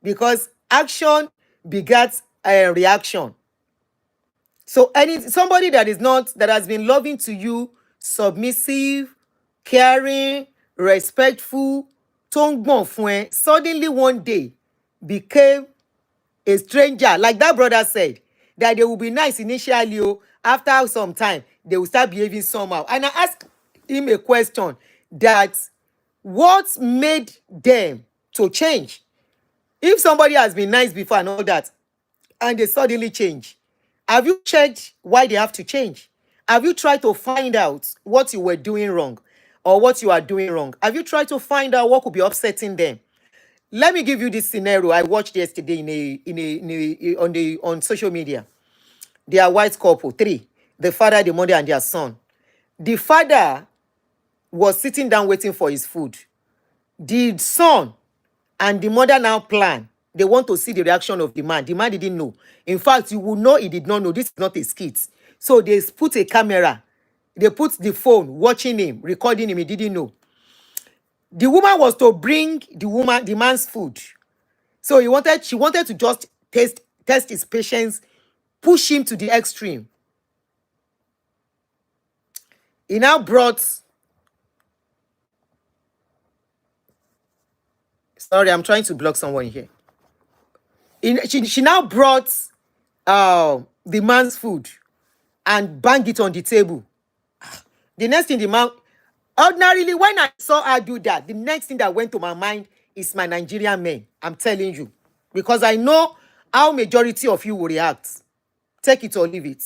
Because action begets a reaction. So somebody that has been loving to you, submissive, caring, respectful, tó ń gbọ̀n fún ẹ, suddenly one day became a stranger. Like that brother said, that they will be nice initially, after some time, they will start behaving somehow. And I asked him a question, that what made them to change? If somebody has been nice before and all that, and they suddenly change, have you checked why they have to change? Have you tried to find out what you were doing wrong or what you are doing wrong? Have you tried to find out what could be upsetting them? Let me give you this scenario I watched yesterday on social media. They are white couple, 3. The father, the mother, and their son. The father was sitting down waiting for his food. The son and the mother now plan. They want to see the reaction of the man. The man didn't know. In fact, you will know he did not know. This is not a skit. So they put a camera. They put the phone watching him, recording him. He didn't know. The woman was to bring the man's food. So she wanted to just test his patience, push him to the extreme. He now brought, sorry, I'm trying to block someone here. She now brought the man's food and banged it on the table. The next thing the man, ordinarily, when I saw her do that, the next thing that went to my mind is my Nigerian men. I'm telling you. Because I know how majority of you will react. Take it or leave it.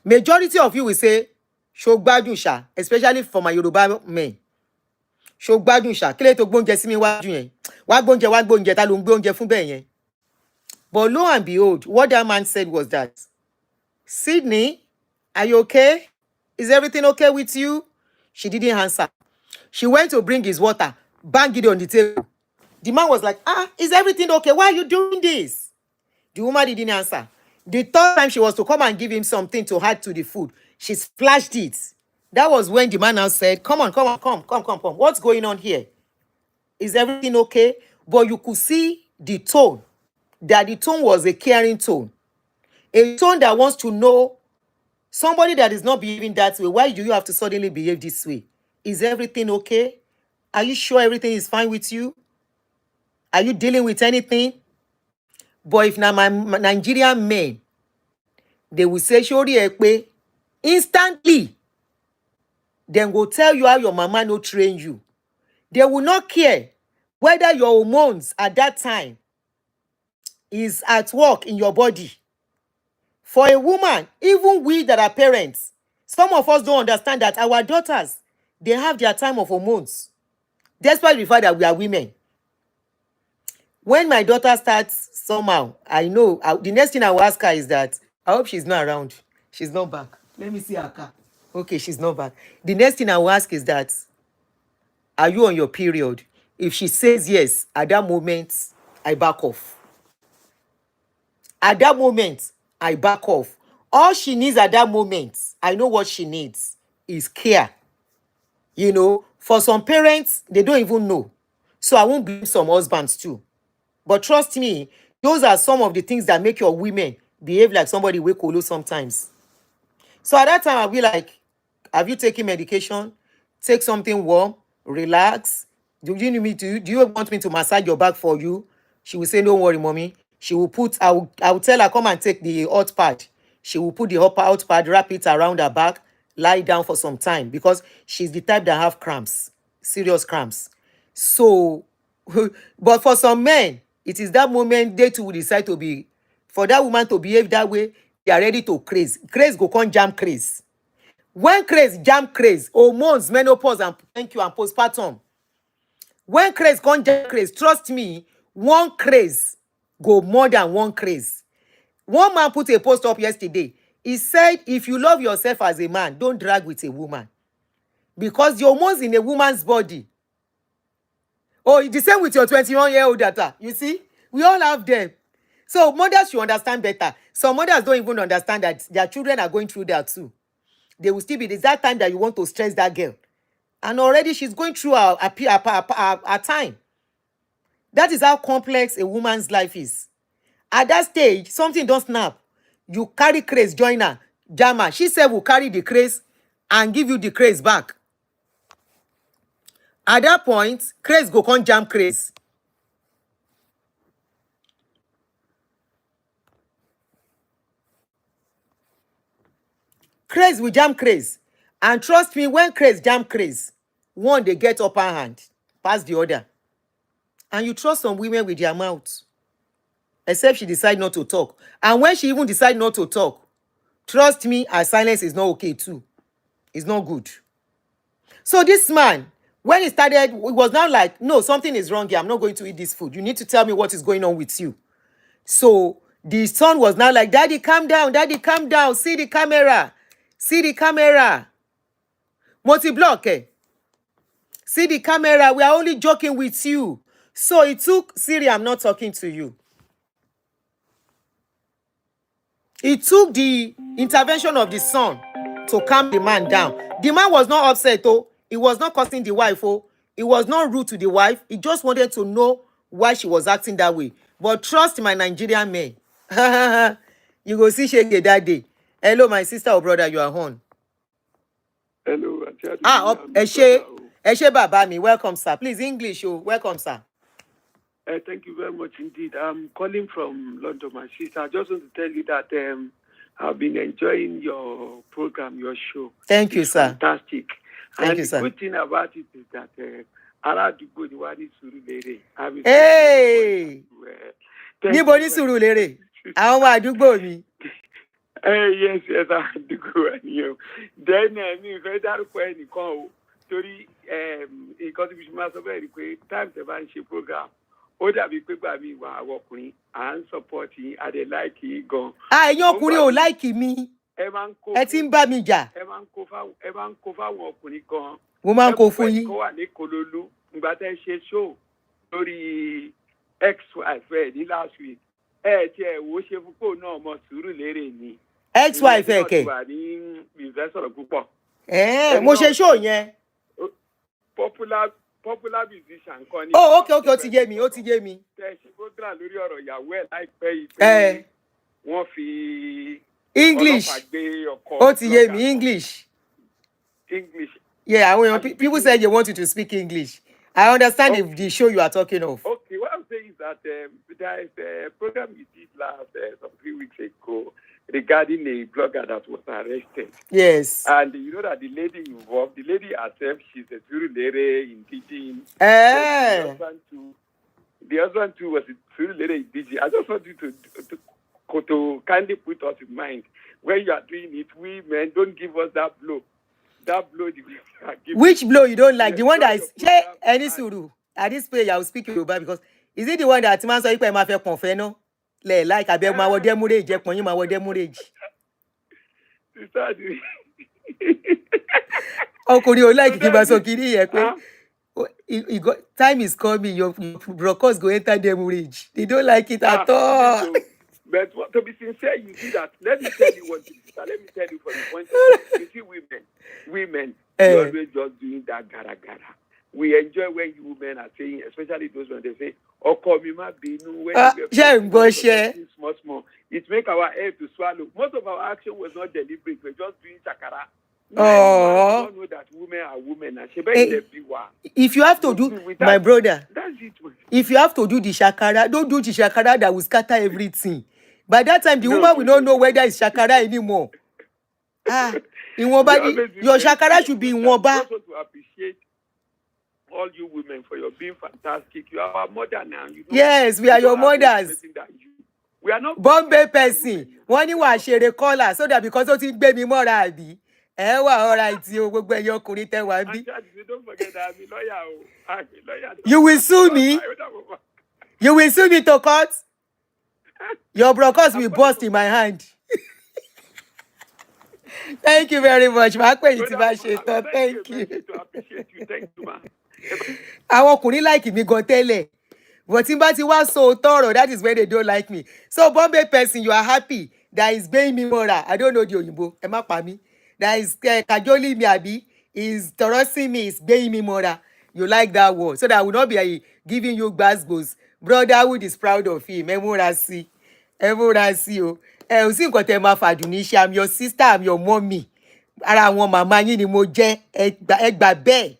Majority of you will say, "Ṣó gbádùn ṣá," especially for my Yoruba men. "Ṣó gbádùn ṣá, kí ló tó gbóúnjẹ sí mi wájú yẹn? Wá gbóúnjẹ, ta ló ń gbé oúnjẹ fún bẹ́ẹ̀ yẹn?" But lo and behold, what that man said was that, "Sydney, are you okay? Is everything okay with you?" She didn't answer. She went to bring his water, banged it on the table. The man was like, "Is everything okay? Why are you doing this?" The woman didn't answer. The third time she was to come and give him something to add to the food, she splashed it. That was when the man now said, come. What's going on here? Is everything okay? But you could see the tone, that the tone was a caring tone. A tone that wants to know, somebody that is not behaving that way, why do you have to suddenly behave this way? Is everything okay? Are you sure everything is fine with you? Are you dealing with anything? But if now my Nigerian men, they will say, "Shori ekpe," instantly, then go tell you how your mama no train you. They will not care whether your hormones at that time is at work in your body. For a woman, even we that are parents, some of us don't understand that our daughters, they have their time of hormones. Despite the fact that we are women. When my daughter starts somehow, I know the next thing I will ask her is that I hope she's not around. She's not back. Let me see her car. Okay, she's not back. The next thing I will ask is that, are you on your period? If she says yes, at that moment, I back off. At that moment, I back off. All she needs at that moment, I know what she needs, is care. You know, for some parents, they don't even know. So I won't blame some husbands too. But trust me, those are some of the things that make your women behave like somebody wake kolo sometimes. So at that time, I'll be like, have you taken medication? Take something warm, relax. Do you want me to massage your back for you? She will say, don't worry, mommy. She will put, I will tell her, come and take the hot pad. She will put the hot pad, wrap it around her back, lie down for some time because she's the type that have cramps, serious cramps. So, but for some men, it is that moment they too will decide to be, for that woman to behave that way, they are ready to craze. Craze go come jam craze. When craze jam craze, hormones, menopause, and postpartum. When craze come jam craze, trust me, one craze go more than one craze. One man put a post up yesterday. He said, if you love yourself as a man, don't drag with a woman. Because the hormones in a woman's body. Oh, the same with your 21-year-old daughter. You see? We all have them. So mothers should understand better. Some mothers don't even understand that their children are going through that too. They will still be, it's that time that you want to stress that girl. And already she's going through a time. That is how complex a woman's life is. At that stage, something don't snap. You carry craze, join her, jam her. She said will carry the craze and give you the craze back. At that point, craze go come jam craze. Craze will jam craze. And trust me, when craze jam craze, one, they get upper hand, pass the other. And you trust some women with their mouth. Except she decide not to talk. And when she even decide not to talk, trust me, her silence is not okay too. It's not good. So this man, when he started, it was not like, no, something is wrong here. I'm not going to eat this food. You need to tell me what is going on with you. So the son was now like, daddy, calm down. Daddy, calm down. See the camera. See the camera. Multi-block, eh? See the camera. We are only joking with you. So it took, Siri, I'm not talking to you. It took the intervention of the son to calm the man down. The man was not upset, oh. He was not cursing the wife, oh. He was not rude to the wife. He just wanted to know why she was acting that way. But trust my Nigerian men. You go see Shege that day. Hello, my sister or brother, you are on. Hello. Eshe Baba mi, welcome, sir. Please, English, oh. Welcome, sir. Thank you very much indeed. I'm calling from London, my sister. I just want to tell you that I've been enjoying your program, your show. Thank you, sir. Fantastic. Thank you, sir. The good thing about it is that hey! Níbo ní Surulere? Àwọn ọmọ àdúgbò mi. Yes, àdúgbò. Then mi fẹ́ dárúkọ ẹnìkan o. Torí nǹkan tí mo máa sọ bẹ́ẹ̀ ni pé time tẹ́ bá ń ṣe program. Ó dàbí pé gbà mí wà àwọn ọkùnrin à ń support yín a dẹ̀ like yín gan. Ẹ̀yin ọkùnrin ò like mi. Ẹ ti ń bá mi jà. Ẹ máa ń kó fáwọn ọkùnrin gan. Mo máa ń kó fún yín. Kó wà ní Kololu ìgbà tẹ́ ṣe show lórí ex-wife ẹ̀ ní last week. Tí ẹ̀ wo ṣe púpọ̀ náà ọmọ Surulere ni. Ex-wife ẹ̀ kẹ̀. Ìwà ní ìfẹ́ sọ̀rọ̀ púpọ̀. Mo ṣe show yẹn. Popular musician kan ni. Oh, okay, ó ti yé mi. Tẹ́ ṣe program lórí ọ̀rọ̀ ìyàwó ẹ̀ láìpẹ́ yìí pé wọ́n fi English. Ó ti yé mi, English. Yeah, people say they want you to speak English. I understand the show you are talking of. Okay, what I'm saying is that there is a program you did last some 3 weeks ago regarding a blogger that was arrested. Yes. And you know that the lady involved, the lady herself, she's a Surulere indigenous. The husband too was a Surulere indigenous. I just want you to kindly put us in mind when you are doing it. We men, don't give us that blow. that blow the Which blow you don't like? The one that is your any suru. At this page, I will speak Yoruba because is it the one that man so you ma fe confess no? Like I be ma wo demurrage, je pon yin ma wo demurrage. Ọkùnrin ò like kí n bá sọ kiri yẹn pé time is coming, your brokers go enter demurrage. They don't like it at all. But to be sincere, you see that. Let me tell you one thing. Let me tell you from the point of view. You see, women, you always just doing that gara. We enjoy when you women are saying, especially those when they say, "Oh, come me ma binu." Small. It make our air to swallow. Most of our action was not deliberate. We're just doing chakara. Oh, don't know that women are women. If you have to do, my brother, that's it. If you have to do the shakara, don't do the shakara that will scatter everything. By that time, the woman will not know whether it's shakara anymore. Your shakara should be in Woba. I also to appreciate all you women for your being fantastic. You are our mother now. You know, yes, we are your mothers. We are not Bombay person. One you are share caller so that because of it baby more abi. All right, you don't forget that I'm a lawyer. You will sue me. You will sue me to court. Your brokers will bust in my hand. Thank you very much. Thank you. Thank you, man. Àwọn ọkùnrin like me gan tẹ́lẹ̀. But in ti wá so thorough, that is where they don't like me. So Bombay person, you are happy that is paying me more. I don't know the Oyinbo. Ẹ má pa mí. That is cajoli me abi, is harassing me, is paying me more. You like that word. So that I will not be giving you gbasgbos. Brotherhood is proud of him. Emurasi. O. Ò sí nǹkan tẹ́ máa fàdùn ní ṣe. I'm your sister, I'm your mommy. Ara àwọn màmá yín ni mo jẹ́. Ẹ gbà bẹ́ẹ̀.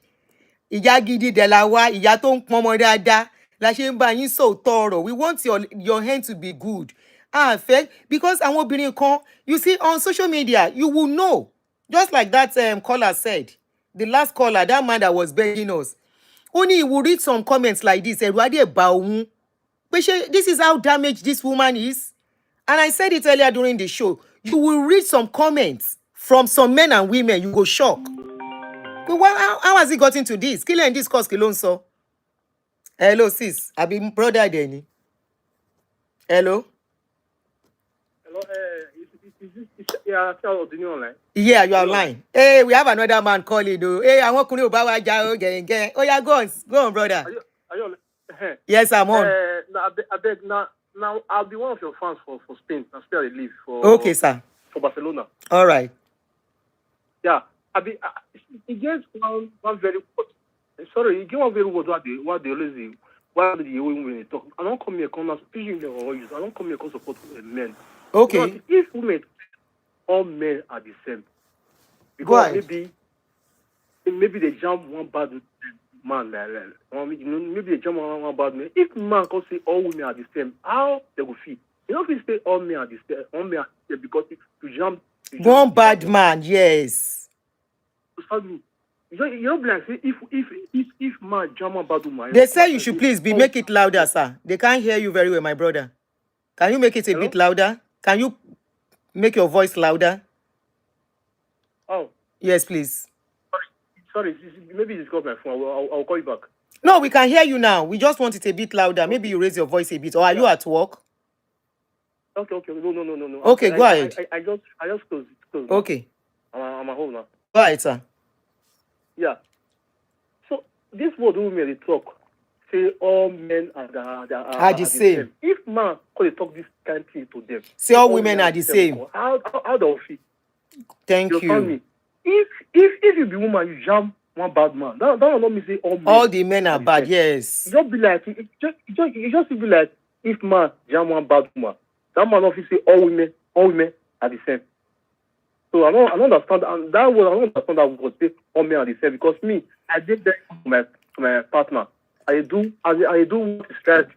Ìyá gidi dẹ̀ la wá, ìyá tó ń pọ́n ọmọ dáadáa. La ṣe ń bá yín so thorough. We want your hand to be good. Because àwọn obìnrin kan, you see on social media, you will know. Just like that caller said, the last caller, that man that was begging us. Only he will read some comments like this. This is how damaged this woman is. And I said it earlier during the show. You will read some comments from some men and women. You go shock. But how has he gotten to this? Killing this cause Kilonso. Hello, sis. I've been brother Denny. Hello. Hello. Yeah, online. Yeah, you are online. Hey, we have another man calling though. Hey, I want to about gang. Oh yeah, go on, brother. Are you yes, I'm on. I beg now I'll be one of your fans for Spain. I'll spare a leave for. Okay, sir. For Barcelona. All right. Yeah, it gets one very sorry, you give one very word what they always do. Why do the women talk? I don't come here come speaking the voice. I don't come here come support men. Okay. Because if women, all men are the same. Because maybe they jump one bad man maybe they jump one bad man. If man can say all women are the same, how they will feel? You don't feel say all men are the same. All men are the same because if you jump one bad man, yes. You don't be like say if man jump one bad woman. They say you should please make it louder, sir. They can't hear you very well, my brother. Can you make it a bit louder? Can you make your voice louder? Oh. Yes, please. Sorry, maybe it's got my phone. I'll call you back. No, we can hear you now. We just want it a bit louder. Maybe you raise your voice a bit. Or are you at work? Okay. No. Okay, go ahead. I just close it. Okay. I'm at home now. Go ahead, sir. Yeah. So this word women they talk. Say all men are the same. If man could talk this kind of thing to them, say all women are the same. How do you feel? Thank you. Me, if you be woman, you jump one bad man. That will not mean say all men. All the men are bad. Yes. Just be like it just be like if man jump one bad woman, that man not say all women are the same. So I don't understand, and that word I don't understand that word say all men are the same because me I did that to my partner. I do what is right.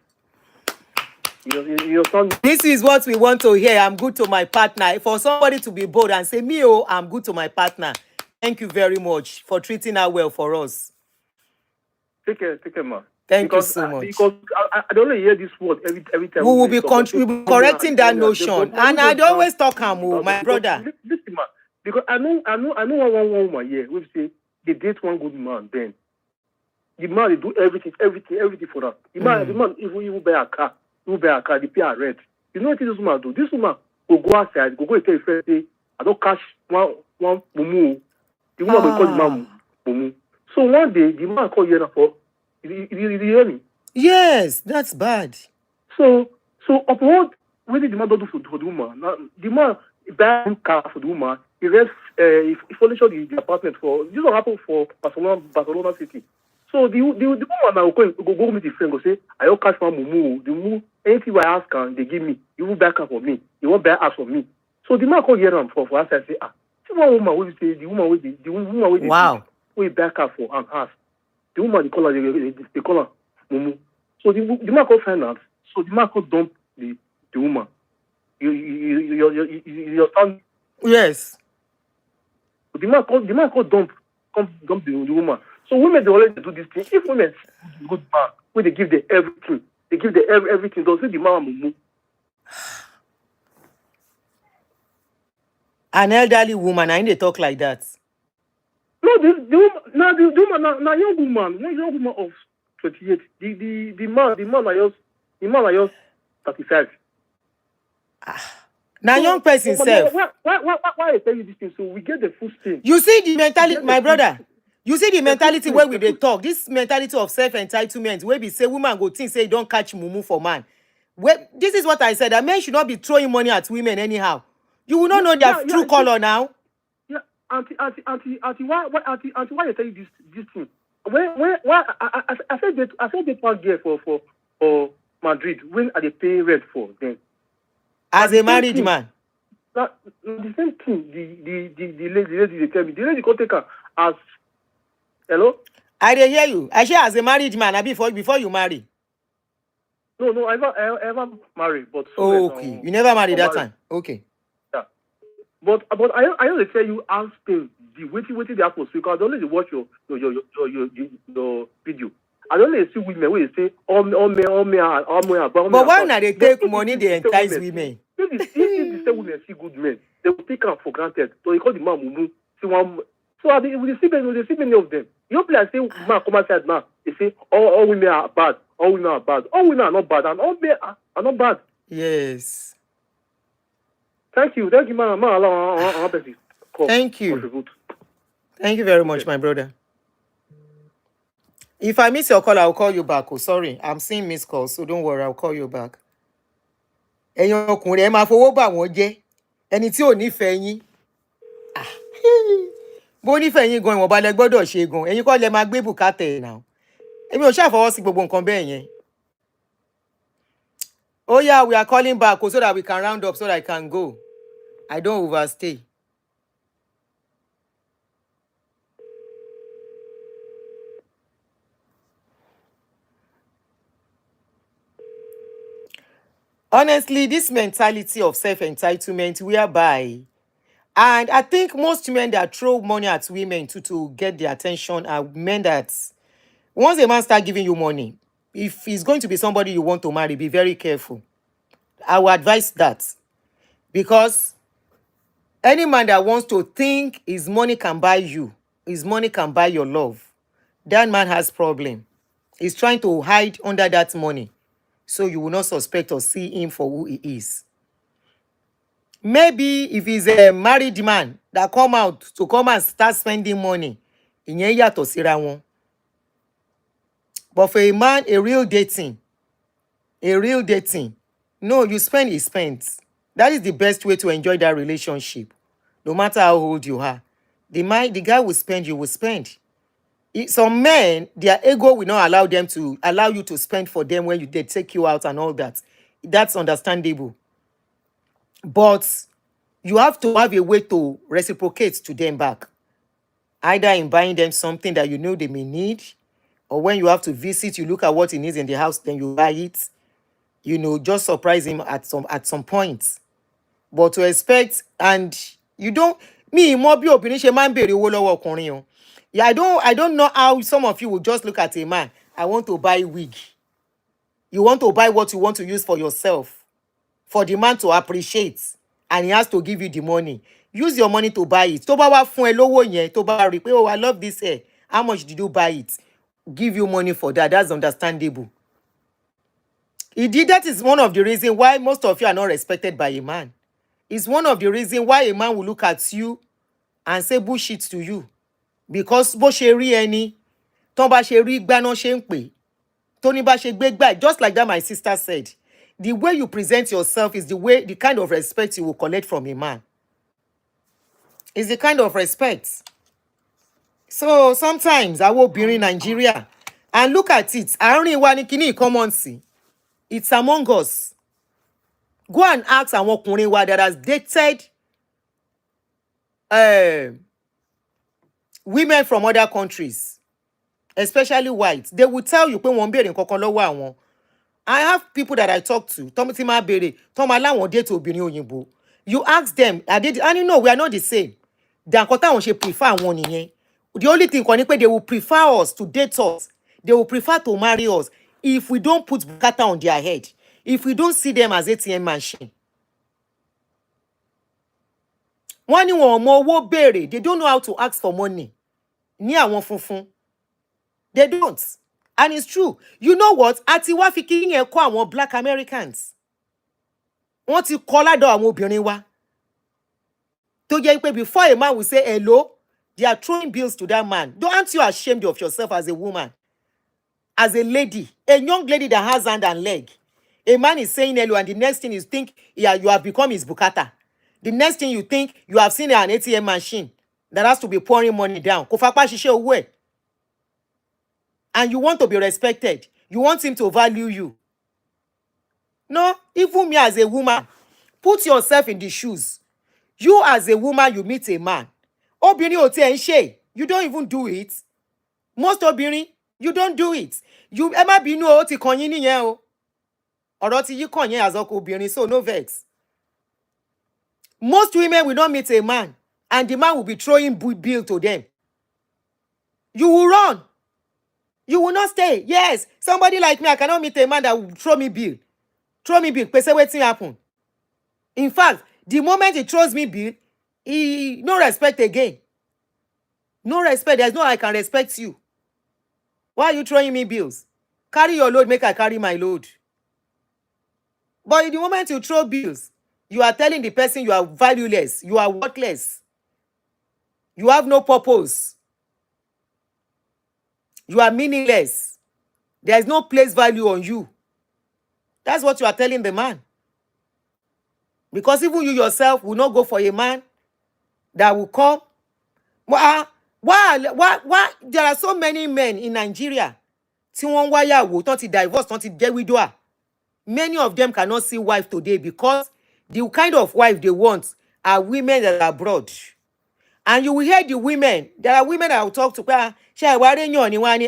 You understand? This is what we want to hear. I'm good to my partner. For somebody to be bold and say, I'm good to my partner. Thank you very much for treating her well for us. Take care, man. Thank you so much. Because I don't hear this word every time. We will be correcting that notion. And I always talk, my brother. Listen, man. Because I know one woman here who say they date one good man, then the man they do everything for her. The man even buy a car, they pay her rent. You know what this woman do? This woman go outside, go and tell your friend, say, I don't cash one mumu. The woman will call the man mumu. So one day the man call you for you hear me? Yes, that's bad. So upon what did the man do for the woman? Now, the man buy a car for the woman. He rest he furnished the apartment for this will happen for Barcelona City. So the woman now go meet the friend, go say, I don't cash one mumu. The mumu, anything I ask her, they give me. You will back up for me. You won't buy ask for me. So the man call here for us and say, see one woman will say the woman with the woman with wow. We back up for and ask. The woman they call her mumu. So the man call find out. So the man call dump the woman. You understand? Yes. The man call dump the woman. So women they always do this thing. If women good man, when they give them everything, everything. Don't say the man mumu. An elderly woman, I need to talk like that. No, the woman, now young woman, one young woman of 28. The man are just 35. Now young person self. Why I tell you this thing? So we get the full thing. You see the mentality, my brother. You see the mentality where we dey talk. This mentality of self-entitlement, where we say woman go think say don't catch mumu for man. This is what I said. That men should not be throwing money at women anyhow. You will not know their true color now. Yeah, auntie, why I tell you this thing? Why I said that one girl for Madrid when are they pay rent for them? As a married man. The same thing. The lady they tell me. The lady can take her as hello. I dey hear you. I say as a married man, before you marry. No, I ever married, but okay. You never married that time. Okay. Yeah. But I only tell you how things the waiting the atmosphere. Because I don't only watch your video. I don't only see women where you say all me. But why not they take money they entice women? If the same women see good men, they will take them for granted. So you call the man mumu. So we see many of them. You don't play and say man come outside now. They say all women are bad. All women are bad. All women are not bad, and all men are not bad. Yes. Thank you, man. Thank you. Thank you very much, my brother. If I miss your call, I'll call you back. Oh, sorry. I'm seeing missed calls, so don't worry. I'll call you back. Ẹ̀yin ọkùnrin ẹ máa fowó bà wọ́n jẹ́. Ẹni tí ò nífẹ̀ẹ́ yín. Bó nífẹ̀ẹ́ yín gan ìwọ̀nba lẹ gbọ́dọ̀ ṣe gan. Ẹ̀yin kọ́ lẹ máa gbé bùkátà ẹ̀ náà. Èmi ò ṣàfọwọ́ sí gbogbo nǹkan bẹ́ẹ̀ yẹn. Oh yeah, we are calling back so that we can round up so that I can go. I don't overstay. Honestly, this mentality of self-entitlement whereby, and I think most men that throw money at women to get their attention are men that, once a man start giving you money, if he's going to be somebody you want to marry, be very careful. I would advise that. Because any man that wants to think his money can buy you, his money can buy your love, that man has problem. He's trying to hide under that money, so you will not suspect or see him for who he is. Maybe if he's a married man that come out to come and start spending money, ìyẹn yàtọ̀ síra wọn. But for a man, a real dating, no, you spend, he spends. That is the best way to enjoy that relationship. No matter how old you are. The guy will spend, you will spend. Some men, their ego will not allow you to spend for them when they take you out and all that. That's understandable. But you have to have a way to reciprocate to them back. Either in buying them something that you know they may need, or when you have to visit, you look at what he needs in the house, then you buy it. You know, just surprise him at some point. But to expect, and you don't, me, more be obìnrin ṣe máa ń béèrè owó lọ́wọ́ ọkùnrin o. Yeah, I don't know how some of you will just look at a man. I want to buy wig. You want to buy what you want to use for yourself. For the man to appreciate. And he has to give you the money. use your money to buy it. Tó bá wá fún ẹ lówó yẹn, tó bá rí pé, oh, I love this hair. How much did you buy it? Give you money for that. That's understandable. That is one of the reasons why most of you are not respected by a man. It's one of the reasons why a man will look at you and say bullshit to you. Because bó ṣe rí ẹni, tó bá ṣe rí gbá náà ṣe ń pè, tó ní bá ṣe gbé gbá, just like that my sister said. The way you present yourself is the kind of respect you will collect from a man. It's the kind of respect. So sometimes I will be in Nigeria and look at it. Àárín wa ni kíní common sí. It's among us. Go and ask àwọn ọkùnrin wa that has dated women from other countries, especially whites. They will tell you pé wọ́n béèrè nǹkan kan lọ́wọ́ àwọn. I have people that I talk to. Tọ́mọ tí máa béèrè, tọ́mọ aláwọ̀n date obìnrin òyìnbó. You ask them, and you know we are not the same. Nǹkan táwọn ṣe prefer àwọn nìyẹn. The only thing kan ni pé they will prefer us to date us. They will prefer to marry us if we don't put bukata on their head. If we don't see them as ATM machine. Wọ́n ní wọn mọ owó béèrè. They don't know how to ask for money. Ní àwọn funfun. They don't. And it's true. You know what? Àti wá fi kíní yẹn kọ́ àwọn black Americans. Wọ́n ti kọ́ ládọ̀ àwọn obìnrin wa. Tó jẹ́ pé before a man will say hello, they are throwing bills to that man. Aren't you ashamed of yourself as a woman? As a lady, a young lady that has hand and leg. A man is saying hello and the next thing you think, yeah, you have become his bukata. The next thing you think, you have seen an ATM machine that has to be pouring money down. Kò fapá ṣiṣẹ́ owó ẹ̀. And you want to be respected. You want him to value you. No, even me as a woman, put yourself in the shoes. You as a woman, you meet a man. Obìnrin ò tiẹ̀ ń ṣe. You don't even do it. Most obìnrin, you don't do it. You ẹ má bínú o, ti kàn yín nìyẹn o. Ọ̀rọ̀ ti yí kàn yín as ọkọ obìnrin, so no vex. Most women will not meet a man, and the man will be throwing bill to them. You will run. You will not stay. Yes, somebody like me, I cannot meet a man that will throw me bill. Throw me bill. Pèsè wetin happen. In fact, the moment he throws me bill, he no respect again. No respect. There's no I can respect you. Why are you throwing me bills? Carry your load, make I carry my load. But in the moment you throw bills, you are telling the person you are valueless, you are worthless. You have no purpose. You are meaningless. There is no place value on you. That's what you are telling the man. Because even you yourself will not go for a man that will come. Why? There are so many men in Nigeria. Tí wọ́n wáyàwó, tán ti divorce, tán ti jẹ́ widower. Many of them cannot see wife today because the kind of wife they want are women that are abroad. And you will hear the women. There are women that will talk to. Ṣé ìwà rẹ̀ yàn ni wọ́n ní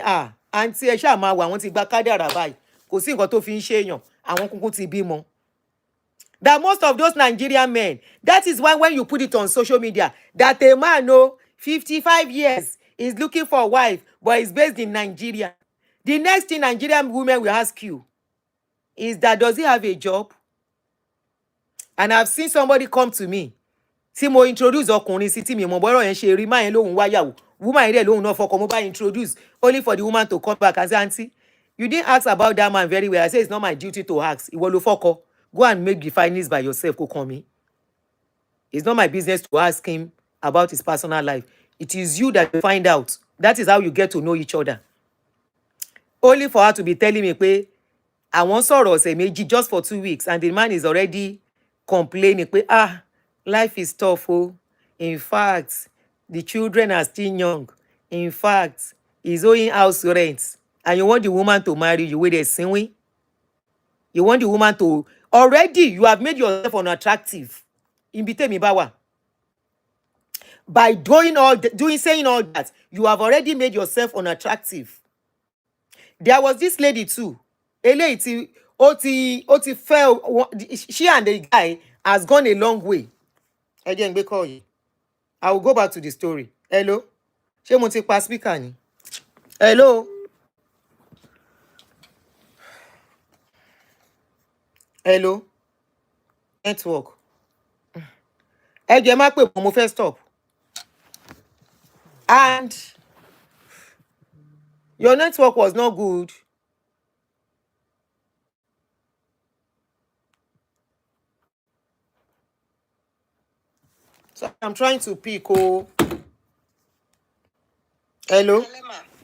àǹtí ẹ ṣáà máa wà wọ́n ti gba kádàrá báyìí. Kò sí nǹkan tó fi ń ṣe èèyàn. Àwọn kúkú ti bímọ. That most of those Nigerian men, that is why when you put it on social media, that a man, 55 years, is looking for a wife, but is based in Nigeria. The next thing Nigerian women will ask you is that, does he have a job? And I've seen somebody come to me. Tí mo introduce ọkùnrin sí tí mi mọ̀ bọ́rọ̀ yẹn ṣe rí máa yẹn lóhùn wáyàwó. Woman yẹn lóhùn náà fọkọ mo bá introduce only for the woman to come back and say, auntie, you didn't ask about that man very well. I say it's not my duty to ask. Ìwọ ló fọkọ. Go and make the findings by yourself. Kò kàn mí. It's not my business to ask him about his personal life. It is you that you find out. That is how you get to know each other. Only for her to be telling me pé àwọn sọ̀rọ̀ ọ̀sẹ̀ méjì just for 2 weeks and the man is already complaining pé life is tough. In fact, the children are still young. In fact, he's owing house rent. And you want the woman to marry you with a sinwi? You want the woman to... Already, you have made yourself unattractive. Imbite mi bawa. By saying all that, you have already made yourself unattractive. There was this lady too. Oti fell. She and the guy has gone a long way. Again, call you. I will go back to the story. Hello? Ṣé mo ti pa speaker ni? Hello? Hello? Network. jẹ́ má pè mo fẹ́ stop. And your network was not good. So I'm trying to pick. Oh, hello.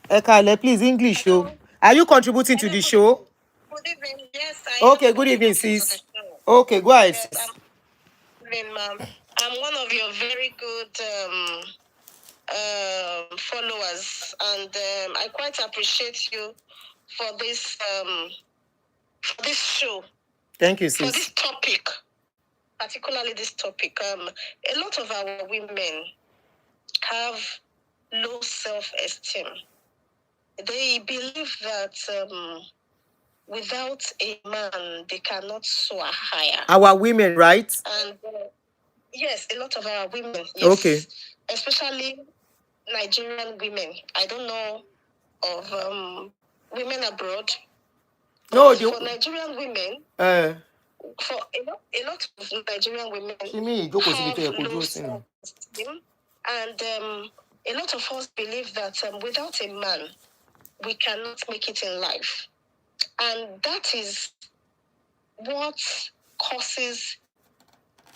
Ekale, please English show. Are you contributing to the show? Good evening. Yes, I Okay, am good evening, contributing to sis. the show. Okay, go ahead. Yes, Sis. good evening, ma'am. I'm one of your very good followers, and I quite appreciate you for this show. Thank you, For sis. this topic, particularly this topic. A lot of our women have low self-esteem. They believe that without a man, they cannot soar higher. Our women, right? And yes, a lot of our women, yes. Okay. Especially Nigerian women. I don't know of women abroad. No, for Nigerian women, for a lot of Nigerian women have low self-esteem, and a lot of us believe that without a man, we cannot make it in life. And that is what causes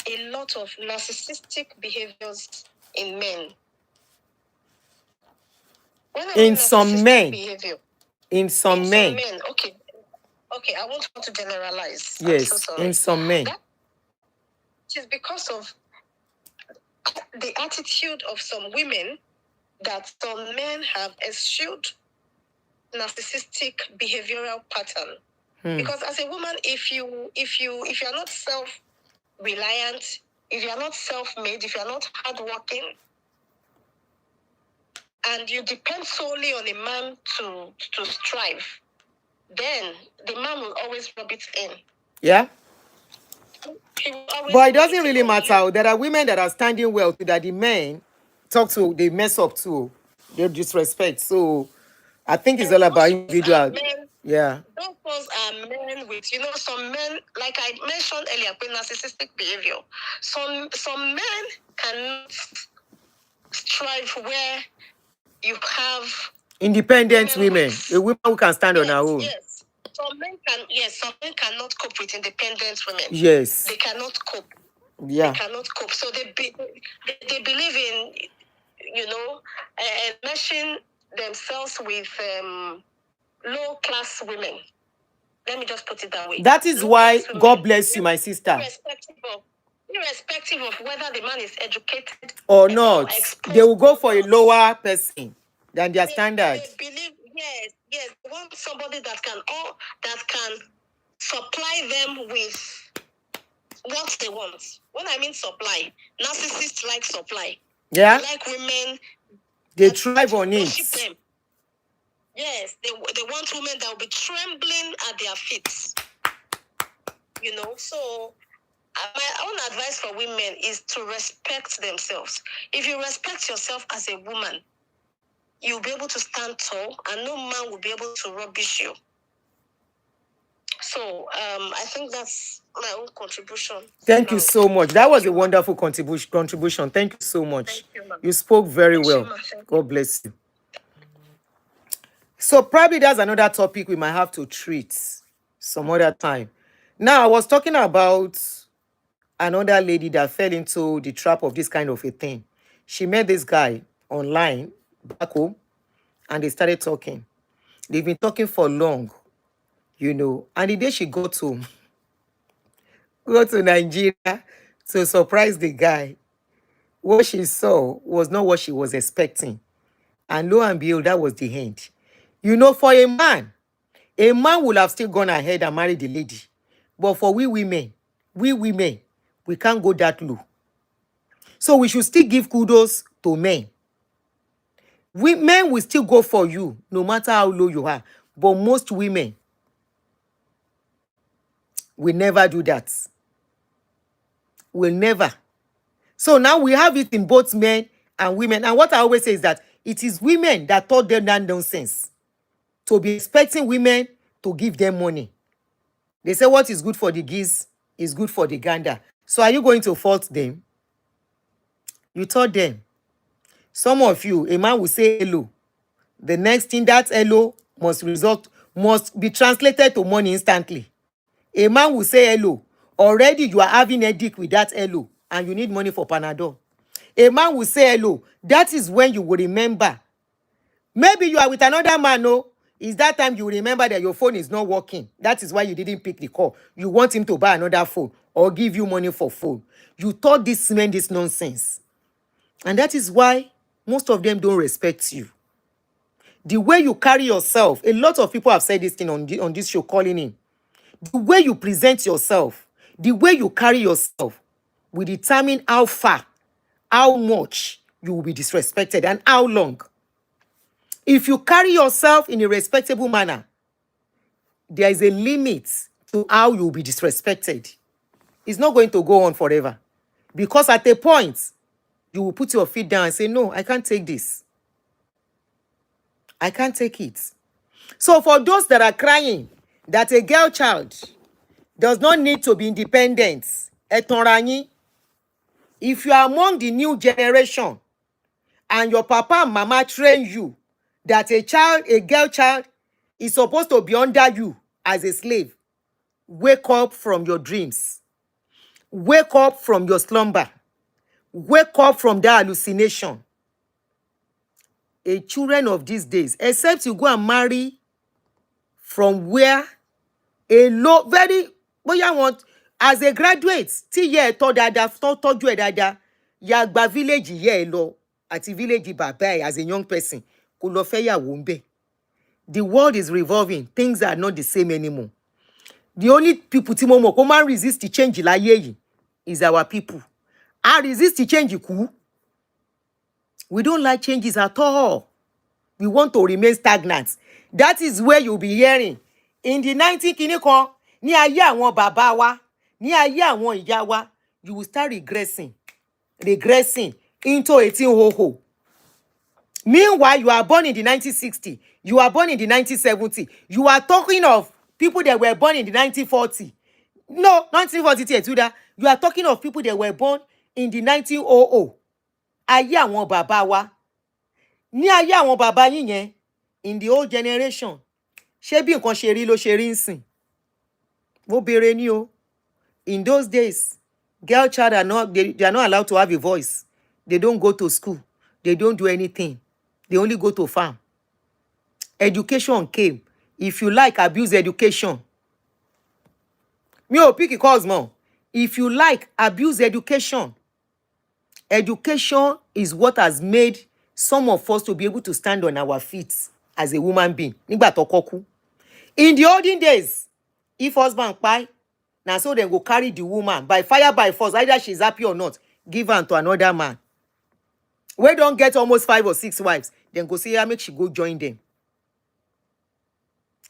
a lot of narcissistic behaviors in men. In some men. In some men. Okay, I won't want to generalize. Yes, I'm so sorry. in some men. That is because of the attitude of some women that some men have eschewed narcissistic behavioral pattern. Because as a woman, if you are not self-reliant, if you are not self-made, if you are not hardworking, and you depend solely on a man to strive, then the man will always rub it in. Yeah. But it doesn't really matter. There are women that are standing well to that the men they mess up too. They disrespect. So I think it's all about individual. Yeah. Those ones are men with, some men, like I mentioned earlier, with narcissistic behavior. Some men cannot strive where you have independent women, a woman who can stand on her own. Yes. Some men cannot cope with independent women. Yes. They cannot cope. Yeah. They cannot cope. So they believe in, meshing themselves with low-class women. Let me just put it that way. That is why God bless you, my sister. Irrespective of whether the man is educated or not, they will go for a lower person than their standard. They believe, yes, they want somebody that can supply them with what they want. When I mean supply, narcissists like supply. Yeah. They like women. They thrive on it. Them. Yes, they want women that will be trembling at their feet. So my own advice for women is to respect themselves. If you respect yourself as a woman, you'll be able to stand tall and no man will be able to rubbish you. So I think that's my own contribution. Thank you so much. That was a wonderful contribution. Thank you so much. Thank you spoke very well. God bless you. So probably that's another topic we might have to treat some other time. Now, I was talking about another lady that fell into the trap of this kind of a thing. She met this guy online back home and they started talking. They've been talking for long, and the day she got to Nigeria to surprise the guy, what she saw was not what she was expecting. And lo and behold, that was the end. For a man would have still gone ahead and married the lady. But for we women, we can't go that low. So we should still give kudos to men. Men will still go for you, no matter how low you are. But most women will never do that. Will never. So now we have it in both men and women. And what I always say is that it is women that taught them that nonsense. To be expecting women to give them money. They say what is good for the geese is good for the gander. So are you going to fault them? You taught them. Some of you, a man will say hello. The next thing, that hello must be translated to money instantly. A man will say hello. Already you are having a headache with that hello and you need money for Panadol. A man will say hello. That is when you will remember. Maybe you are with another man, no? It's that time you will remember that your phone is not working. That is why you didn't pick the call. You want him to buy another phone or give you money for phone. You taught this man this nonsense. And that is why most of them don't respect you. The way you carry yourself, a lot of people have said this thing on this show, calling in. The way you present yourself, the way you carry yourself will determine how far, how much you will be disrespected and how long. If you carry yourself in a respectable manner, there is a limit to how you will be disrespected. It's not going to go on forever. Because at a point, you will put your feet down and say, no, I can't take this. I can't take it. So for those that are crying that a girl child does not need to be independent, etonranyi, if you are among the new generation and your papa and mama train you that a girl child is supposed to be under you as a slave, wake up from your dreams. Wake up from your slumber. Wake up from that hallucination. A children of these days, except you go and marry from where a low, very, bóyá want as a graduate, tí yẹ ẹ tọ́ dáadáa, tọ́jú ẹ dáadáa, ya gba village yẹ ẹ lọ, àti village bàbá ẹ as a young person, kó lọ fẹ́ yàwó ń bẹ̀. The world is revolving. Things are not the same anymore. The only people tí mo mọ̀ kó máa resist the change láyé yìí is our people. I resist the change kú. We don't like changes at all. We want to remain stagnant. That is where you'll be hearing. In the 19 kinikan, ní ayé àwọn bàbá wa, ní ayé àwọn ìyá wa, you will start regressing into 1800. Meanwhile, you are born in the 1960. You are born in the 1970. You are talking of people that were born in the 1940. No, 1940. You are talking of people that were born in the 1900. Ayé àwọn bàbá wa. Ní ayé àwọn bàbá yín yẹn, in the old generation, ṣé bí nǹkan ṣe rí ló ṣe rí nsìn? Mo bèrè ni o. In those days, girl child they are not allowed to have a voice. They don't go to school. They don't do anything. They only go to farm. Education came. If you like, abuse education. Me ò pick cause more. If you like, abuse education. Education is what has made some of us to be able to stand on our feet as a woman being. Nígbà tó kọ́kú. In the olden days, if husband kpai, na so dem go carry the woman by fire by force, either she's happy or not, give her to another man. We don't get almost 5 or 6 wives, then go say, make she go join them.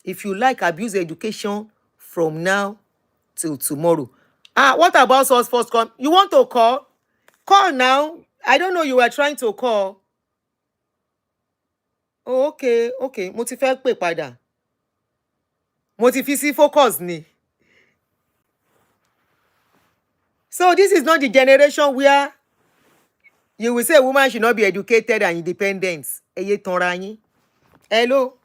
If you like, abuse education from now till tomorrow. What about us first come? You want to call? Call now. I don't know you were trying to call. Oh, okay. Mo ti fẹ́ pè padà. Mo ti fi sí focus ni. So this is not the generation where you will say a woman should not be educated and independent. Eye tanra yín. Hello.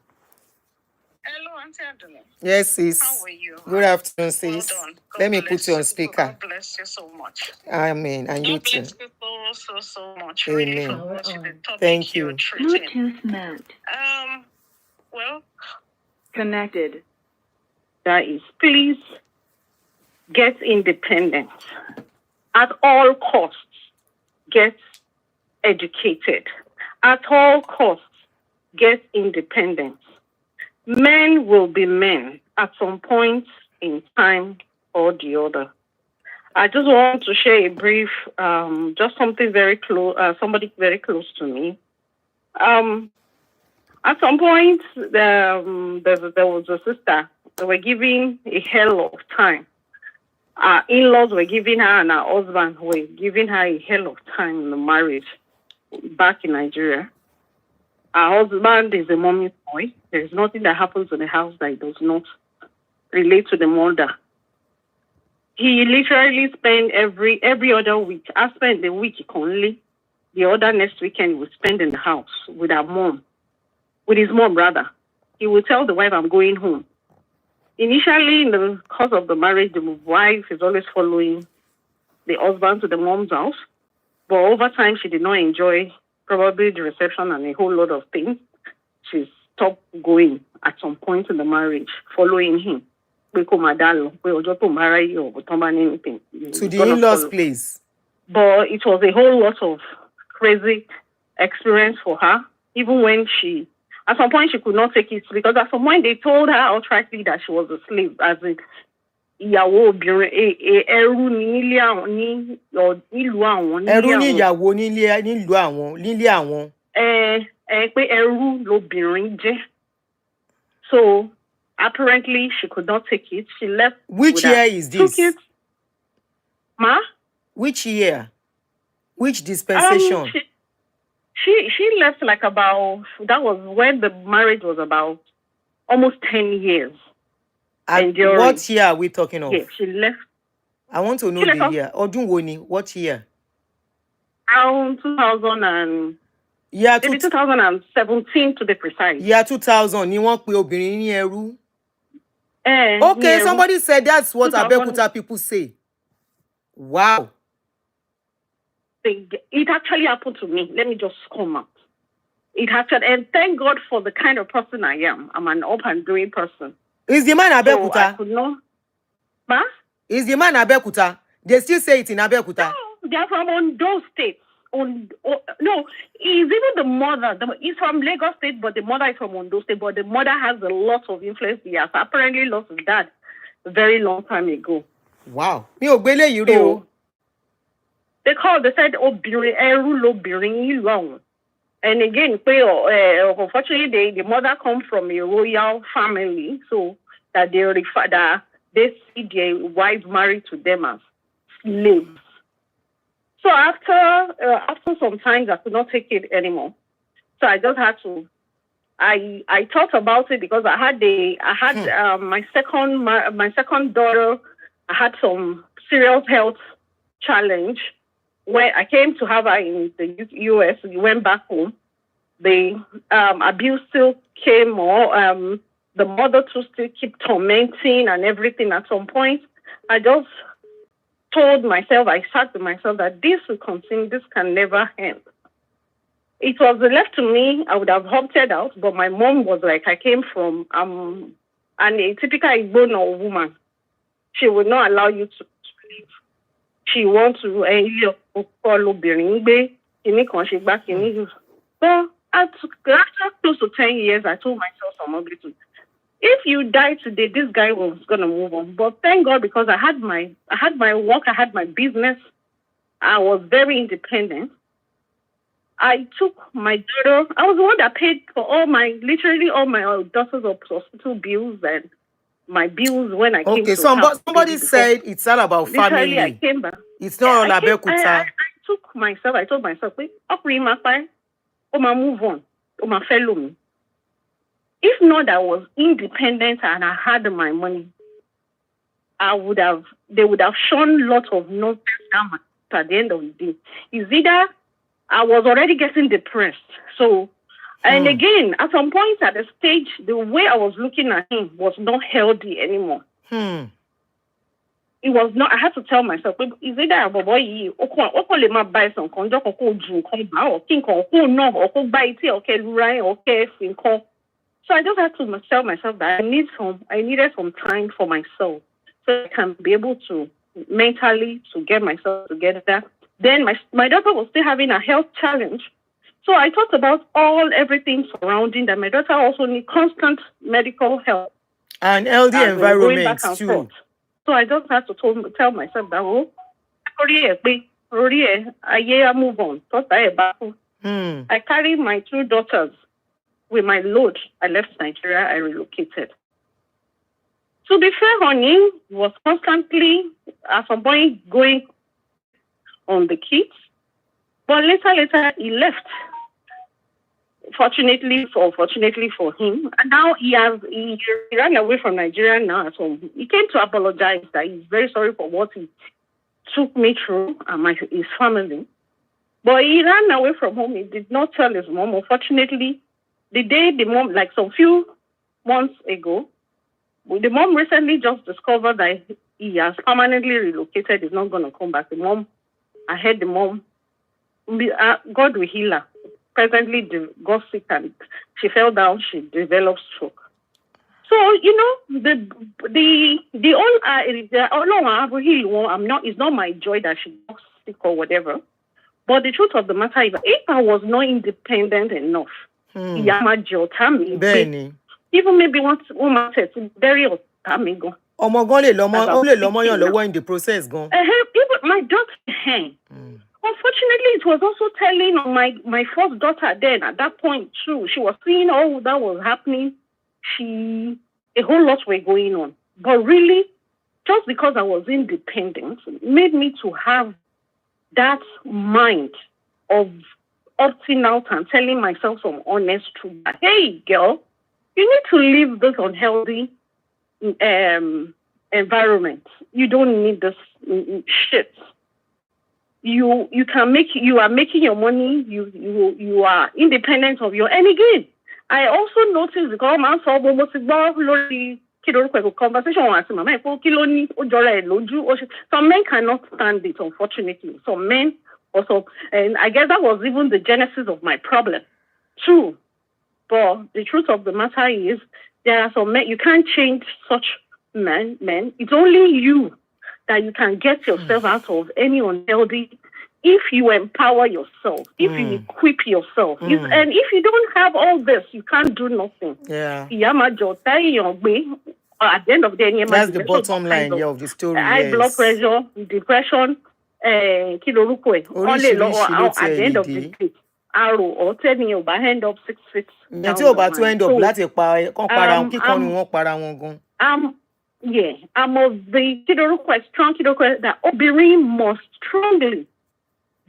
Hello, Auntie Adele. Yes, sis. How are you? Good afternoon, sis. Well done. Let me put you on speaker. God bless you so much. Amen. And you too. God bless you so much. Amen. Really, for what the topic Thank you're you. treating. Bluetooth mode. Well, Connected. That is, please get independent. At all costs, get educated. At all costs, get independent. Men will be men at some point in time or the other. I just want to share a brief, just something very close, somebody very close to me. At some point, there was a sister. They were giving a hell of time. In-laws were giving her and her husband were giving her a hell of time in the marriage back in Nigeria. Her husband is a mommy's boy. There is nothing that happens in the house that does not relate to the mother. He literally spent every other week. I spent the week only the other next weekend we spend in the house with our mom, with his mom rather. He will tell the wife, I'm going home. Initially, in the course of the marriage, the wife is always following the husband to the mom's house. But over time, she did not enjoy probably the reception and a whole lot of things. She stopped going at some point in the marriage, following him. To the in-laws place. But it was a whole lot of crazy experience for her, even when she, at some point she could not take it, because at some point they told her outrightly that she was a slave, as in, ìyàwó obìnrin ẹrú nílé àwọn ní nílùú àwọn ẹrú ní ìyàwó nílùú àwọn nílé àwọn. Pé ẹrú lobìnrin jẹ́. So apparently she could not take it. She left. Which year is this? Took it. Ma? Which year? Which dispensation? She left like about, that was when the marriage was about almost 10 years. And what year are we talking of? Yeah, she left. I want to know the year. Ọdún wo ni? What year? Around 2017 to be precise. Year 2000 ni wọ́n pè obìnrin ní ẹrú. Okay, somebody said that's what Abeokuta people say. Wow. It actually happened to me. Let me just come out. It happened, and thank God for the kind of person I am. I'm an up and doing person. Is the man Abeokuta? So I could not. Ma? Is the man Abeokuta? They still say it in Abeokuta. No, they are from Ondo State. No, he's even the mother. He's from Lagos State, but the mother is from Ondo State. But the mother has a lot of influence. He has apparently lost his dad a very long time ago. Wow. Mi ò gbélé yìí rí o. They said, ẹrú lobìnrin ìlú àwọn. And again, unfortunately, the mother comes from a royal family, so that they see their wives married to them as slaves. So after some time, I could not take it anymore. So I just had to. I thought about it because I had my second daughter. I had some serious health challenge. When I came to have her in the US, we went back home. The abuse still came more. The mother too still keep tormenting and everything. At some point, I just told myself, I said to myself that this will continue. This can never end. It was left to me. I would have opted out, but my mom was like, I came from a typical Igbo woman. She would not allow you to leave. She wants to follow Biringbe. So after close to 10 years, I told myself some ugly truth. If you die today, this guy was gonna move on. But thank God, because I had my work, I had my business. I was very independent. I took my daughter. I was the one that paid for literally all my daughter's hospital bills and my bills when I came to somebody said it's all about family. Literally, I came back. It's not all about Abeokuta. I told myself, move on. Follow me. If not, I was independent and I had my money, they would have shown lots of nonsense at the end of the day. It's either I was already getting depressed. So, and again, at some point at the stage, the way I was looking at him was not healthy anymore. It was not. I had to tell myself, is it that boy? Buy some So I just had to tell myself that I needed some time for myself, so I can be able to mentally to get myself together. Then my daughter was still having a health challenge. So I thought about everything surrounding that. My daughter also needs constant medical help. And healthy environment too. Forth. So I just had to tell myself that, I move on. I carried my 2 daughters with my load. I left Nigeria. I relocated. To be fair, honey was constantly, at some point, going on the kids. But later, he left. Fortunately for him. And now he ran away from Nigeria now. So he came to apologize that he's very sorry for what he took me through and his family. But he ran away from home. He did not tell his mom. Unfortunately, the day the mom, like some few months ago, the mom recently just discovered that he has permanently relocated. He's not going to come back. I heard the mom, God will heal her. Presently got sick and she fell down. She developed stroke. So the it's not my joy that she got sick or whatever. But the truth of the matter is, if I was not independent enough, even maybe once woman said very amigo. In the process gone. Even my daughter, unfortunately, it was also telling on my first daughter then at that point too. She was seeing all that was happening. A whole lot were going on. But really, just because I was independent made me to have that mind of opting out and telling myself some honest truth. Hey, girl, you need to leave this unhealthy environment. You don't need this shit. You are making your money. You are independent of your. And again, I also noticed because I saw almost conversation. Some men cannot stand it, unfortunately. Some men also, and I guess that was even the genesis of my problem too. But the truth of the matter is, there are some men you can't change such men. It's only you that you can get yourself out of any unhealthy. If you empower yourself, if you equip yourself, and if you don't have all this, you can't do nothing. Yeah. At the end of the day, that's the bottom line of the story. High blood pressure, depression, at the end of the day, arrow or 10 years by hand up 6 feet. Yeah, I'm of the strong that Obiri must strongly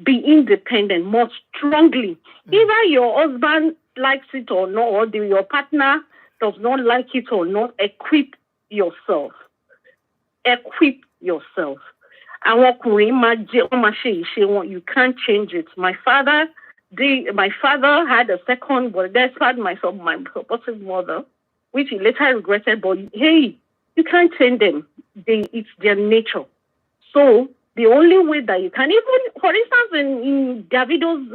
be independent, more strongly. Either your husband likes it or not, or your partner does not like it or not, equip yourself. Equip yourself. You can't change it. My father had a second, but despite my supportive mother, which he later regretted, but hey, you can't change them. It's their nature. So the only way that you can, even for instance, in Davido's,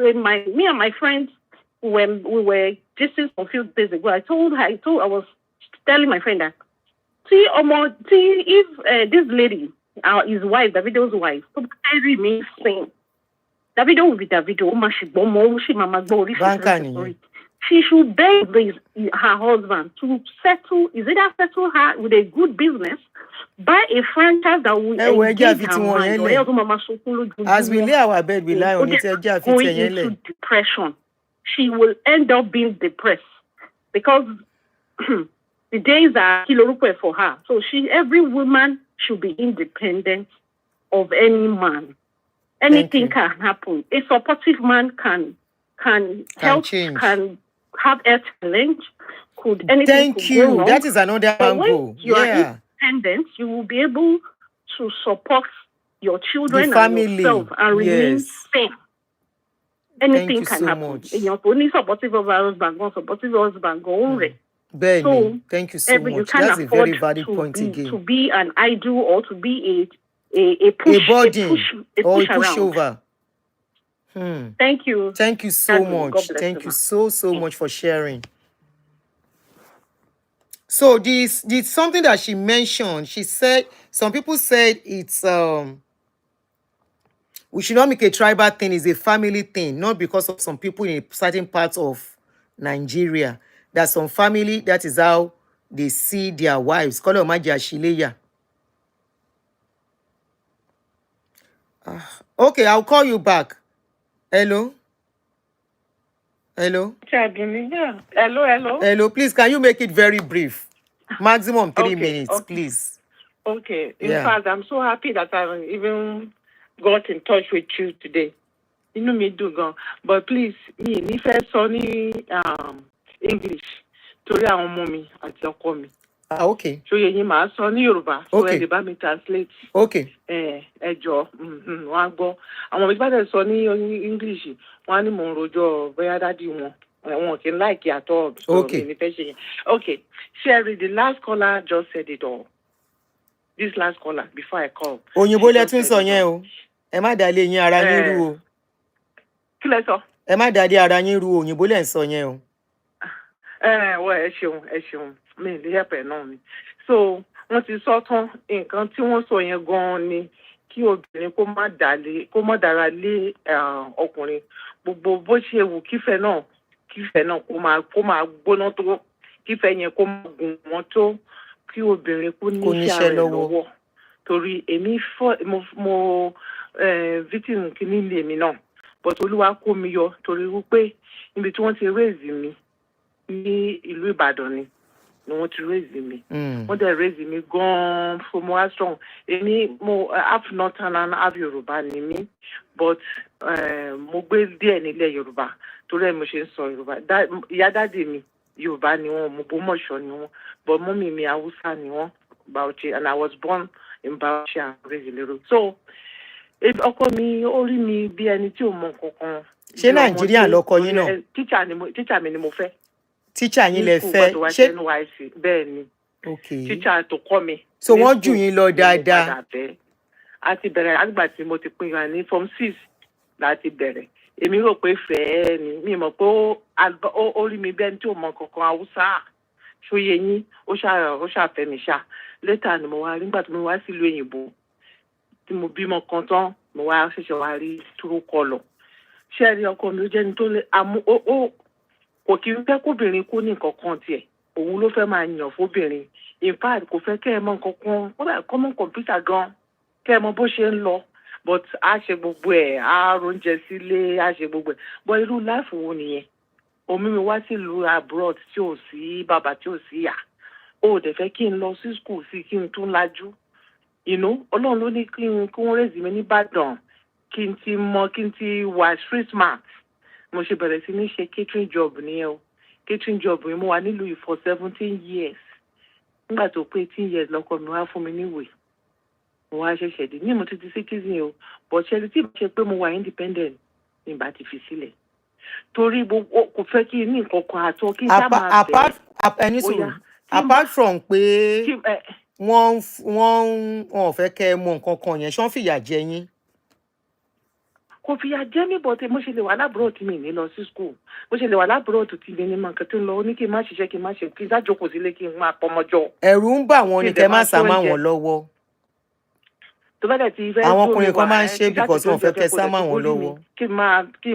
me and my friends, when we were just a few days ago, I was telling my friend that, if this lady, his wife, Davido's wife, remains sane, Davido will be Davido. She should beg her husband to settle her with a good business, buy a franchise that will engage her mind. As we lay our bed, we lie on it. Going into depression. She will end up being depressed because the days are kilorupe for her. So every woman should be independent of any man. Anything can happen. A supportive man can help, change. Can have a challenge. Could anything Thank you. Go wrong. That is another angle. When you are independent, you will be able to support your children the family. And yourself and remain sane. Anything can happen. Much. You're only supportive of our husband, not supportive of husband, go on. Benny, so, thank you so much. That's a very valid point again. To be an idol or to be a push, a burden or a pushover. Thank you. Thank you so much. Thank you so much for sharing. So this something that she mentioned. She said some people said it's we should not make a tribal thing. It's a family thing, not because of some people in certain parts of Nigeria. There's some family that is how they see their wives. Okay, I'll call you back. Hello? Hello, please, can you make it very brief? Maximum 3 minutes, please. Okay. In fact, I'm so happy that I even got in touch with you today. You know me do go. But please, me first only English. To our mommy at your coming. Okay. So yẹn màá sọ ní Yorùbá. So ẹ lè bá mi translate. Okay. Ẹ jọ wọ́n á gbọ́. Àwọn mi bá dẹ̀ sọ ní English, wọ́n á ní mò ń rojọ́ bóyá dádì wọn. Wọn kì í like at all. Okay. Okay. Sherry, the last caller just said it all. This last caller before I call. Òyìnbó lẹ tún sọ yẹn o. Ẹ má dá lé yín ara yín rú o. Kí lẹ sọ? Ẹ má dá lé ara yín rú òyìnbó lẹ ń sọ yẹn o. Ẹ ṣeun. Mi lè help ẹ náà ni. So, wọ́n ti sọ tán nǹkan tí wọ́n sọ yẹn gan-an ni kí obìnrin kó má dára lé ọkùnrin. Gbogbo bó ṣe wù kífẹ́ náà kó máa gbóná tó, kífẹ́ yẹn kó máa gùn wọ́n tó, kí obìnrin kó níṣẹ́ rẹ̀ lọ́wọ́. Torí èmi mo victim kìíní lè mi náà, but Olúwa kó mi yọ torí wípé níbi tí wọ́n ti raise mi ní ìlú Ìbàdàn ni wọ́n ti raise mi. Wọ́n dẹ̀ raise mi gan-an from wá strong. Èmi mo half northern and half Yorùbá ni mí, but mo gbé díẹ̀ nílẹ̀ Yorùbá torí ẹ̀ mo ṣe ń sọ Yorùbá. Ìyá dáàdì mi Yorùbá ni wọ́n, Ògbómọ̀ṣọ́ ni wọ́n, but mọ́mì mi Haúsá ni wọ́n, Bauchi, and I was born in Bauchi and raised in Lero. So ọkọ mi ó rí mi bí ẹni tí ò mọ nǹkankan. Ṣé Nàìjíríà lọkọ yín náà? Teacher mi ni mo fẹ́. Teacher yín lẹ fẹ́. Ṣé bẹ́ẹ̀ ni? Okay. Teacher tó kọ́ mi. So wọ́n jù yín lọ dáadáa. A ti bẹ̀rẹ̀ àgbà tí mo ti pín wa ní form 6 láti bẹ̀rẹ̀. Èmi rò pé fẹ́ẹ́ ni mi mọ̀ pé ó rí mi bí ẹni tí ò mọ nǹkankan Haúsá. Ṣóyè yín ó ṣàfẹ́ mi ṣá. Later ni mo wá rí nígbà tí mo wá sílùú òyìnbó tí mo bímọ kan tán mo wá ṣẹ̀ṣẹ̀ wá rí Trustworthiness. Ṣé ẹ rí ọkọ mi ó jẹ́ ní tó lé kò kí ń fẹ́ kóbìnrin kó ní nǹkan kan tiẹ̀, òun ló fẹ́ máa yàn fóbìnrin. In fact kò fẹ́ kẹ́ ẹ mọ nǹkan kan kódà common computer gan kẹ́ ẹ mọ bó ṣe ń lọ, but a ṣe gbogbo ẹ̀, a róúnjẹ sílé, a ṣe gbogbo ẹ̀. But irú láìfù wo nìyẹn? Omi mi wá sílùú abroad tí ò sí bàbá tí ò sí ìyá. Ó dẹ̀ fẹ́ kí n lọ sí school sí kí n tún lajú. Ọlọ́run ló ní kí wọ́n raise mi ní Ìbàdàn, kí n ti wà street smart. Mo ṣe bẹ̀rẹ̀ sí ní ṣe catering job nìyẹn o. Catering job yẹn mo wà nílùú yìí for 17 years. Nígbà tó pé 18 years lọ́kọ mi wá fún mi níwèé. Mo wá ṣẹ̀ṣẹ̀ dé. Ní mo ti di citizen o. But ṣe tí mo ṣe pé mo wà independent ní ìbá ti fi sílẹ̀. Torí kò fẹ́ kí ní nǹkan kan àtọ́ kí n sá máa bẹ̀rẹ̀. Apart from pé wọ́n ò fẹ́ kẹ́ ẹ mọ nǹkan kan yẹn, ṣọ́n fìyà jẹ yín. Kò fìyà jẹ mí, but mo ṣe lè wà lábúrò tí mi ní lọ sí school. Mo ṣe lè wà lábúrò tí mi ní mọ nǹkan tó ń lọ. Ó ní kí n má ṣiṣẹ́ kí n má ṣe kí n sá jókòó sílé kí n máa pọmọjọ. Ẹ̀rù ń bà wọ́n ni kẹ́ má sá má wọn lọ́wọ́. Àwọn ọkùnrin kan máa ń ṣe because wọ́n fẹ́ kẹ́ sá má wọn lọ́wọ́. Kí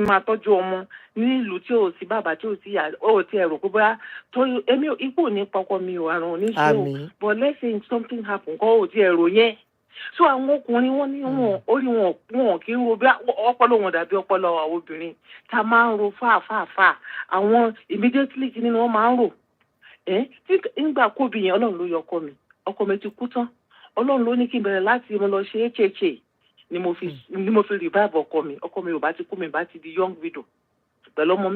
n máa tọ́jú ọmọ ní ìlú tí ò sí bàbá tí ò sí ìyá, ó ti ẹ̀rù pé bóyá tó èmi ipò ní pọkọ mi ò àrùn oníṣẹ́ o, but let's say something happen kọ́ ò ti ẹ̀rù yẹn. So àwọn ọkùnrin wọn ní orí wọn kì í ro bí ọpọlọ wọn dàbí ọpọlọ àwọn obìnrin tá a máa ń ro fáàfáàfáà. Àwọn immediately kí ni wọ́n máa ń rò. Nígbà kóbi yẹn Ọlọ́run ló yọ ọkọ mi ti kú tán. Ọlọ́run ló ní kí n bẹ̀rẹ̀ láti mo lọ ṣe HHA ni mo fi revive ọkọ mi ò bá ti kú mi bá ti di young widow pẹ̀lú ọmọ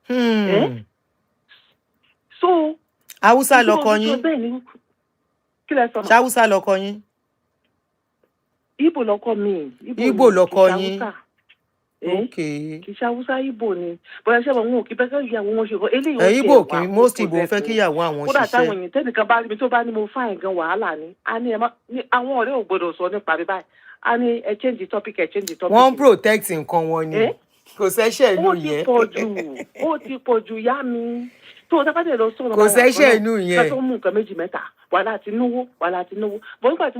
3. So Haúsá lọkọ yín? Kí lẹ sọ? Haúsá lọkọ yín? Ìgbò lọkọ mi. Ìgbò lọkọ yín? Okay. Kì í ṣe Haúsá, Ìgbò ni. Bọ́lá ṣe wọn ò kí bẹ́ẹ̀ kí ìyàwó wọn ṣe kọ́. Eléyìí Ìgbò kì í most Ìgbò fẹ́ kí ìyàwó àwọn ṣiṣẹ́. Kódà táwọn èèyàn tẹ́nìkan bá rí mi tó bá ní mo fáìn gan wàhálà ni. A ní àwọn ọ̀rẹ́ ò gbọdọ̀ sọ nípa mi báyìí. A ní ẹ change the topic. Wọ́n protect nǹkan wọn ni. Kò sẹ́ṣẹ̀ inú yẹn. Ó ti pọ̀ jù yá mi. Tó o dábàá lọ sọ̀rọ̀ kò sẹ́ṣẹ̀ inú yẹn. Ká tó mú nǹkan 2 mẹ́ta wàhálà àti náwó. Bọ́ nígbà tí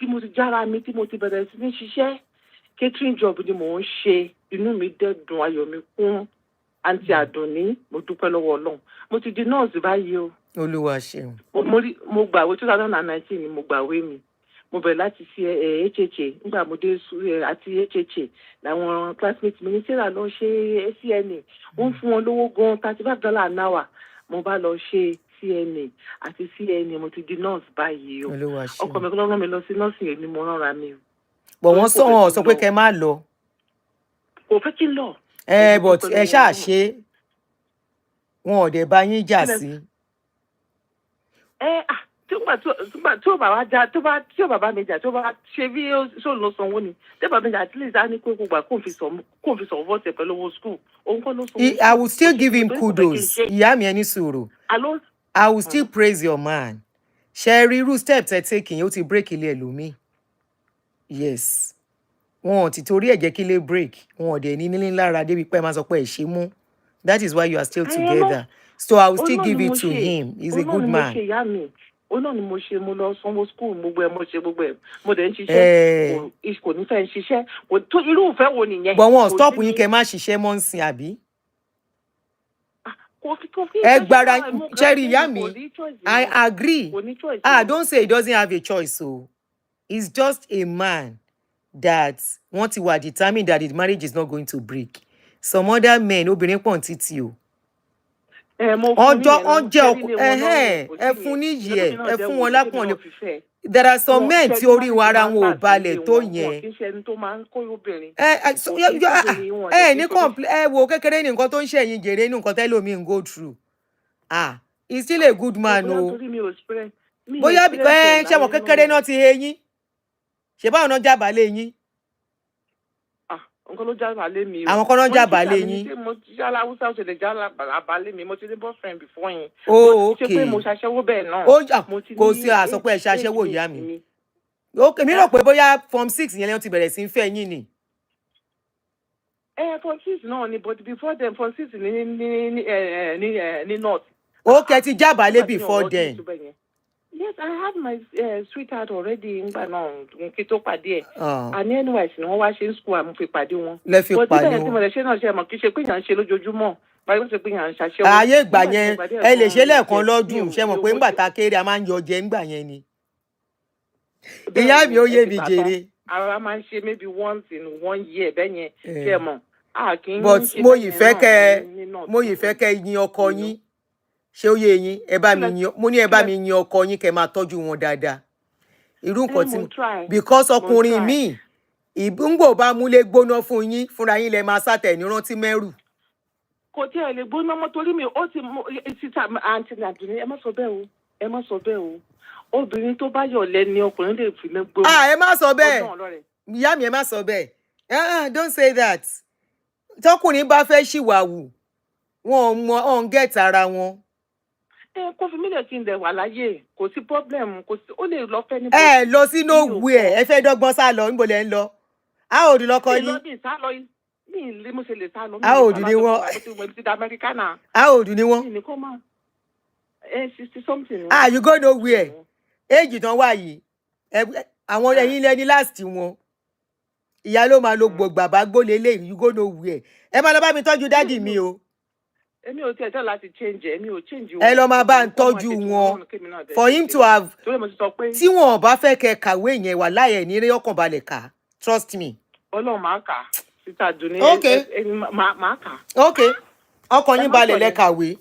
mo ti jára mi tí mo ti bẹ̀rẹ̀ sí ní ṣiṣẹ́ catering job ni mò ń ṣe, inú mi dẹ́dùn, ayọ̀ mi kún. Àǹtí Àdùnní, mo dúpẹ́ lọ́wọ́ Ọlọ́run. Mo ti di nọ́ọ̀sì báyìí o. Olúwa ṣeun. Mo gbàwé 2019 ni mo gbàwé mi. Mo bẹ̀rẹ̀ láti ṣe HHA nígbà mo dé àti HHA làwọn classmates mi ní Sarah lọ ṣe CNA. Wọ́n fún wọn lówó gan $35 an hour. Mo bá lọ ṣe CNA àti CNA mo ti di nurse báyìí o. Ọkọ mi ló rán mi lọ sí nọ́ọ̀sì yẹn ni mo ránra mi o. Bọ̀ wọ́n sọ pé kẹ́ má lọ. Kò fẹ́ kí n lọ. But ẹ ṣáà ṣe wọn ò dẹ̀ bá yín jà sí. tí ó bá wá já tí ó bàbá mi jà tí ó bá ṣe bí ó lọ sanwó ni tí bàbá mi jà at least á ní pé gbogbo kó fi sọ̀rọ̀ tẹ̀ pẹ̀lú owó school òun kọ́ ló sanwó. I will still give him kudos. Ìyá mi ẹni sùúrù. I will still praise your man. Ṣé irú step tẹ́ taking ó ti break ilé ẹlòmíì. Yes. Wọn ti torí ẹ̀ jẹ́ kí ilé break. Wọn ò dẹ̀ ní nílé lára débi pé ẹ máa sọ pé ẹ ṣe mú. That is why you are still together. So I will still give it to him. He's a good man. Náà ni mo ṣe mo lọ sanwó school gbogbo ẹ mo ṣe gbogbo ẹ mo dẹ̀ ń ṣiṣẹ́ kò ní fẹ́ ń ṣiṣẹ́ tó irú ìfẹ́ wo nìyẹn. But wọn stop yín kẹ́ má ṣiṣẹ́ mọ́ ń sin àbí. Ẹ gbára Cherry ìyá mi. I agree. Don't say he doesn't have a choice. So he's just a man that wọ́n ti wà determined that the marriage is not going to break. Some other men obìnrin pọ̀ títí o. Ọjọ́ ẹ fún níyì ẹ fún wọn lápọ̀n lé. There are some men tí orí wọn ara wọn ò balẹ̀ tó yẹn. Ní complain wo kékeré ní nǹkan tó ń ṣe ẹ̀yin jèrè ní nǹkan tẹ́lómi ń go through. He's still a good man o. Bóyá ṣe mọ̀ kékeré náà ti he yín. Ṣé báwọn náà jábàálẹ̀ yín? Nǹkan ló jábàálẹ̀ mi. Àwọn kan náà jábàálẹ̀ yín. Mo ti ṣe aláwùsá ó ṣe lè jábàálẹ̀ mi. Mo ti ní boyfriend before yín. Okay. Ṣé pé mo ṣaṣẹ́wó bẹ́ẹ̀ náà? Kò sí àsọ pé ẹ ṣaṣẹ́wó ìyá mi. Okay, mi rò pé bóyá form 6 yẹn lẹ́yìn ti bẹ̀rẹ̀ sí ń fẹ́ yín ni. Form 6 náà ni but before then form 6 ní north. Okay, ti jábàálẹ̀ before then. Yes, I had my sweetheart already ngbà náà kí tó pàdé ẹ̀. Àní anyways ni wọ́n wá ṣe ń school àmú fi pàdé wọn. Lẹ fi pàdé wọn. But níbẹ̀ yẹn tí mo lè ṣe náà ṣe mọ̀ kí ṣe pé yàn ń ṣe lójoojúmọ́. Báyọ̀ ṣe pé yàn ń ṣaṣẹ́wó. Ayé ìgbà yẹn ẹ lè ṣe lẹ́ẹ̀kan lọ́dún ṣe mọ̀ pé ńgbà tá kéré a máa ń yọ jẹ ńgbà yẹn ni. Ìyá mi ó yé mi jèrè. Ara máa ń ṣe maybe once in 1 year bẹ́ẹ̀ yẹn ṣe mọ̀. But mo yìí fẹ́ kẹ́ yin ọkọ yín. Ṣé ó yé yín mo ní ẹ bá mi yin ọkọ yín kẹ́ máa tọ́jú wọn dáadáa. Irú nǹkan tí because ọkùnrin mi ìgbóngbò bá múlé gbóná fún yín fúnra yín lẹ máa sátẹ̀ ní rántí mẹ́rù. Kò tí ẹ lè gbóná mọ́ torí mi ó ti sísá àǹtí nàbìnrin ẹ má sọ bẹ́ẹ̀ o obìnrin tó bá yọ̀ lẹ́ni ọkùnrin lè fi lẹ́ gbóná. Ẹ má sọ bẹ́ẹ̀ ìyá mi ẹ má sọ bẹ́ẹ̀ don't say that. Tọkùnrin bá fẹ́ ṣìwàwù wọn ò ń gẹ̀ẹ́tì ara wọn. Kó fi mílẹ̀ kí n dẹ̀ wà láyé kò sí problem kò sí ó lè lọ fẹ́ níbo. Ẹ lọ sí nowhere ẹ fẹ́ dọ́gbọ́n sá lọ níbo lẹ ń lọ. A ò dì lọ́kọ yín. Mi ì lé mo ṣe lè sá lọ. A ò dì ní wọn. A ò dì ní wọn. 60 something. You go nowhere. Éèjì tán wà yìí àwọn ẹ̀yin lẹni last wọn. Ìyá ló máa lo gbàgbà gbólé lé you go nowhere. Ẹ máa lọ bá mi tọ́jú dádì mi o. Èmi ò tiẹ̀ tọ́ láti change èmi ò change wọn. Ẹ lọ máa bá ń tọ́jú wọn for him to have tí wọn ò bá fẹ́ kẹ́ kàwé yẹn wà láyẹ̀ ní eré ọkàn balẹ̀ kà trust me. Ọlọ́run máa kà síta dùn ní máa kà. Okay ọkàn yín balẹ̀ lẹ kàwé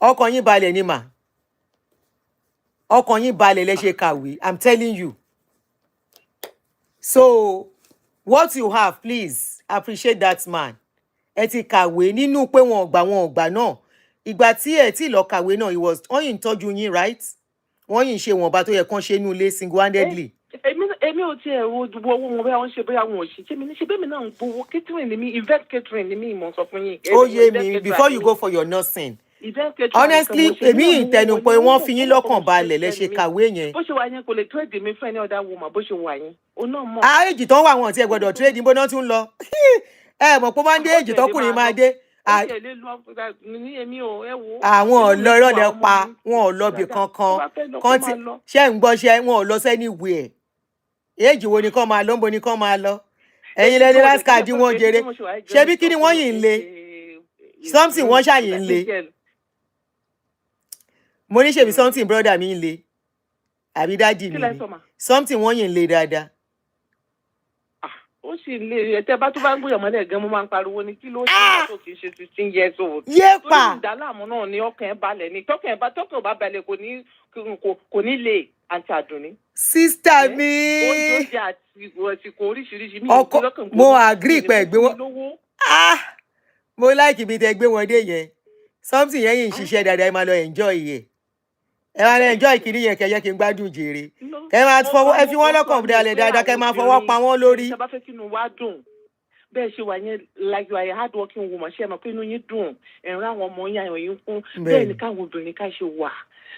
ọkàn yín balẹ̀ ni mà ọkàn yín balẹ̀ lẹ ṣe kàwé I'm telling you. So what you have please appreciate that man. Ẹ ti kàwé nínú pé wọn ò gbà náà ìgbà tí ẹ ti lọ kàwé náà wọ́n yìí ń tọ́jú yín right wọ́n yìí ń ṣe wọ̀nba tó yẹ kán ṣe inú ilé single handedly. Èmi ò tiẹ̀ wo owó wọn bóyá wọ́n ṣe bóyá wọn ò ṣe ṣé mi ní ṣe bẹ́ẹ̀ mi náà ń gbowó catering ni mi event catering ni mi ìmọ̀ sọ fún yín. Ó yé mi before you go for your nursing. Honestly èmi yìí tẹnu pé wọ́n fi yín lọ́kàn balẹ̀ lẹ ṣe kàwé yẹn. Bó ṣe wà yẹn kò lè trade mi fún any other woman bó ṣe wà yẹn òun náà mọ̀. Èjì tán wà wọn tí ẹ gbọ́dọ̀ trade bó náà tún lọ. Mọ̀ pé máa ń dé èjì tọkùnrin máa dé. Àwọn ọ̀lọ́ ìrọ̀lẹ́ pa wọn ò lọ bì kankan ṣé ń gbọ́ ṣe wọn ò lọ sẹ́niwẹ̀ èjì wo ni kán máa lọ ń bo ni kán máa lọ ẹ̀yin lẹ́ni last card wọn jèrè ṣé bí kí ni wọ́n yìí ń le something wọ́n ṣàyìn ń le mo ní ṣèbí something brother mi ń le àbí dáàdì mi ni something wọ́n yìí ń le dáadáa. Ó sì lè ẹtẹ bá tó bá ń gbóyàn mọ́lẹ̀ gan mo máa ń pariwo ní kí ló ṣe tó kì í ṣe 16 years old. Yéèpà. Tó ń dàlámù náà ni ọkàn ẹ̀ balẹ̀ ni tọ́kàn ẹ̀ bá balẹ̀ kò ní lè àti àdùnní. Sísítà mi. Oúnjẹ àti ìsìnkú oríṣiríṣi mi. Ọkọ mo agree pẹ̀ gbé wọn. Mo like ibi tẹ gbé wọn dé yẹn something yẹn yìí ń ṣiṣẹ́ dáadáa ẹ máa lọ enjoy yẹ ẹ máa enjoy kiri yẹn kẹyẹ kí n gbádùn jèrè kẹ máa fọwọ́ ẹ fi wọ́n lọ́kàn dalẹ̀ dáadáa kẹ máa fọwọ́ pa wọ́n lórí. ṣe bá fẹ́ kí inú wa dùn bẹ́ẹ̀ ṣe wà yẹn like you are a hard working woman ṣe mọ̀ pé inú yín dùn ẹ̀rọ àwọn ọmọ yín àyàn yín kún bẹ́ẹ̀ ni káwọn obìnrin ká ṣe wà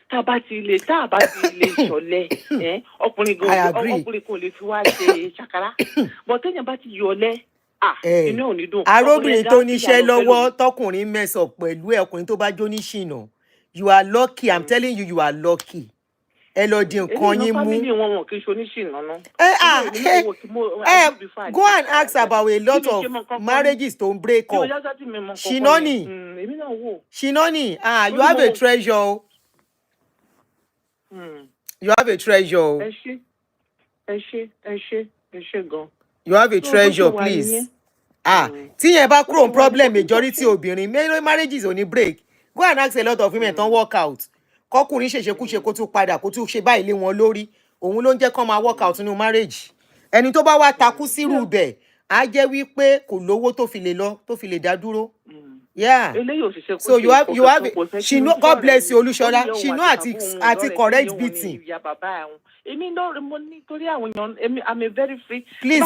tá a bá ti lè ṣọ̀lẹ ọkùnrin kò lè fi wá ṣe ṣàkárá bọ́ téèyàn bá ti yọ̀lẹ inú ò ní dùn. arúbìnrin tó níṣẹ́ lọ́wọ́ tọkùnrin mẹ́sàn pẹ̀lú ọkùnrin tó bá jó ní ṣìnà you are lucky I'm telling you are lucky. Ẹ lọ di nǹkan yín mú. Go and ask about a lot of marriages to break up. Shinoni, you have a treasure. You have a treasure. You have a treasure, please. Tí yẹn bá kúrò problem majority obìnrin, many marriages only break. Go and ask a lot of women don't work out. Kọkùnrin ṣèṣekúṣe kó tún padà kó tún ṣe báyìí lé wọn lórí òun ló ń jẹ́ kán máa work out nínú marriage. Ẹni tó bá wá takú sírù bẹ̀ á jẹ́ wípé kò lówó tó fi lè lọ tó fi lè dá dúró. Yeah. So you have she know, God bless you Olúṣọlá, she know àti correct beating. I'm a very free. Please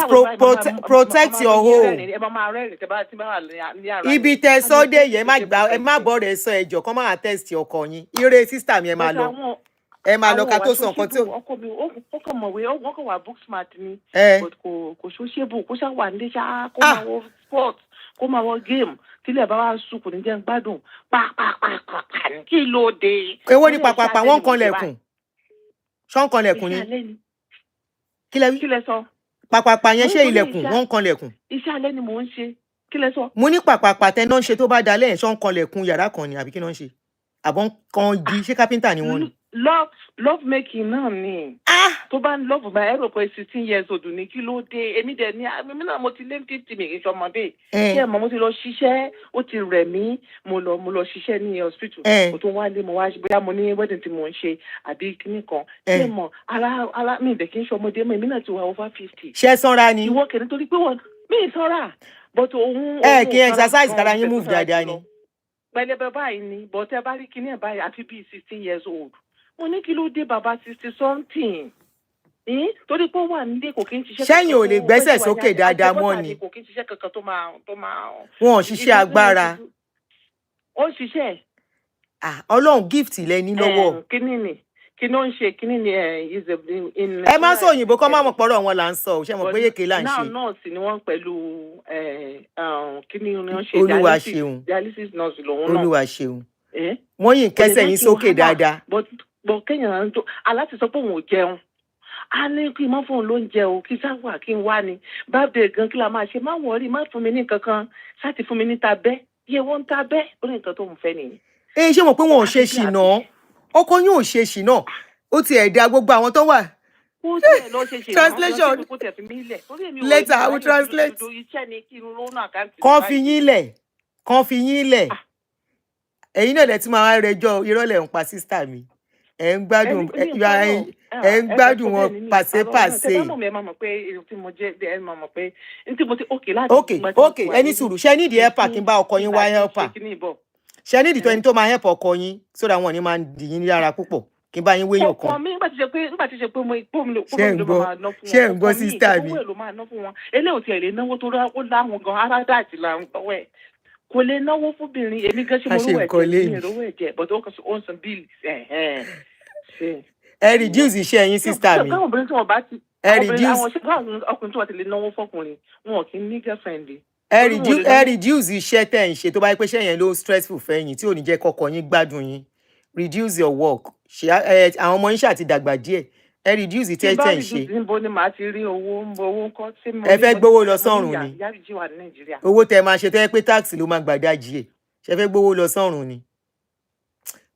protect your home. Ibi tẹ́ sọ́dẹ̀ yẹn ẹ má bọ́ rẹ̀ sọ ẹjọ́ kán máa test ọkọ yín. Ire sister mi ẹ máa lọ. Ẹ máa lọ ká tó sọ nǹkan tí ó. Ọkọ mi ó kàn mọ̀wé ó kàn wà book smart ni. But kò ṣóṣèbù kó ṣá wà nílé ṣá kó máa wọ sport kó máa wọ game tílẹ̀ bá wá sùn kò ní jẹ́ gbádùn pàápàá kí ló dé. Èwo ni pàpàpà wọ́n ń kan lẹ̀kùn. Ṣọ́ ń kan lẹ̀kùn ni. Kí lẹ sọ? Pàpàpà yẹn ṣe ilẹ̀kùn wọ́n ń kan lẹ̀kùn. Iṣẹ́ alẹ́ ni mò ń ṣe. Kí lẹ sọ? Mo ní pàpàpà tẹ náà ń ṣe tó bá dalẹ̀ ṣọ́ ń kan lẹ̀kùn yàrá kan ni àbí kí náà ń ṣe? Àbọ̀ kan igi ṣé kápẹ́ńtà ni wọ́n ni? Love making náà ni. Tó bá ń love by ẹ̀rọ pé 16 years old ni kí ló dé? Èmi dẹ̀ ní èmi náà mo ti lé 50 mi kì í ṣọmọdé. Kí ẹ̀ mọ̀ mo ti lọ ṣiṣẹ́ ó ti rẹ̀ mí mo lọ ṣiṣẹ́ ní hospital. Mo tún wá lé mo wá bóyá mo ní wedding tí mo ń ṣe àbí kíní kan. Kí ẹ̀ mọ̀ ara mi dẹ̀ kí n ṣọmọdé mọ̀ èmi náà ti wà over 50. Ṣé sanra ni? Ìwọ kẹ̀lé torí pé wọ́n mi sanra. But òun. Kí exercise kára yín move dáadáa ni. Pẹ̀lẹ́bẹ̀ báyìí ni but ẹ bá rí kíní ẹ̀ báyìí àfi bíi 16 years old. Mo ní kí ló dé bàbá 60 something. Torí pé ó wà nílé kò kí n ṣiṣẹ́. Sẹ́yìn ò lè gbẹ́sẹ̀ sókè dáadáa mọ́ ni. Kò kí n ṣiṣẹ́ kankan tó máa. Wọn ò ṣiṣẹ́ agbára. Ó ń ṣiṣẹ́. Ọlọ́run gift lẹ ní lọ́wọ́. Kí ló ń ṣe kíní ni ẹ má sọ òyìnbó kọ́ máa mọ̀ pọ̀rọ̀ wọn là ń sọ ṣé mo pé yèké là ń ṣe. náà nọ́ọ̀sì ni wọ́n pẹ̀lú kíní ni wọ́n ṣe Olúwa ṣeun dialysis nurse lòun náà. Olúwa ṣeun wọ́n yìn kẹsẹ̀ yín sókè dáadáa. bọ̀ kéèyàn tó aláti sọ pé òun ò jẹun a ní kí n má fóun ló ń jẹ o kí sáwà kí n wá ni bábẹ́ gan kí la máa ṣe má wọrí má fún mi ní kankan sáti fún mi ní tabẹ́ iye wọ́n ń tabẹ́ ó ní nǹkan tó ń fẹ́ nìyẹn. ṣé mo pé wọn ò ṣe ṣìnà ọkọ yín ò ṣe ṣìnà ó ti ẹ̀dá gbogbo àwọn tó wà. Translation later I will translate. Kàn fi yín lẹ̀ ẹ̀yin náà lẹ ti máa rẹjọ́ ìrọ̀lẹ́ ń pa sísítà mi ẹ̀ ń gbádùn wọn pàṣẹpàṣẹ. ok ẹni sùúrù ṣe nídìí helper kí n bá ọkọ yín wá helper ṣe nídìí tó ẹni tó máa help ọkọ yín sódà wọn ni máa dì yín yára púpọ̀ kí n bá yín wéyàn kan. ọkọ mi nígbà tí ṣe pé mo ṣe ń gbọ́ sísítà mi. eléyìí tí ẹ lè náwó tó láwọn gan ara dáàtì là ń tọwọ́ ẹ̀ kò lè náwó fúnbìnrin èmi gan ṣe mo rówó ẹ̀jẹ̀ mi rówó ẹ̀jẹ̀ but ó kàn sí on some bills. ẹ reduce iṣẹ́ yín sísítà mi. káwọn obìnrin tí wọ́n bá ti àwọn ọkùnrin tí wọ́n ti lè náwó fọkùnrin wọn kì í ní girlfriend. ẹ reduce iṣẹ́ tẹ̀ ń ṣe tó bá yẹ pé iṣẹ́ yẹn ló stressful fẹ́yìn tí ò ní jẹ́ kọ́kọ́ yín gbádùn yín reduce your work àwọn ọmọ yín ṣáà ti dàgbà díẹ̀ ẹ reduce tẹ́ tẹ̀ ń ṣe. níbo ni màá ti rí owó ńkọ́ tí mo. ẹ fẹ́ gbowó lọ sọ́run ni owó tẹ máa ṣe tẹ́ pé táàsì ló máa gbàdájì ẹ̀ ṣe fẹ́ gbowó lọ sọ́run ni.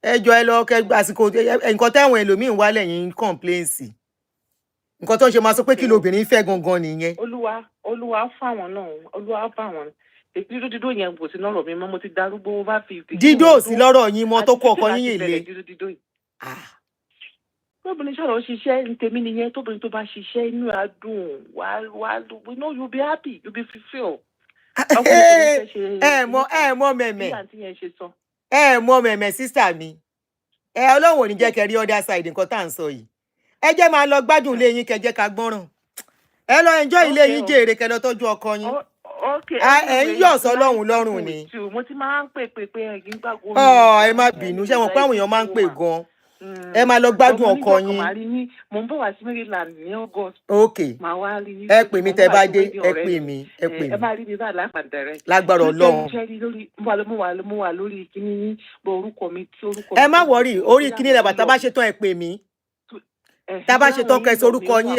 ẹ jọ ẹ lọ kẹ àsìkò nǹkan táwọn ẹlòmíín wá lẹ́yìn kọ́ńpléǹsì nǹkan tó ń ṣe máa sọ pé kí lóbìnrin fẹ́ gangan nìyẹn. olúwa fáwọn náà olúwa fáwọn dídó yẹn kò sí lọ́rọ̀ mi mọ́ mo ti darúgbó bá fi. dídó sí lọ́rọ̀ yín mọ́ tó kọ́ ọkọ yín yìí lé. tóbìnrin ṣọ̀rọ̀ ṣiṣẹ́ ní tèmi nìyẹn tóbìnrin tó bá ṣiṣẹ́ inú á dùn wá we know you be happy you be fulfilled. ẹ mọ mẹ̀mẹ̀ ẹ mọ mẹ̀mẹ̀ sísà mi Ọlọ́run ò ní jẹ́ kẹ́ rí other side nǹkan tá à ń sọ yìí. Ẹ jẹ́ máa lọ gbádùn ilé yín kẹ́ jẹ́ ká gbọ́ràn. Ẹ lọ enjoy ilé yín jèrè kẹ́ lọ tọ́jú ọkọ yín. Ẹ ń yọ̀ sọ́lọ́run lọ́rùn ni. Mo ti máa ń pè ẹ̀yin gbàgbọ́ mi. Ẹ má bínú ṣé wọn pé àwọn èèyàn máa ń pè gan. Ẹ máa lọ gbádùn ọkọ yín. Mo ń bọ̀ wá sí Maryland ní August. Okay. Ẹ pè mí tẹ́ bá dé, ẹ pè mí. Ẹ máa rí mi bá lápàdẹrẹ. Lágbára Ọlọ́run. Mo wà lórí kíní orúkọ mi tí orúkọ. Ẹ má wọrí, orí kíní lẹ bàtà bá ṣe tán ẹ pè mí. Tá bá ṣe tán kẹ́ sorúkọ yín.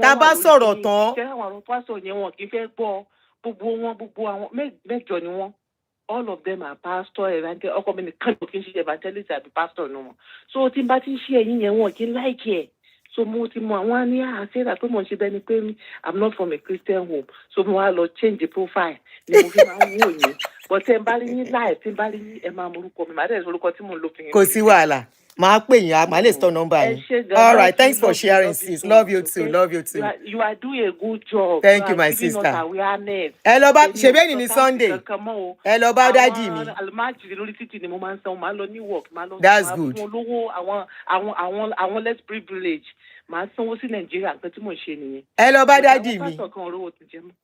Tá bá sọ̀rọ̀ tán. Ṣé àwọn pásítọ̀ yẹn wọn kì í fẹ́ gbọ́ gbogbo àwọn mẹ́jọ ni wọ́n. All of them are pastor evangelist. Ọkọ mi nìkan ló kí n ṣe evangelist àbí pastor nù wọn. So tí n bá ti ṣe ẹ̀yin yẹn wọn kì í like ẹ̀. So mo ti mọ àwọn ní àṣírà pé mo ń ṣe bẹ́ẹ̀ ni pé I'm not from a Christian home. So mo wá lọ change the profile ni mo fi máa ń wò yín. But tí n bá rí yín láì tí n bá rí yín ẹ máa mọ orúkọ mi. Màá dẹ̀ sọ orúkọ tí mo ń lò fi yín. Kò sí wàhálà. Màá pè yín, màá lè store number yín. All right, thanks for sharing, sis. Love you too. Love you too. You are doing a good job. Thank you, my sister. Ẹ lọ bá ṣebí ní Sunday. Ẹ lọ bá dádì mi. Almajiri lórí títì ni mo máa ń san, máa lọ ní work, máa lọ. That's good. Olówó àwọn less privilege. Màá sanwó sí Nàìjíríà nǹkan tí mò ń ṣe nìyẹn. Ẹ lọ bá dádì mi.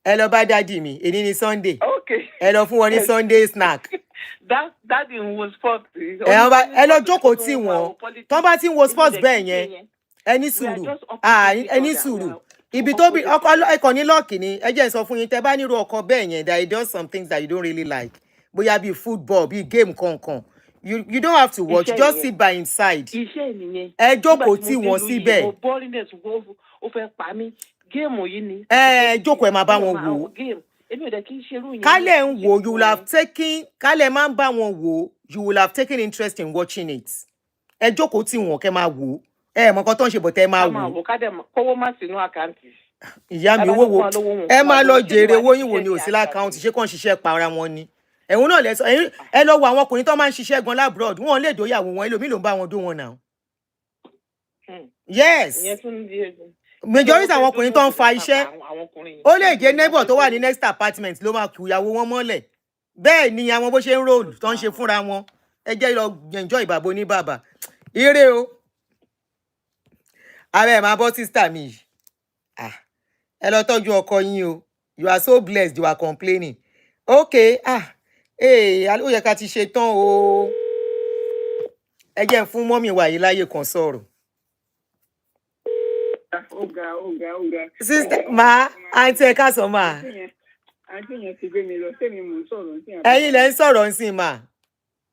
Ẹ lọ bá dádì mi. Èní ni Sunday. Okay. Ẹ lọ fún wọn ní Sunday snack. That was sports. Ẹ lọ jókòó tí wọn. Tọ́ bá ti ń wo sports bẹ́ẹ̀ yẹn. Ẹ ní sùúrù. Ẹ ní sùúrù. Ibi tó bí ọkọ ẹkọ ní lọ́ọ̀kì ni ẹ jẹ́ n sọ fún yín tẹ́ bá nírú ọkọ bẹ́ẹ̀ yẹn that he does some things that you don't really like. Bóyá bíi football, bíi game kankan. You don't have to watch, just sit by his side. Iṣẹ́ nìyẹn. Ẹ jókòó tí wọ́n síbẹ̀. Mo boringness ó fẹ́ pa mí. Géèmù yìí ni. Ẹ jókòó ẹ máa bá wọn wò. Èmi ò dẹ̀ kí n ṣerú yẹn. Kálẹ̀ ń wò, you will have taken, kálẹ̀ máa ń bá wọn wò, you will have taken interest in watching it. Ẹ jókòó tí wọ́n kẹ́ máa wò. Ẹ mọ̀ nǹkan tó ń ṣe bọ̀ tẹ́ máa wò. Ká máa wò ká dẹ̀ kówó má sínú àkáǹtì. Ìyá mi owó wo ẹ máa lọ jèrè owó yín wo ni ò sí lákáùntì ṣé kàn ṣiṣẹ́ para wọn ni. Ẹ̀hún náà lẹ́sọ̀ ẹ lọ wo àwọn ọkùnrin tó máa ń ṣiṣẹ́ gan labroad wọn lè dóyàwó wọn ẹlòmíì ló ń bá wọn dó wọn náà. Yes. Majority àwọn ọkùnrin tó ń fa iṣẹ́ ó lè jẹ́ neighbor tó wà ní next apartment ló máa kú ìyàwó wọn mọ́lẹ̀. Bẹ́ẹ̀ ni àwọn bó ṣe ń roll tó ń ṣe fúnra wọn. Ẹ jẹ́ lọ enjoy ìbàbọ̀ ní bàbá. Ire o. Ààrẹ máa bọ́ sister mi. Ẹ lọ tọ́jú ọkọ yín o. You are so blessed, you are complaining. Okay, ó yẹ ká ti ṣe tán o. Ẹ jẹ́ fún mọ́mì wa yìí láyé kan sọ̀rọ̀. Ọ̀gá. Sister, ma, àǹtí ẹ káàsán ma. Àǹtí yẹn ti gbé mi lọ, sẹ́mi mò ń sọ̀rọ̀ sí àbá. Ẹ̀yin lẹ ń sọ̀rọ̀ sí ma.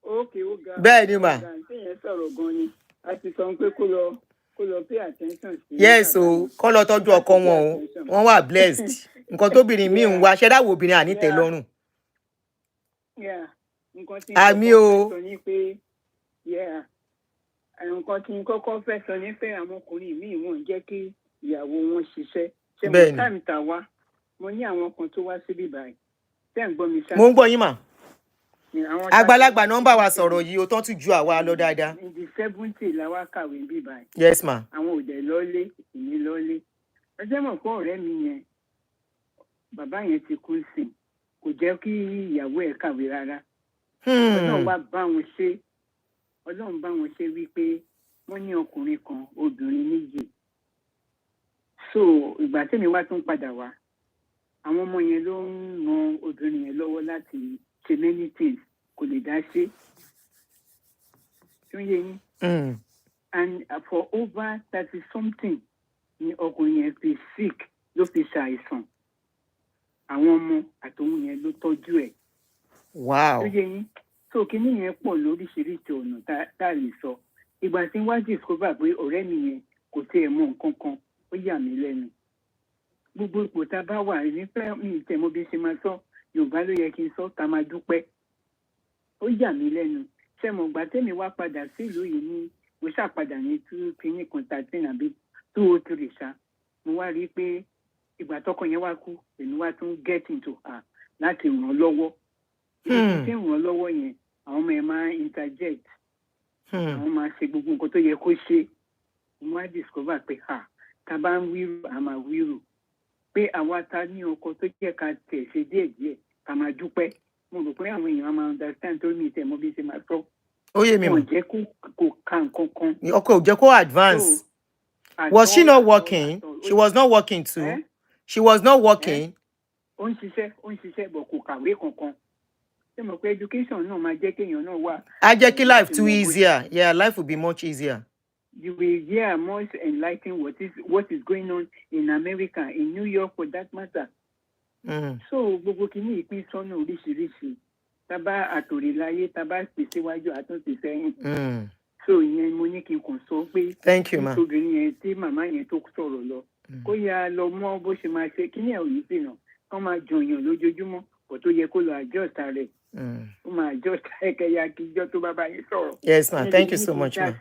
Okay, ọ̀gá. Bẹ́ẹ̀ ni ma. Àǹtí yẹn sọ̀rọ̀ gan ni. A ti sọ pé kó lọ pay attention sí. Yes o, kọ́ lọ tọ́jú ọkọ wọn o. Wọ́n wà blessed. Nǹkan tóbìnrin mi ń wá, ṣẹ́dáwò obìnrin ànítẹ̀ lọ́rùn. Àmì o. Nǹkan tí n kọ́kọ́ fẹ́ sọ ní pé àwọn ọkùnrin míì wọ́n jẹ́ kí ìyàwó wọn ṣiṣẹ́. Ṣé mo táìmù tà wá? Mo ní àwọn kan tó wá síbí báyìí. Ṣé ń gbọ́ mi sá? Mo ń gbọ́ yín mà. Àgbàlagbà nọ́mbà wa sọ̀rọ̀ yìí o tán tún ju àwa lọ dáadáa. In the 70 la wá kàwé bí báyìí. Yes ma. Àwọn òdẹ lọ́lé, ìní lọ́lé. Ẹ jẹ́ mọ̀ pé ọ̀rẹ́ mi yẹn, bàbá yẹn ti kú sí, kò jẹ́ kí ìyàwó ẹ̀ kàwé rárá. Ọlọ́run wá bá wọn ṣe. Ọlọ́run bá wọn ṣe wípé wọ́n ní ọkùnrin kan, obìnrin méjì. So ìgbà tẹ́mi wá tún padà wá, àwọn ọmọ yẹn ló ń ran obìnrin yẹn lọ́wọ́ láti ṣe many things, kò lè dá ṣe. Tó yẹ yín. And for over 30 something ni ọkùnrin yẹn fi sick ló fi ṣàìsàn. Àwọn ọmọ àtòun yẹn ló tọ́jú ẹ̀. Wow. Tó yẹ yín. So kíní yẹn pọ̀ lóríṣiríṣi ọ̀nà tá a lè sọ. Ìgbà tí wọ́n discover pé ọ̀rẹ́ mi yẹn kò tiẹ̀ mọ nǹkan kan, ó yà mí lẹ́nu. Gbogbo ipò tá a bá wà nípa mi ìtẹ̀mọ́ bí ṣe máa sọ, Yorùbá ló yẹ kí n sọ, ká máa dúpẹ́. Ó yà mí lẹ́nu. Ṣé mo gbà tẹ́mi wá padà sí ìlú yìí ní, mo ṣàpadà ní 2013 àbí 2003 ṣá. Mo wá rí i pé ìgbà tọkọ yẹn wá kú, èmi wá tún get into her láti ràn án lọ́wọ́. Ibi tí ń ràn án lọ́wọ́ yẹn, àwọn ọmọ ẹ̀ máa interject. Àwọn máa ṣe gbogbo nǹkan tó yẹ kó ṣe. Mo wá discover pé tá bá ń wíru, a máa wíru. Pé àwa ta ní ọkọ tó jẹ́ ká tẹ̀ ṣe díẹ̀díẹ̀, ká máa dúpẹ́. Mo rò pé àwọn èèyàn máa understand tó mi tẹ̀ mọ́ bí ṣe máa sọ. Oh yeah, me. Wọn ò jẹ́ kó ka nǹkan kan. Okay, Jeko advance. Was she not working? She was not working too. She was not working. Ó ń ṣiṣẹ́ bọ̀ kò kàwé kankan. Ṣé mo pé education náà máa jẹ́ kéèyàn náà wà. I just life too easier. Yeah, life would be much easier. You will hear more enlightened what is going on in America, in New York for that matter. So gbogbo kìíní ìpín sọ́nà oríṣiríṣi. Tábà àtòrìláyé, tábà pèsè wájú àtúntì sẹ́yìn. So ìyẹn mo ní kí n kàn sọ pé. Thank you, ma. Obìnrin yẹn tí màmá yẹn tó sọ̀rọ̀ lọ. Kó yá lọ mọ bó ṣe máa ṣe kíní ẹ̀ ò yí sí náà. Kán máa jọyàn lójoojúmọ́. Kò tó yẹ kó lọ adjust rẹ̀. Ó máa adjust ẹ̀kẹ́yà kíjọ́ tó bá bá yín sọ̀rọ̀. Yes, ma. Thank you so much, ma.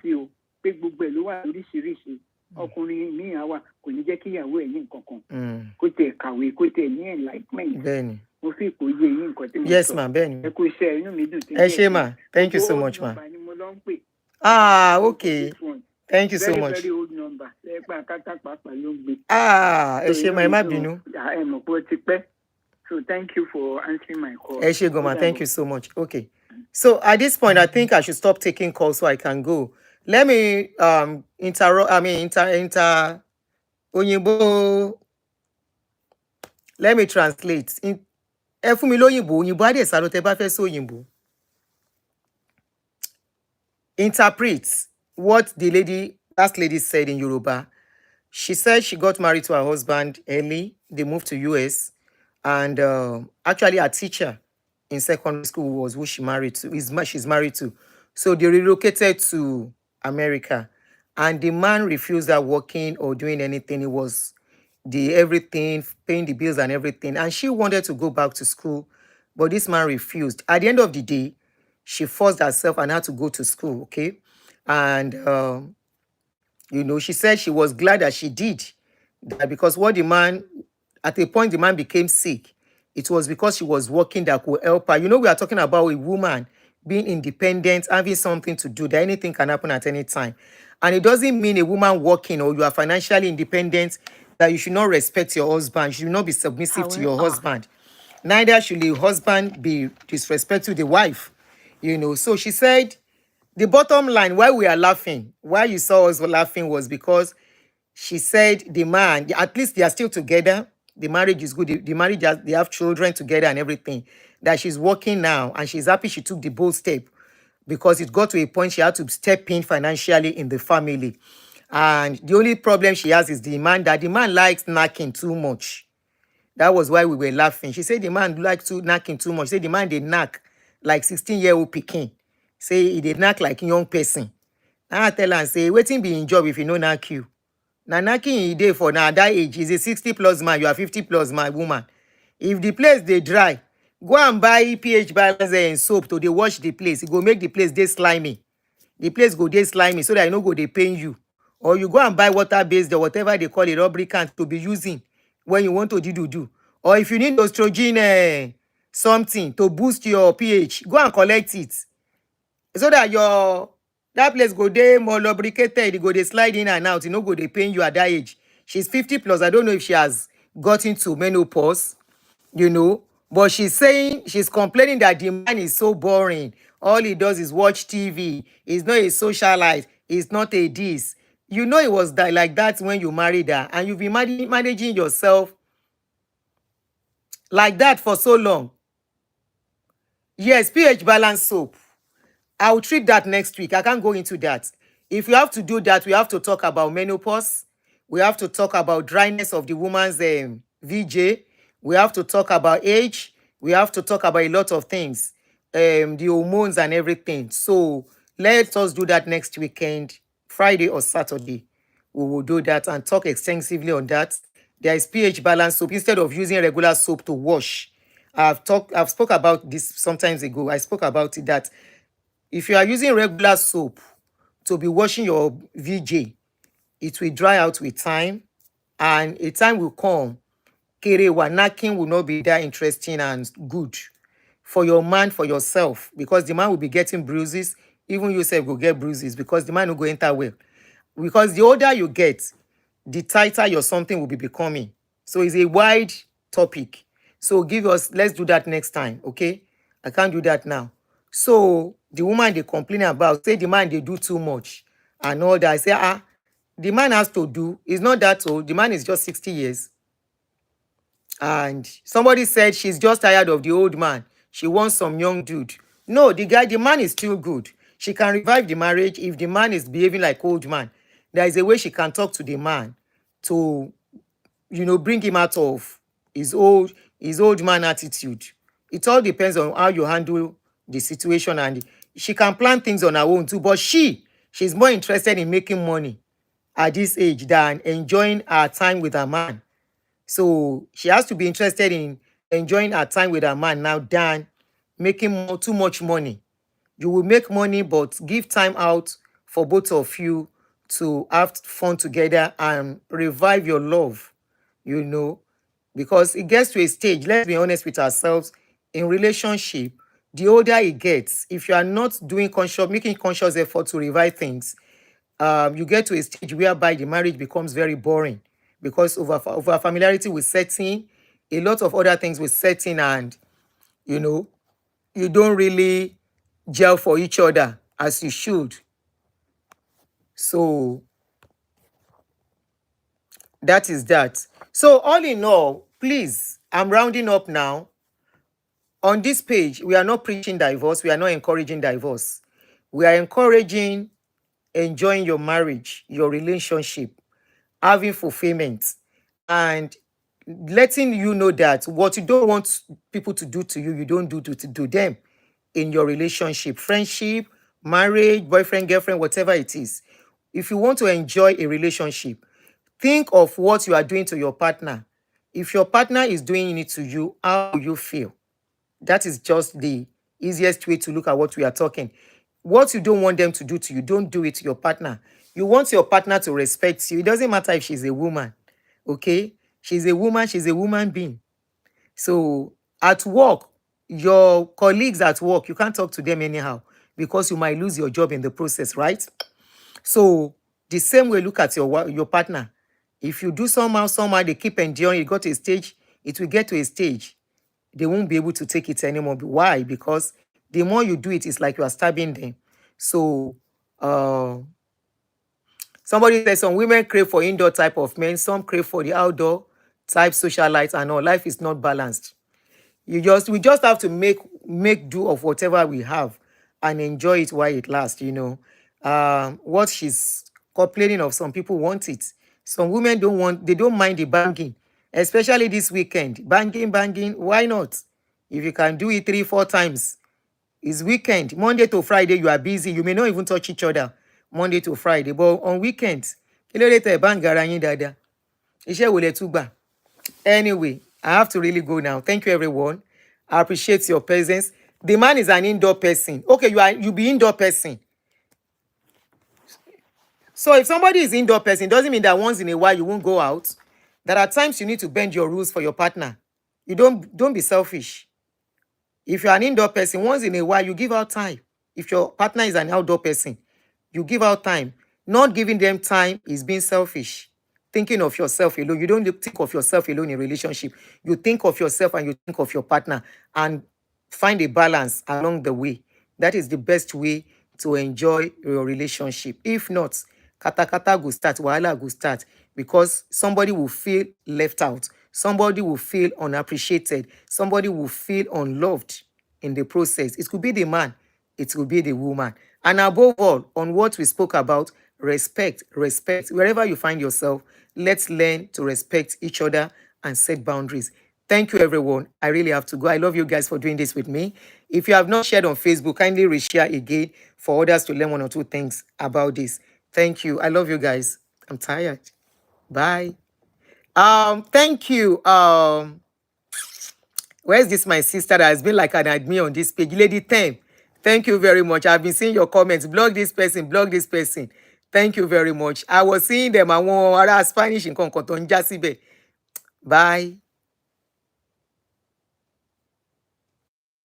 Pé gbogbo ẹ̀ ló wà lóríṣiríṣi. Ọkùnrin míì á wà kò ní jẹ́ kí ìyàwó ẹ̀ ní nǹkan kan. Kó tẹ̀ kàwé, kó tẹ̀ ní enlightenment. Bẹ́ẹ̀ni. Mo fi kò yé yín nǹkan tí mo sọ. Yes, ma. Bẹ́ẹ̀ni. Ẹ kú iṣẹ́ inú mi dùn. Ẹ ṣé, ma. Thank you so much, ma. Okay. Thank you so much. Very old number. Ẹ ṣé, ma. Ẹ má bínú. Ẹ mọ̀ pé ó ti pẹ́. So thank you for answering my call. Ẹ ṣé, Goma. Thank you so much. Okay. So at this point, I think I should stop taking calls so I can go. Let me Oyinbo. Let me translate. Ẹ fún mi lóyìnbó, Oyinbo á dẹ̀ sá lọ tẹ́ bá fẹ́ sọ Oyinbo. Interpret what the last lady said in Yoruba. She said she got married to her husband early. They moved to US. And actually a teacher in secondary school was who she married to. She's married to. So they relocated to America. And the man refused her working or doing anything. It was everything, paying the bills and everything. And she wanted to go back to school, but this man refused. At the end of the day, she forced herself and had to go to school, okay? And, she said she was glad that she did that because at a point, the man became sick. It was because she was working that could help her. We are talking about a woman being independent, having something to do, that anything can happen at any time. And it doesn't mean a woman working or you are financially independent that you should not respect your husband. You should not be submissive to your husband. Neither should the husband be disrespectful to the wife. So she said, the bottom line, why we are laughing, why you saw us laughing was because she said the man, at least they are still together. The marriage is good. The marriage, they have children together and everything. That she's working now and she's happy she took the bold step because it got to a point she had to step in financially in the family. And the only problem she has is the man likes knacking too much. That was why we were laughing. She said the man likes knacking too much. She said the man, they knack like 16-year-old Peking. Say they knack like young person. Now I tell her and say, waiting be in job if you know knack you. Now knacking in day for now that age is a 60+ man, you are 50+ man woman. If the place they dry, go and buy pH balance and soap to they wash the place. It go make the place they slimy. The place go they slimy so that you know go they pain you. Or you go and buy water-based or whatever they call it, lubricant to be using when you want to do. Or if you need estrogen something to boost your pH, go and collect it. So that that place go they more lubricated, it go they slide in and out, go they pain you at that age. She's 50+. I don't know if she has gotten to menopause, but she's complaining that the man is so boring. All he does is watch TV. He's not a socialite. He's not a this. It was like that when you married her, and you've been managing yourself like that for so long. Yes, pH balance soap. I'll treat that next week. I can't go into that. If you have to do that, we have to talk about menopause. We have to talk about dryness of the woman's VJ. We have to talk about age. We have to talk about a lot of things, the hormones and everything. So let us do that next weekend. Friday or Saturday, we will do that and talk extensively on that. There is pH balance soap instead of using regular soap to wash. I've spoke about this sometimes ago. I spoke about it that if you are using regular soap to be washing your VJ, it will dry out with time, and a time will come. Kerewa knacking will not be that interesting and good for your man, for yourself, because the man will be getting bruises. Even yourself will get bruises because the man will go enter well. Because the older you get, the tighter your something will be becoming. So it's a wide topic. So let's do that next time, okay? I can't do that now. So the woman they complain about, say the man they do too much and all that. I say, the man has to do. It's not that old. The man is just 60 years. And somebody said she's just tired of the old man. She wants some young dude. No, the man is still good. She can revive the marriage if the man is behaving like old man. There is a way she can talk to the man to, bring him out of his old man attitude. It all depends on how you handle the situation, and she can plan things on her own too. But she's more interested in making money at this age than enjoying her time with her man. So she has to be interested in enjoying her time with her man now than making too much money. You will make money, but give time out for both of you to have fun together and revive your love, because it gets to a stage, let's be honest with ourselves, in relationship, the older it gets, if you are not making conscious effort to revive things, you get to a stage whereby the marriage becomes very boring because over familiarity with setting, a lot of other things with setting, and you don't really gel for each other as you should. So that is that. So all in all, please, I'm rounding up now. On this page, we are not preaching divorce. We are not encouraging divorce. We are encouraging enjoying your marriage, your relationship, having fulfillment, and letting you know that what you don't want people to do to you, you don't do to them in your relationship, friendship, marriage, boyfriend, girlfriend, whatever it is. If you want to enjoy a relationship, think of what you are doing to your partner. If your partner is doing it to you, how do you feel? That is just the easiest way to look at what we are talking. What you don't want them to do to you, don't do it to your partner. You want your partner to respect you. It doesn't matter if she's a woman, okay? She's a woman being. So at work, your colleagues at work, you can't talk to them anyhow because you might lose your job in the process, right? So the same way, look at your partner. If you do somehow, they keep enduring, it got to a stage, it will get to a stage they won't be able to take it anymore. Why? Because the more you do it, it's like you are stabbing them. So somebody said some women crave for indoor type of men, some crave for the outdoor type socialite, and all. Life is not balanced. We just have to make do of whatever we have and enjoy it while it lasts. What she's complaining of, some people want it. Some women don't mind the banging, especially this weekend. Banging, why not? If you can do it 3-4 times, it's weekend. Monday to Friday, you are busy. You may not even touch each other Monday to Friday. But on weekends, anyway, I have to really go now. Thank you, everyone. I appreciate your presence. The man is an indoor person. Okay, you be indoor person. So if somebody is indoor person, it doesn't mean that once in a while you won't go out. There are times you need to bend your rules for your partner. You don't be selfish. If you're an indoor person, once in a while you give out time. If your partner is an outdoor person, you give out time. Not giving them time is being selfish. Thinking of yourself alone. You don't think of yourself alone in a relationship. You think of yourself and you think of your partner and find a balance along the way. That is the best way to enjoy your relationship. If not, kata go start, wahala go start, because somebody will feel left out. Somebody will feel unappreciated. Somebody will feel unloved in the process. It could be the man. It could be the woman. And above all, on what we spoke about, respect. Wherever you find yourself, let's learn to respect each other and set boundaries. Thank you, everyone. I really have to go. I love you guys for doing this with me. If you have not shared on Facebook, kindly reshare again for others to learn 1 or 2 things about this. Thank you. I love you guys. I'm tired. Bye. Thank you. Where's this my sister that has been like an admin on this page? Lady Tem. Thank you very much. I've been seeing your comments. Blog this person. Thank you very much. I was seeing them. I want Spanish in Bye.